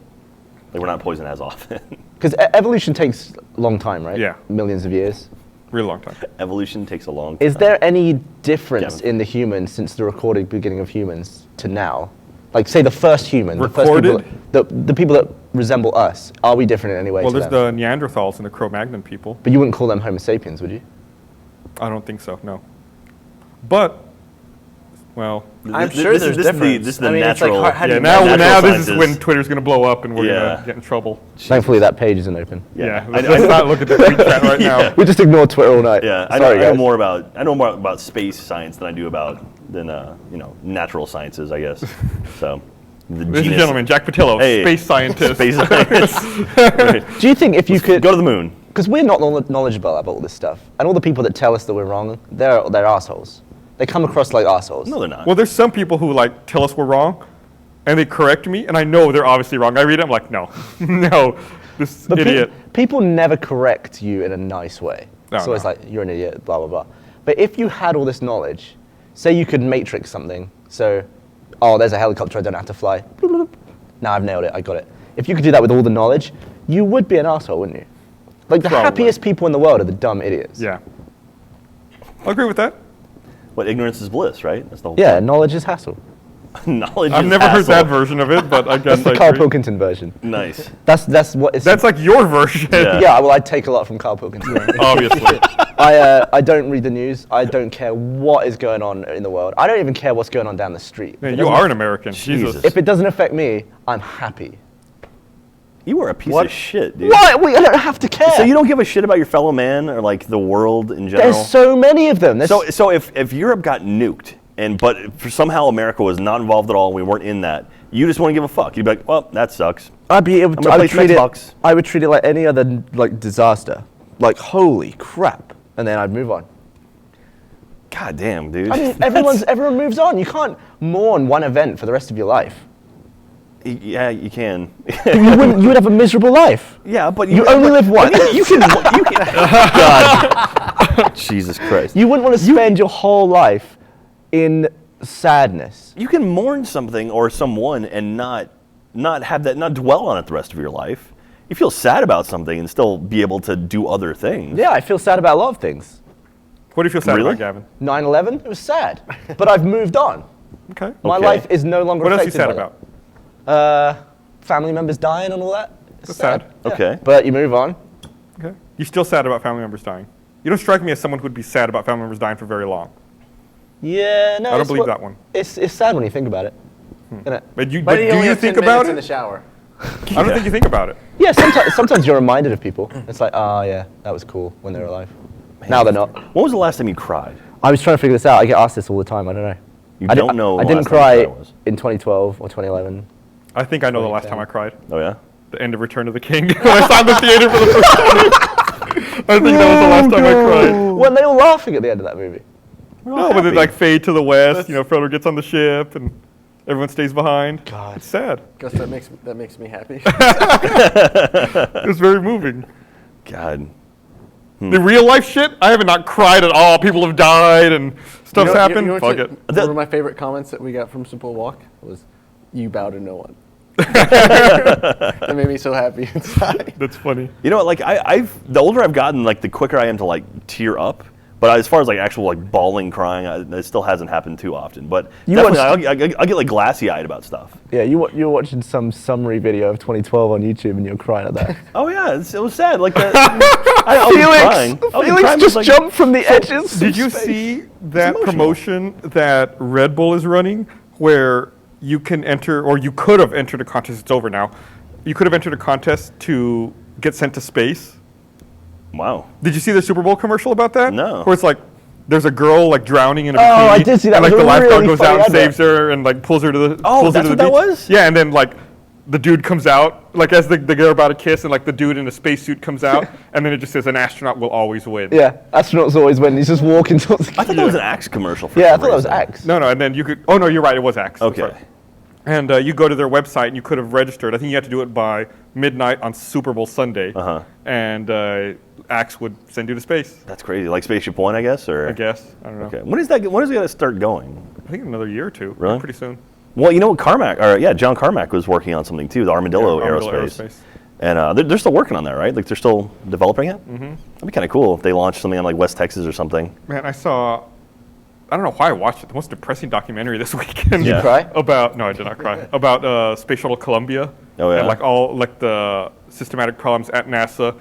Like we're not poisoned as often. Because evolution takes a long time, right? Yeah. Millions of years. Real long time. Evolution takes a long time. Is there any difference Gavin. in the humans since the recorded beginning of humans to now? Like, say the first human, Recorded? the people that resemble us, are we different in any way Well, to there's them? the Neanderthals and the Cro-Magnon people. But you wouldn't call them Homo sapiens, would you? I don't think so, no. But, well, I'm This- sure this there's is the- difference. This is the I mean, it's like, natural. how do yeah, you now measure natural this is sciences. when Twitter's going to blow up and we're Yeah. going to get in trouble. Thankfully, that page isn't open. Yeah, let's not look at the tweet chat right now. We just ignore Twitter all night. Yeah, Sorry, I know guys. more about space science than I do about natural sciences, I guess. So, the Ladies and genus- gentlemen, Jack Pattillo, Hey. space scientist. space science. Right. Do you think if you could... Go to the moon. Because we're not knowledgeable about all this stuff. And all the people that tell us that we're wrong, they're assholes. They come across like assholes. No, they're not. Well, there's some people who like tell us we're wrong, and they correct me, and I know they're obviously wrong. I read it, I'm like, no, no, this But idiot. people never correct you in a nice way. No, it's always no. like, you're an idiot, blah, blah, blah. But if you had all this knowledge, say you could matrix something, so, oh, there's a helicopter, I don't have to fly. Now I've nailed it, I got it. If you could do that with all the knowledge, you would be an asshole, wouldn't you? Like, the Probably. happiest people in the world are the dumb idiots. Yeah, I'll agree with that. What ignorance is bliss, right? That's the whole Yeah, point. knowledge is hassle. Knowledge I've is never heard that asshole. version of it, but I guess That's the I Carl agree. Pilkington version. Nice. That's what it's. That's like your version. Yeah. yeah. Well, I take a lot from Carl Pilkington. Obviously. I don't read the news. I don't care what is going on in the world. I don't even care what's going on down the street. Man, you are an American. Jesus. Jesus. If it doesn't affect me, I'm happy. You are a piece What? of shit, dude. What? I don't have to care. So you don't give a shit about your fellow man or like the world in general? There's so many of them. So if Europe got nuked but for somehow America was not involved at all, we weren't in that, you just wouldn't give a fuck. You'd be like, well, that sucks. I'd be able to. gonna I play would some treat it. Xbox. I would treat it like any other like disaster. Like holy crap, and then I'd move on. God damn, dude. I mean, everyone moves on. You can't mourn one event for the rest of your life. Yeah, you can. You wouldn't. You would have a miserable life. Yeah, but You only live once. You can. God. Jesus Christ. You wouldn't want to spend your whole life in sadness. You can mourn something or someone and not dwell on it the rest of your life. You feel sad about something and still be able to do other things. Yeah, I feel sad about a lot of things. What do you feel sad Really? about, Gavin? 9/11, it was sad, but I've moved on. Okay. My Okay. life is no longer What else are you affected sad by about? that. Family members dying and all that. It's That's sad. Yeah. Okay. But you move on. Okay. You still sad about family members dying? You don't strike me as someone who would be sad about family members dying for very long. Yeah, no. I don't it's believe what- that one. It's sad when you think about it. Innit? But But do he only you has 10 think about minutes it? in the shower. I don't think you think about it. Yeah, sometimes you're reminded of people. It's like, oh yeah, that was cool when they were alive. Now they're not. When was the last time you cried? I was trying to figure this out. I get asked this all the time. I don't know. You I don't di- know I the didn't last time cry you cried was. in 2012 or 2011. I think I know the last time I cried. Oh yeah? The end of Return of the King. When I saw it in the theater for the first time. I think that was the last time I cried. Weren't they all laughing at the end of that movie? No, but they like fade to the west. Frodo gets on the ship and everyone stays behind. God. It's sad. Gus, that makes me happy. It's very moving. God. The real life shit, I haven't not cried at all. People have died and stuff's happened. what Fuck you- it. One of my favorite comments that we got from Simple Walk was, "You bow to no one." That made me so happy inside. That's funny. You know what, like the older I've gotten, like the quicker I am to like tear up. But as far as like actual like bawling, crying, it still hasn't happened too often. But You definitely, I'll get like glassy-eyed about stuff. Yeah, you're watching some summary video of 2012 on YouTube and you're crying at that. Oh yeah, it was sad. Like I was crying. I was Felix crying, just like, jumped from the edges. Did you see that emotional. promotion that Red Bull is running where you can enter, or you could have entered a contest, it's over now, you could have entered a contest to get sent to space? Wow. Did you see the Super Bowl commercial about that? No. Where it's like, there's a girl like drowning in a Oh, bikini. I did see that. And like It was the a lifeguard really goes funny out and advert. saves her and like pulls her to the Oh, pulls her that's to the what that beach. was? Yeah, and then like the dude comes out, like as they're about to kiss, and like the dude in a spacesuit comes out, and then it just says an astronaut will always win. Yeah, astronauts always win. He's just walking towards the I thought that was an Axe commercial. For Yeah, I some thought that was reason. Axe. No, and then you could. Oh no, you're right. It was Axe. That's Okay. right. And you go to their website and you could have registered. I think you had to do it by midnight on Super Bowl Sunday. Uh-huh. And Axe would send you to space. That's crazy. Like Spaceship One, I guess, or I guess. I don't know. Okay. When is that? When is it gonna start going? I think another year or two. Really? Pretty soon. Well, you know what, John Carmack was working on something too, the Armadillo, Yeah, Armadillo Aerospace. And they're still working on that, right? Like they're still developing it? Mm-hmm. That'd be kind of cool if they launched something on like West Texas or something. Man, I don't know why I watched it. The most depressing documentary this weekend. Did you cry? No, I did not cry. About Space Shuttle Columbia. Oh, yeah? And like all like the systematic problems at NASA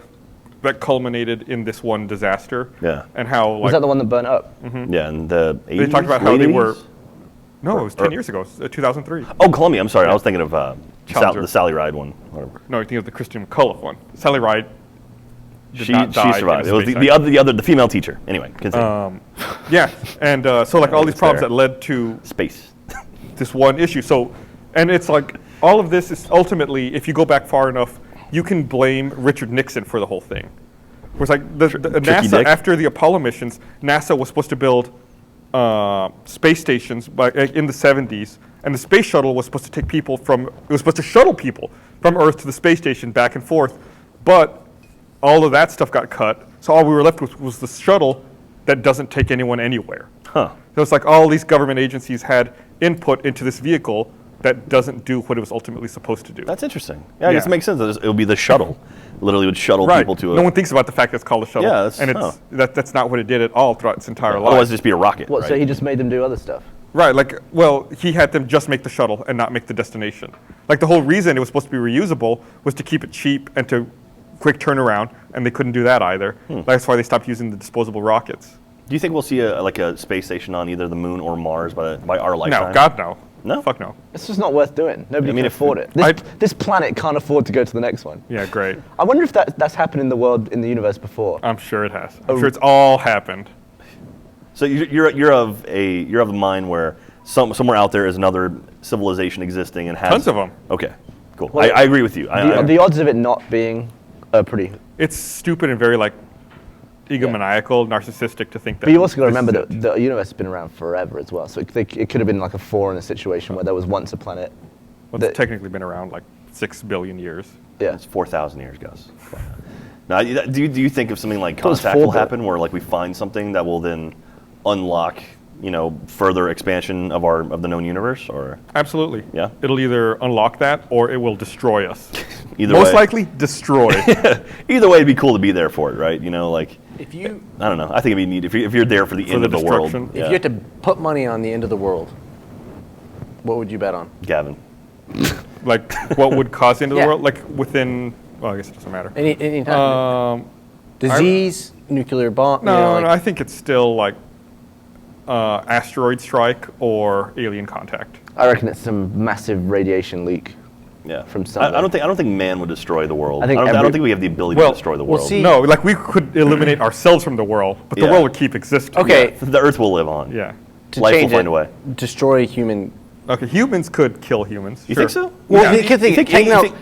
that culminated in this one disaster. Yeah. And how like Was that the one that burnt up? Yeah, and the 80s, they talked about how late they 80s? were. No, it was 10 years ago. It was, 2003. Oh, Columbia. I'm sorry. I was thinking of Challenger. the Sally Ride one. Whatever. No, I think of the Christian McCullough one. Sally Ride did She not die survived. in It a was space the female teacher. Anyway, continue. Yeah, and so like all these It's problems there. that led to Space. this one issue. So, and it's like all of this is ultimately, if you go back far enough, you can blame Richard Nixon for the whole thing. It was like the NASA, Dick. after the Apollo missions, NASA was supposed to build space stations in the 70s, and the space shuttle was supposed to take people it was supposed to shuttle people from Earth to the space station back and forth, but all of that stuff got cut, so all we were left with was the shuttle that doesn't take anyone anywhere. Huh. So it's like all these government agencies had input into this vehicle that doesn't do what it was ultimately supposed to do. That's interesting. Yeah, I guess Yeah. it makes sense. It would be the shuttle. Literally would shuttle right. people to a... No one thinks about the fact that it's called a shuttle. Yeah, that's- and oh. that's not what it did at all throughout its entire life. Otherwise, it'd just be a rocket, What? right? So he just made them do other stuff. Right, like, well, he had them just make the shuttle and not make the destination. Like, the whole reason it was supposed to be reusable was to keep it cheap and to quick turnaround, and they couldn't do that either. That's why they stopped using the disposable rockets. Do you think we'll see a space station on either the moon or Mars by our lifetime? No, God, no. No? Fuck no. It's just not worth doing. Nobody can if- afford it. This planet can't afford to go to the next one. Yeah, great. I wonder if that's happened in the world, in the universe before. I'm sure it has. I'm sure it's all happened. So you're of the mind where somewhere out there is another civilization existing and has Tons of them. Okay, cool. Well, I agree with you. The odds of it not being pretty. It's stupid and very, like, egomaniacal, narcissistic to think that. But you also got to this remember is that it. the universe has been around forever as well. So it could have been like a Foreigner situation where there was once a planet. Well, it's technically been around like 6 billion years. Yeah. It's 4,000 years, Gus. Now, do you think of something like It was contact will 4 happen, where like we find something that will then unlock, further expansion of the known universe, or Absolutely. Yeah. It'll either unlock that or it will destroy us. either Most way? likely, destroy. Either way, it'd be cool to be there for it, right? If you I don't know. I think it'd be neat if you're there for the end the of the world. destruction. if you had to put money on the end of the world, what would you bet on? Gavin. Like, what would cause the end of Yeah. the world? Like, within, well, I guess it doesn't matter. Any time. Um, Disease, nuclear bomb. no, no, I think it's still like asteroid strike or alien contact. I reckon it's some massive radiation leak. Yeah. From I somewhere. don't think man would destroy the world. I think I don't every- think we have the ability Well, to destroy the well, world. see- No, like we could eliminate ourselves from the world, but the Yeah. world would keep existing. Okay. The Earth will live on. Yeah. to Life will change find it, a way. destroy human. Okay, humans could kill humans. You sure. think so? Well, Yeah. you can think,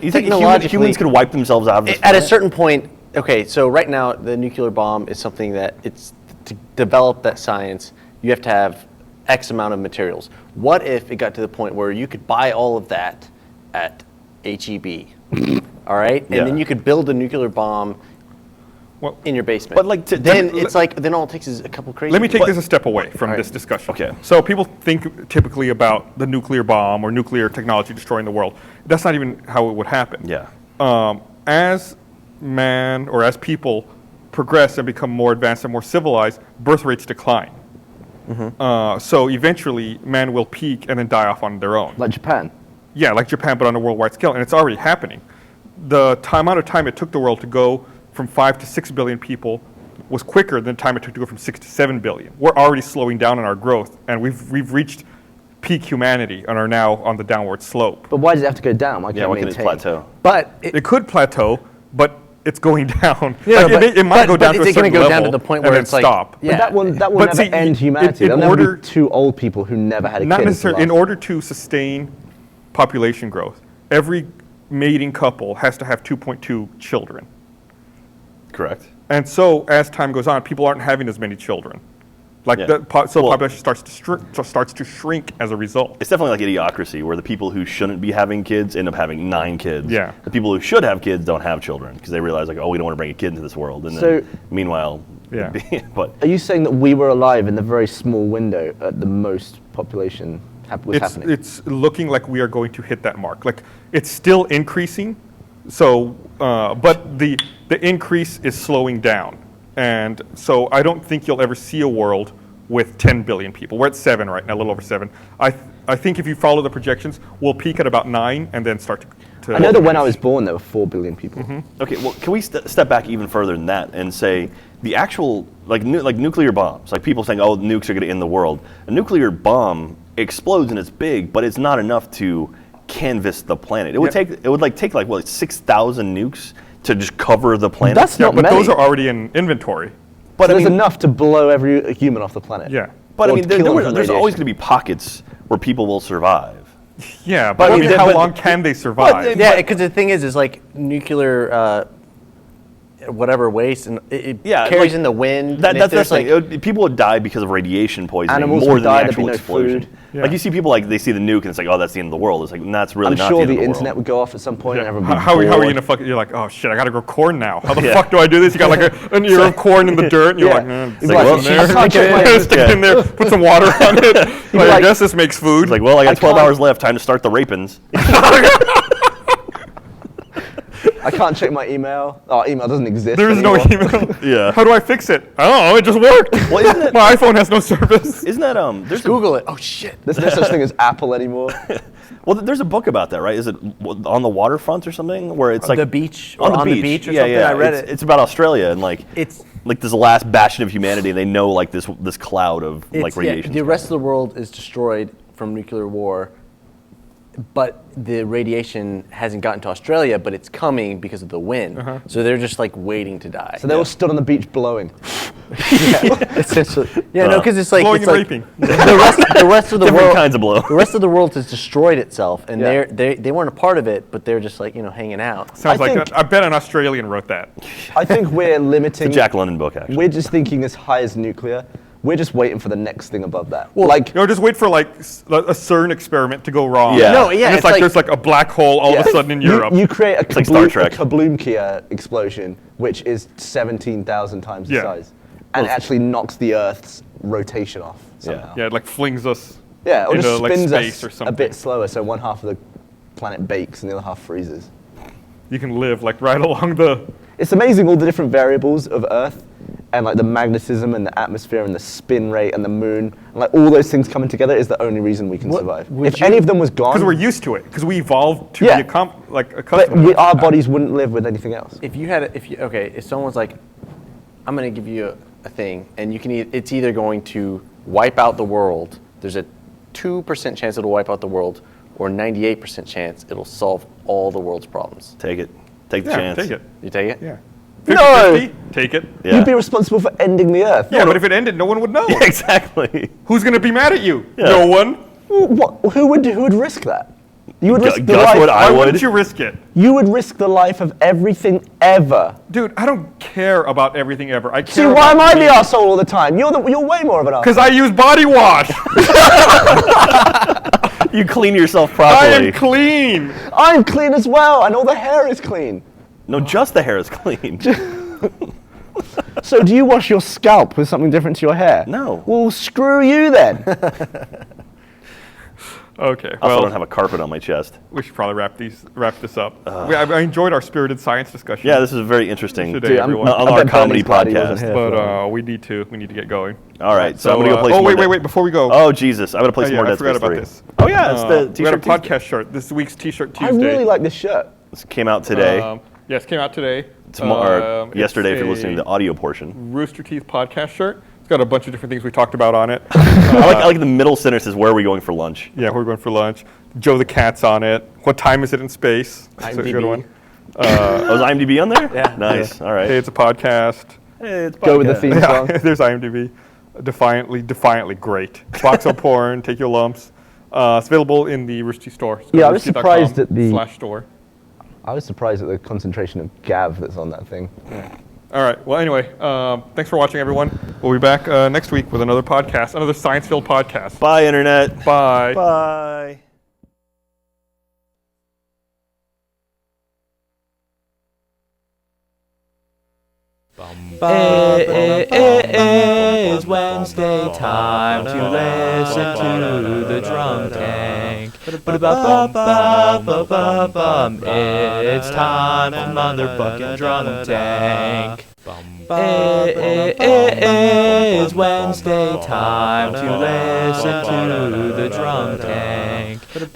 You think humans could wipe themselves out of this at a planet? certain point. Okay, so right now the nuclear bomb is something that it's to develop that science. You have to have X amount of materials. What if it got to the point where you could buy all of that at HEB? All right, and Yeah. then you could build a nuclear bomb Well, in your basement. But, like, then it's like then all it takes is a couple crazy. let me take But- this a step away from All this right. discussion. Okay. So people think typically about the nuclear bomb or nuclear technology destroying the world. That's not even how it would happen. Yeah. As man or as people progress and become more advanced and more civilized, birth rates decline. So eventually, man will peak and then die off on their own. Like Japan. Yeah, like Japan, but on a worldwide scale, and it's already happening. The amount of time it took the world to go from 5 to 6 billion people was quicker than the time it took to go from 6 to 7 billion. We're already slowing down in our growth, and we've reached peak humanity and are now on the downward slope. But why does it have to go down? Why Yeah, can't why it can it maintain? plateau? but It could plateau, but it's going down. Yeah, Like, but- it might go but down to is a it gonna certain go down level to the point and where then it's like- stop. Yeah. But that will But never see, end humanity. in There'll never order- be 2 old people who never had a Not kid. necessarily. In last- order to sustain population growth, every mating couple has to have 2.2 children. Correct. And so, as time goes on, people aren't having as many children. Like Yeah. the Well- population starts to shrink as a result. It's definitely like idiocracy, where the people who shouldn't be having kids end up having 9 kids. Yeah. The people who should have kids don't have children because they realize, like, oh, we don't want to bring a kid into this world. And So- then, meanwhile, Yeah. but Are you saying that we were alive in the very small window at the most population was happening? It's looking like we are going to hit that mark. Like it's still increasing, so but the increase is slowing down, and so I don't think you'll ever see a world with 10 billion people. We're at 7 right now, a little over 7. I think if you follow the projections, we'll peak at about 9 and then start to I know that when I was born, there were 4 billion people. okay, well, can we step back even further than that and say the actual like nuclear bombs, like people saying, oh, nukes are going to end the world. A nuclear bomb explodes and it's big, but it's not enough to canvas the planet. It would Yeah. take like 6,000 nukes to just cover the planet. That's Yeah, not but many. those are already in inventory. but There's enough to blow every human off the planet. Yeah. But I Or mean, kill them from there's always radiation. going to be pockets where people will survive. Yeah, But but I mean, how but- long can they survive? yeah, because the thing is like nuclear, whatever waste, and it Yeah, carries like, in the wind. That's and if the there's, thing. People would die because of radiation poisoning Animals more would than die, the there'd be actual no explosion. food. Yeah. Like you see people like they see the nuke and it's like, oh, that's the end of the world. It's like, that's really I'm not sure the end the of the internet world. would go off at some point and Yeah. everyone would be How are you bored. gonna fuck? You're like, oh shit, I gotta grow corn now. How the Yeah. fuck do I do this? You got like an ear of corn in the dirt, and you're Yeah. like, It's stick like, it in there. I can't check my- Stick it in there, put some water on it. Like, I like- guess this makes food. It's like, well, I got 12 can't- hours left. Time to start the rapins. I can't check my email. Oh, email doesn't exist There is no anymore. email. Yeah. How do I fix it? I don't know. It just worked. Well, isn't it? My iPhone has no service. Isn't that there's Google it. Oh shit. There's no such thing as Apple anymore. well, there's a book about that, right? Is it on the waterfront or something where it's like the beach on or the beach or yeah, something. Yeah. I read It's about Australia and like It's like this last bastion of humanity. They know like this cloud of like radiation. the rest of the world is destroyed from nuclear war, but the radiation hasn't gotten to Australia, but it's coming because of the wind. So they're just like waiting to die. So they all stood on the beach blowing. Essentially. Yeah, no, because it's like Blowing it's and like raping. the rest of the Different world. kinds of blow. The rest of the world has destroyed itself, and Yeah. they weren't a part of it, but they're just like hanging out. Sounds I like think- I bet an Australian wrote that. I think we're limiting. Jack London book, actually. We're just thinking as high as nuclear. We're just waiting for the next thing above that. Just wait for like a CERN experiment to go wrong. Yeah. No, yeah, And it's like- there's like a black hole all of a sudden in Europe. You create a like Star Trek. kablookia explosion, which is 17,000 times the Yeah. size, and actually knocks the Earth's rotation off somehow. Yeah, it like flings us. Yeah, or into, just like, spins space us or a something. bit slower, so one half of the planet bakes and the other half freezes. You can live like right along the. It's amazing all the different variables of Earth, and like the magnetism and the atmosphere and the spin rate and the moon, and like all those things coming together is the only reason we can survive. If any of them was gone, Because we're used to it. Because we evolved to Yeah. be accustomed but to it. our bodies wouldn't live with anything else. If someone's like, I'm going to give you a thing, and you can it's either going to wipe out the world. There's a 2% chance it'll wipe out the world, or 98% chance it'll solve all the world's problems. Take it. Take the Yeah, chance. take it. You take it? Yeah. No! 50-50, take it. Yeah. You'd be responsible for ending the Earth. Yeah, but if it ended, no one would know. Yeah, exactly. Who's gonna be mad at you? Yeah. No one. Who would risk that? You would risk the Gus life. would, I Why would. wouldn't you risk it? You would risk the life of everything ever. Dude, I don't care about everything ever. I care See, why am I about the asshole all the time? You're way more of an asshole. Because I use body wash. You clean yourself I properly. am clean. I'm clean as well, and all the hair is clean. No, just the hair is clean. So do you wash your scalp with something different to your hair? No. Well, screw you then. Okay, I also well, don't have a carpet on my chest. we should probably wrap this up. I enjoyed our spirited science discussion. Yeah, this is very interesting. Today, Dude, everyone. on I our bet comedy Bernie's glad he wasn't podcast. here for that. But we need to get going. All right, so I'm gonna go play. Oh some more wait, before we go. Oh Jesus, I'm gonna play some more I Dead forgot Space about 3. this. Oh yeah, it's the we got a T-shirt Tuesday. podcast shirt. This week's T-shirt I Tuesday. really like this shirt. This came out today. Yes, came out today. Tomorrow, It's yesterday, if you're listening to a the audio portion. Rooster Teeth podcast shirt. It's got a bunch of different things we talked about on it. I like the middle sentence is where are we going for lunch? Yeah, we're going for lunch. Joe the Cat's on it. What time is it in space? That's a good IMDb. one. Oh, is IMDb on there? Yeah. Nice. All right. Hey, it's a podcast. Hey, it's Go with the podcast. theme song. There's IMDb. Defiantly great. Box of porn, take your lumps. It's available in the Rooster Teeth store. So Yeah, I was roosterteeth.com surprised at the- /store. I was surprised at the concentration of Gav that's on that thing. All right. Well, anyway, thanks for watching, everyone. We'll be back next week with another podcast, another science-filled podcast. Bye, Internet. Bye. Bye. It is Wednesday time to listen to the drum tank. It's time for motherfucking drum tank. It is Wednesday time to listen to the drum tank. It's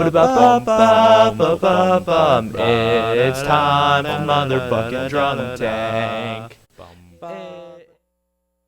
time for motherfucking drum tank.